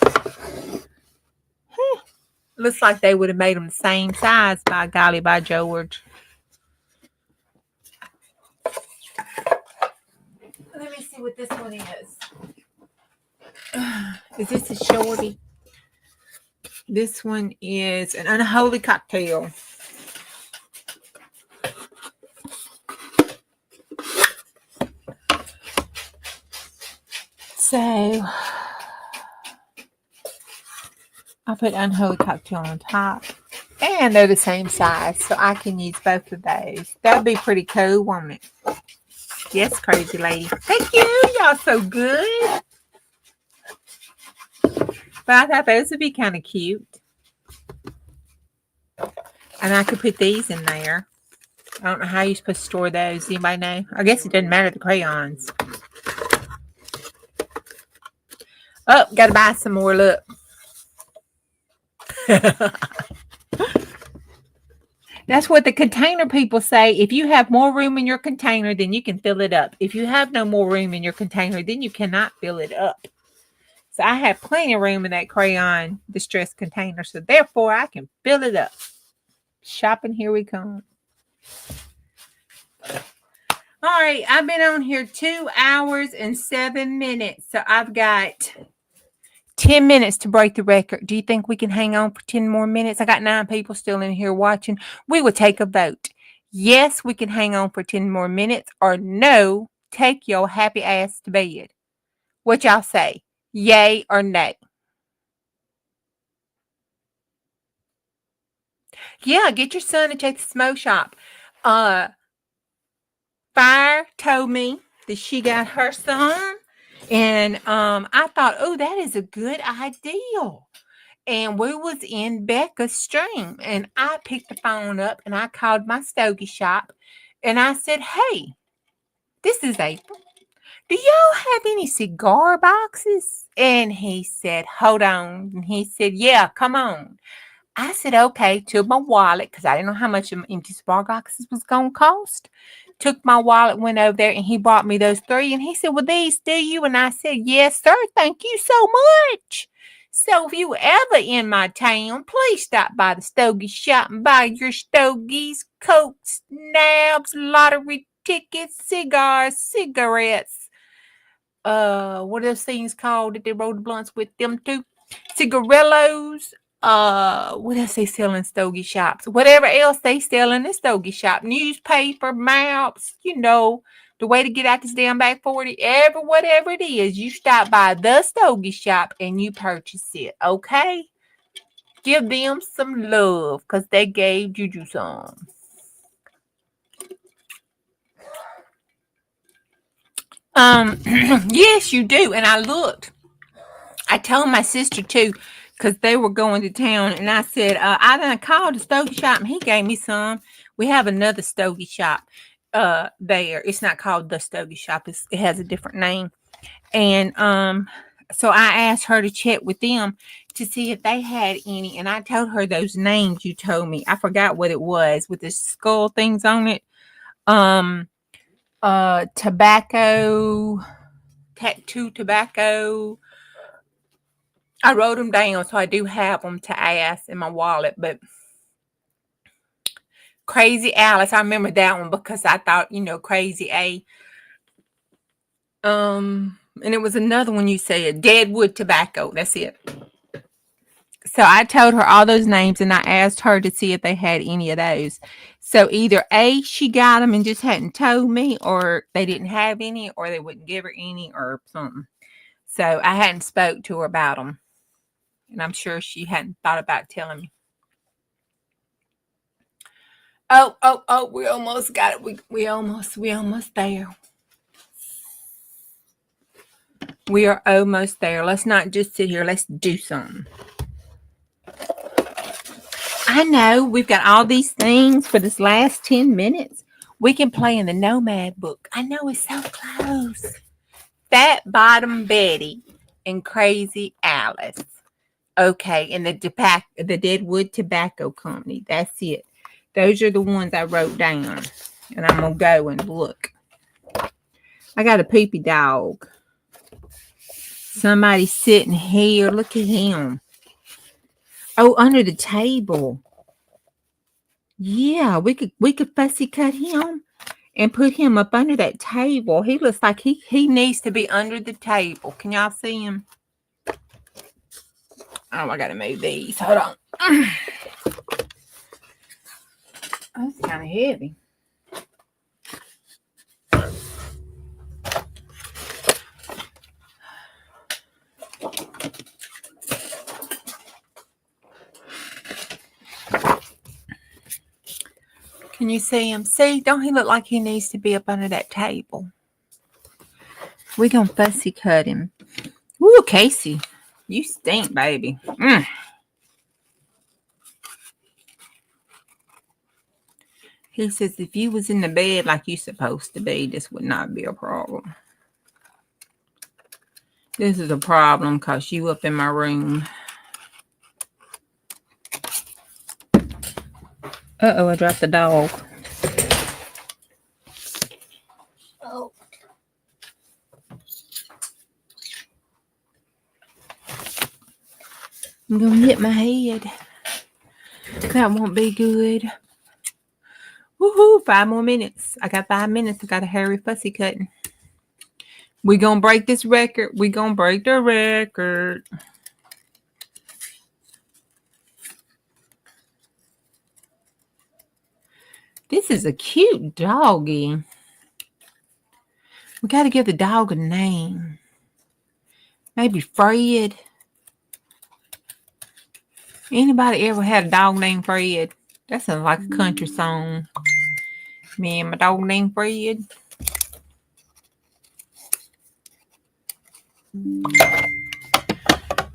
Looks like they would have made them the same size, by golly, by George. Let me see what this one is. Is this a shorty? This one is an unholy cocktail. So I'll put unholy cocktail on top. And they're the same size, so I can use both of those. That would be pretty cool, won't it? Yes, crazy lady. Thank you. Y'all so good. But I thought those would be kind of cute. And I could put these in there. I don't know how you're supposed to store those. Anybody know? I guess it doesn't matter, the crayons. Oh, got to buy some more. Look. That's what the container people say. If you have more room in your container, then you can fill it up. If you have no more room in your container, then you cannot fill it up. So I have plenty of room in that crayon distress container. So therefore, I can fill it up. Shopping, here we come. All right, I've been on here 2 hours and 7 minutes. So I've got 10 minutes to break the record. Do you think we can hang on for 10 more minutes? I got 9 people still in here watching. We will take a vote. Yes, we can hang on for 10 more minutes, or no, take your happy ass to bed. What y'all say? Yay or nay? Yeah, get your son to take the smoke shop. Fire told me that she got her son. And I thought, oh, that is a good idea. And we was in Becca's stream. And I picked the phone up and I called my stogie shop. And I said, hey, this is April. Do y'all have any cigar boxes? And he said, hold on. And he said, yeah, come on. I said, okay, took my wallet because I didn't know how much empty cigar boxes was going to cost. Took my wallet, went over there, and he bought me those 3. And he said, well, these do you? And I said, yes, sir. Thank you so much. So if you ever in my town, please stop by the stogie shop and buy your stogies, cokes, nabs, lottery tickets, cigars, cigarettes. What are those things called that they roll the blunts with them too? Cigarillos. What else they sell in stogie shops? Whatever else they sell in the stogie shop. Newspaper, maps, the way to get out this damn back 40. Whatever it is, you stop by the stogie shop and you purchase it, okay? Give them some love because they gave Juju some. Yes, you do. And I looked. I told my sister too, because they were going to town, and I said, I done called the stogie shop, and he gave me some. We have another stogie shop there. It's not called the stogie shop. It has a different name. And so I asked her to check with them to see if they had any, and I told her those names you told me. I forgot what it was with the skull things on it. Tobacco, tattoo tobacco. I wrote them down, so I do have them to ask in my wallet. But Crazy Alice, I remember that one because I thought, Crazy A. And it was another one you said, Deadwood Tobacco. That's it. So I told her all those names, and I asked her to see if they had any of those. So either A, she got them and just hadn't told me, or they didn't have any, or they wouldn't give her any, or something. So I hadn't spoke to her about them. And I'm sure she hadn't thought about telling me. Oh, we almost got it. We almost there. We are almost there. Let's not just sit here. Let's do something. I know we've got all these things for this last 10 minutes. We can play in the Nomad book. I know it's so close. Fat Bottom Betty and Crazy Alice. Okay, and the Deadwood Tobacco Company. That's it. Those are the ones I wrote down. And I'm going to go and look. I got a poopy dog. Somebody sitting here. Look at him. Oh, under the table. Yeah, we could fussy cut him and put him up under that table. He looks like he needs to be under the table. Can y'all see him? Oh, I gotta move these. Hold on. Oh, it's kind of heavy. Can you see him? See, don't he look like he needs to be up under that table? We're going to fussy cut him. Ooh, Casey, you stink, baby. He says if you was in the bed like you supposed to be, this would not be a problem. This is a problem because you up in my room. Uh-oh, I dropped the dog. Oh. I'm going to hit my head. That won't be good. Woohoo, 5 more minutes. I got 5 minutes. I got to hurry fussy cutting. We're going to break this record. We're going to break the record. This is a cute doggy. We got to give the dog a name. Maybe Fred. Anybody ever had a dog named Fred? That sounds like a country song. Me and my dog named Fred.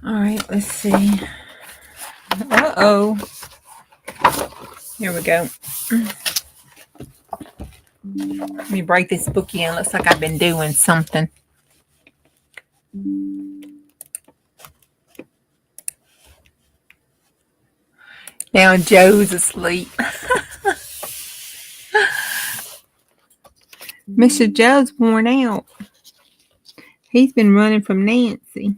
All right, let's see. Uh-oh. Here we go. Let me break this book in. Looks like I've been doing something. Now Joe's asleep. Mr. Joe's worn out. He's been running from Nancy.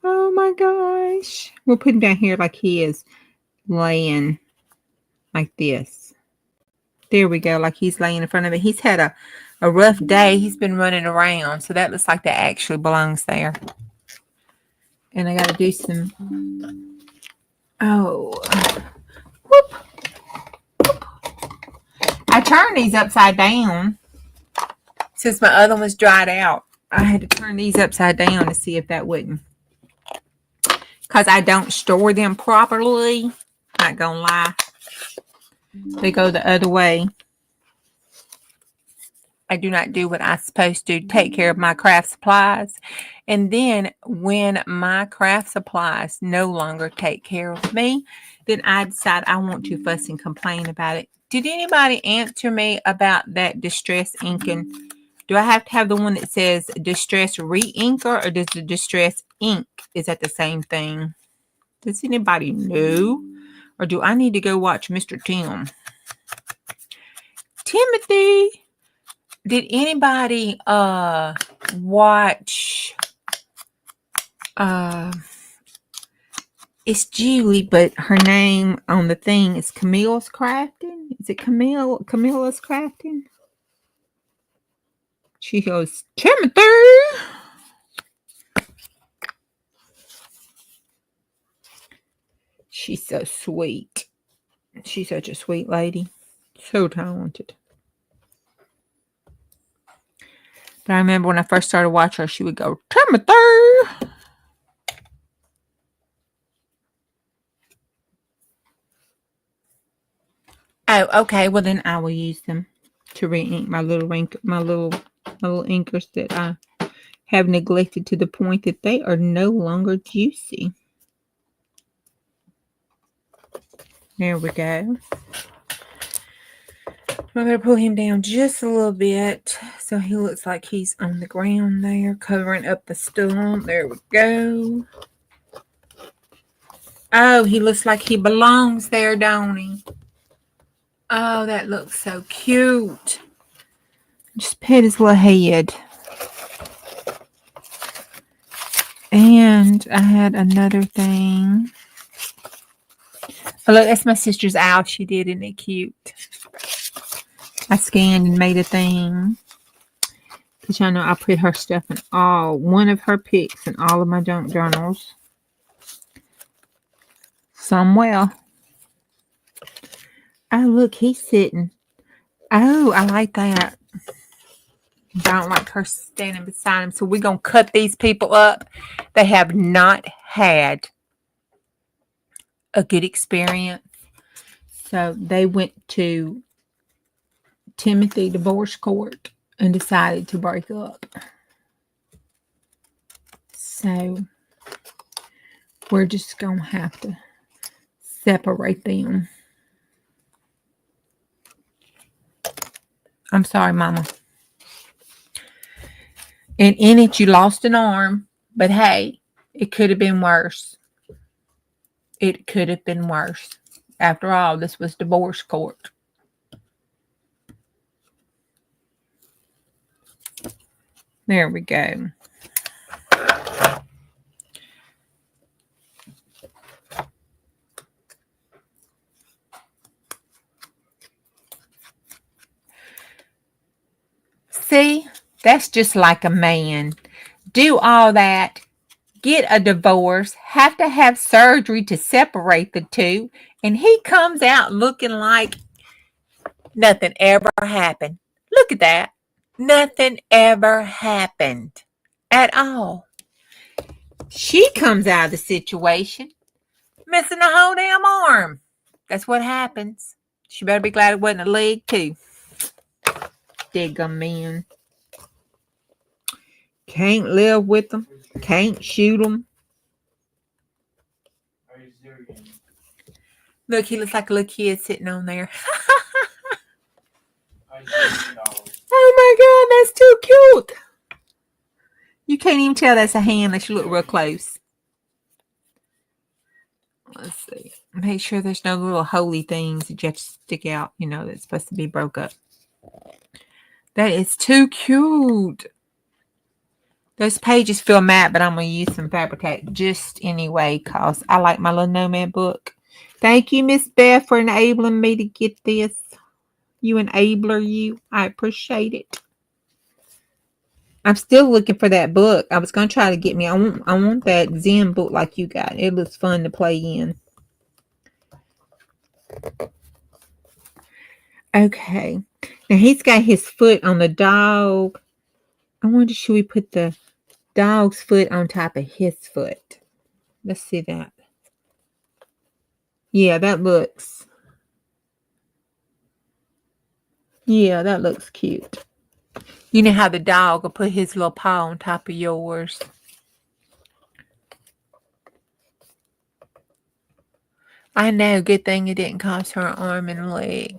Oh my gosh. We'll put him down here like he is laying like this. There we go, like he's laying in front of it. He's had a rough day. He's been running around. So that looks like that actually belongs there. And I got to do some... Oh. Whoop. Whoop. I turned these upside down. Since my other one's dried out, I had to turn these upside down to see if that wouldn't. Because I don't store them properly. Not gonna lie. They go the other way. I do not do what I'm supposed to take care of my craft supplies. And then when my craft supplies no longer take care of me, then I decide I want to fuss and complain about it. Did anybody answer me about that distress inking? Do I have to have the one that says distress re-inker, or does the distress ink? Is that the same thing? Does anybody know? Or do I need to go watch Mr. Tim? Timothy! Did anybody watch it's Julie, but her name on the thing is Camille's Crafting? Is it Camilla's Crafting? She goes, Timothy! She's so sweet. She's such a sweet lady. So talented. But I remember when I first started watching her, she would go, Timothy! Oh, okay. Well, then I will use them to re-ink my little inkers that I have neglected to the point that they are no longer juicy. There we go. I'm going to pull him down just a little bit so he looks like he's on the ground there, covering up the stool. There we go. Oh, he looks like he belongs there, don't he? Oh, that looks so cute. Just pet his little head. And I had another thing. Oh, look, that's my sister's owl she did. Isn't it cute? I scanned and made a thing. Because y'all know I put her stuff in one of her pics in all of my junk journals. Somewhere. Oh, look, he's sitting. Oh, I like that. I don't like her standing beside him. So we're going to cut these people up. They have not had a good experience. So they went to Timothy divorce court and decided to break up. So we're just going to have to separate them. I'm sorry, Mama. And in it, you lost an arm. But hey, it could have been worse. It could have been worse. After all, this was divorce court. There we go. See, that's just like a man. Do all that, get a divorce, have to have surgery to separate the two, and he comes out looking like nothing ever happened. Look at that. Nothing ever happened at all. She comes out of the situation missing a whole damn arm. That's what happens. She better be glad it wasn't a leg, too. Diggum man. Can't live with them. Can't shoot them. Look, he looks like a little kid sitting on there. Oh my God, that's too cute. You can't even tell that's a hand unless you look real close. Let's see. Make sure there's no little holy things that you have to stick out, that's supposed to be broke up. That is too cute. Those pages feel matte, but I'm going to use some Fabri-Tac just anyway because I like my little Nomad book. Thank you, Miss Beth, for enabling me to get this. You enabler, you. I appreciate it. I'm still looking for that book. I was going to try to get me. I want that Zen book like you got. It looks fun to play in. Okay. Now he's got his foot on the dog. I wonder, should we put the dog's foot on top of his foot? Let's see that. Yeah, that looks cute. You know how the dog will put his little paw on top of yours. I know, good thing it didn't cost her an arm and a leg.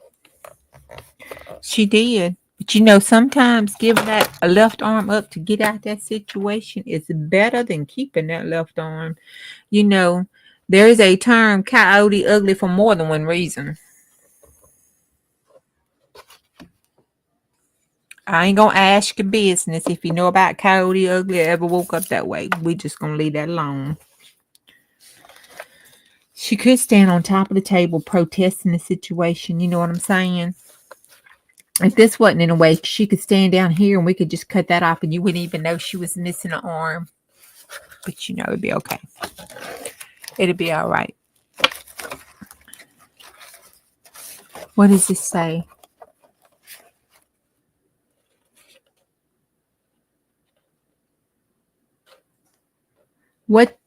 She did. But sometimes giving that a left arm up to get out that situation is better than keeping that left arm. There is a term, coyote ugly, for more than one reason. I ain't going to ask your business if you know about coyote ugly or ever woke up that way. We just going to leave that alone. She could stand on top of the table protesting the situation. You know what I'm saying? If this wasn't in a way, she could stand down here and we could just cut that off and you wouldn't even know she was missing an arm. But it'd be okay. It'd be all right. What does this say? What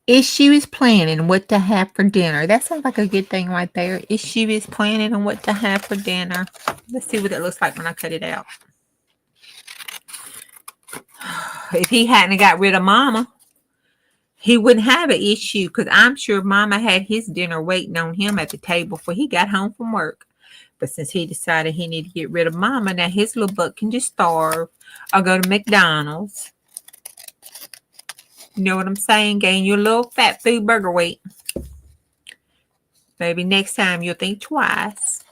Issue is planning what to have for dinner. That sounds like a good thing right there. Issue is planning on what to have for dinner. Let's see what it looks like when I cut it out. If he hadn't got rid of Mama, he wouldn't have an issue, because I'm sure Mama had his dinner waiting on him at the table before he got home from work. But since he decided he needed to get rid of Mama, now his little butt can just starve or go to McDonald's. You know what I'm saying? Gain your little fat food burger weight. Maybe next time you'll think twice.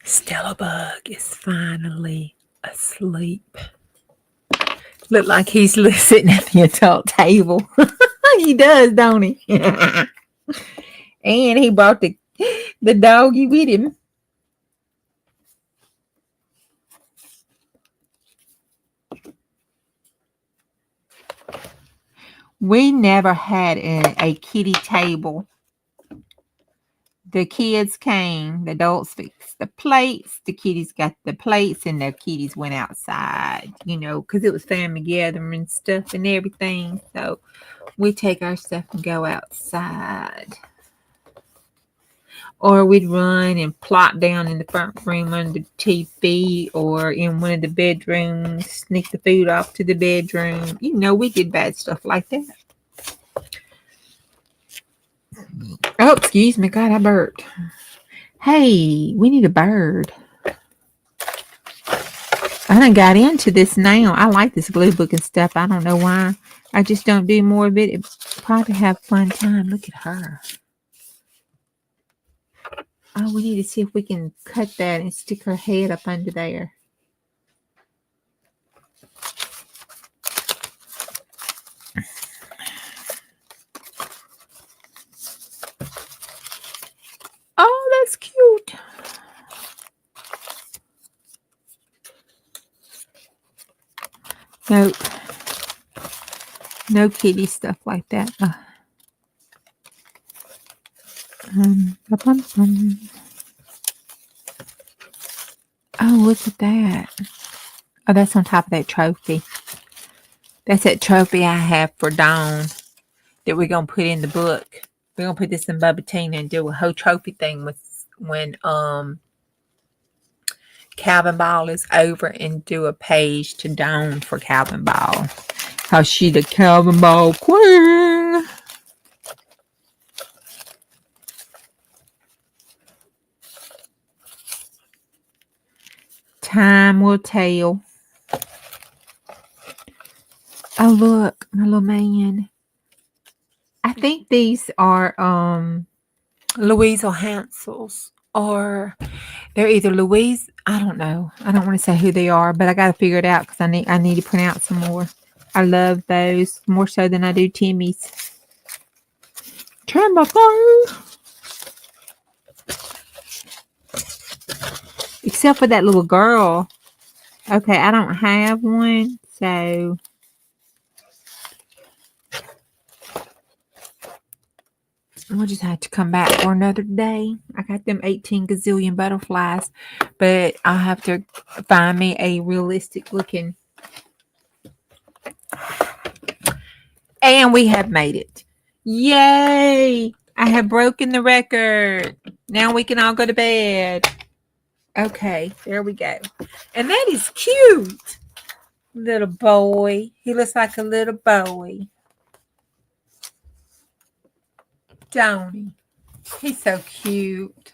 Stella Bug is finally asleep. Look like he's sitting at the adult table. He does, don't he? And he brought the doggy with him. We never had a kitty table. The kids came, the adults fixed the plates, the kitties got the plates, and the kitties went outside, because it was family gathering and stuff and everything. So we take our stuff and go outside. Or we'd run and plop down in the front room under the TV, or in one of the bedrooms, sneak the food off to the bedroom. We did bad stuff like that. Oh, excuse me. God, I burped. Hey, we need a bird. I done got into this now. I like this glue book and stuff. I don't know why. I just don't do more of it. It'd probably have a fun time. Look at her. Oh, we need to see if we can cut that and stick her head up under there. Oh, that's cute. Nope. No kitty stuff like that. Oh, look at that. Oh, that's on top of that trophy. That's that trophy I have for Dawn that we're going to put in the book. We're going to put this in Bubba Tina and do a whole trophy thing with when Calvin Ball is over, and do a page to Dawn for Calvin Ball. How she the Calvin Ball queen. Time will tell. Oh, look, my little man. I think these are Louise or Hansel's, or they're either Louise. I don't know. I don't want to say who they are, but I got to figure it out because I need to print out some more. I love those more so than I do Timmy's. Turn my phone. Except for that little girl. Okay, I don't have one, so we'll just have to come back for another day. I got them 18 gazillion butterflies, but I'll have to find me a realistic looking. And we have made it. Yay! I have broken the record. Now we can all go to bed. Okay, there we go. And that is cute. Little boy. He looks like a little boy. Don't he? He's so cute.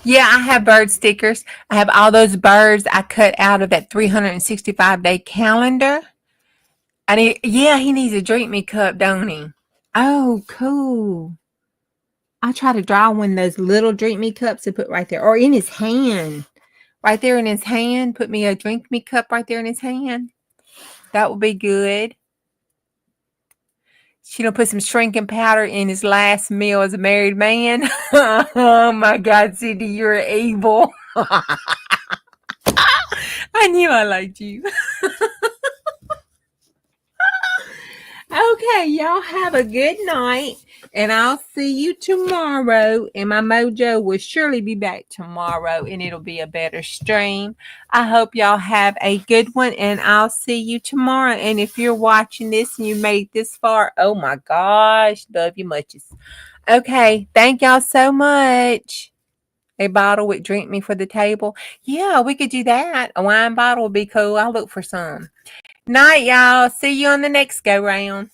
Yeah, I have bird stickers. I have all those birds I cut out of that 365-day calendar. He needs a drink me cup, don't he? Oh, cool. I'll try to draw one of those little drink me cups to put right there. Or in his hand. Right there in his hand. Put me a drink me cup right there in his hand. That would be good. Put some shrinking powder in his last meal as a married man. Oh my God, Cindy, you're evil. I knew I liked you. Okay, y'all have a good night, and I'll see you tomorrow. And my mojo will surely be back tomorrow, and it'll be a better stream. I hope y'all have a good one, and I'll see you tomorrow. And if you're watching this and you made it this far, oh my gosh, love you muches. Okay, thank y'all so much. A bottle with drink me for the table. Yeah, we could do that. A wine bottle would be cool. I'll look for some. Night, y'all. See you on the next go round.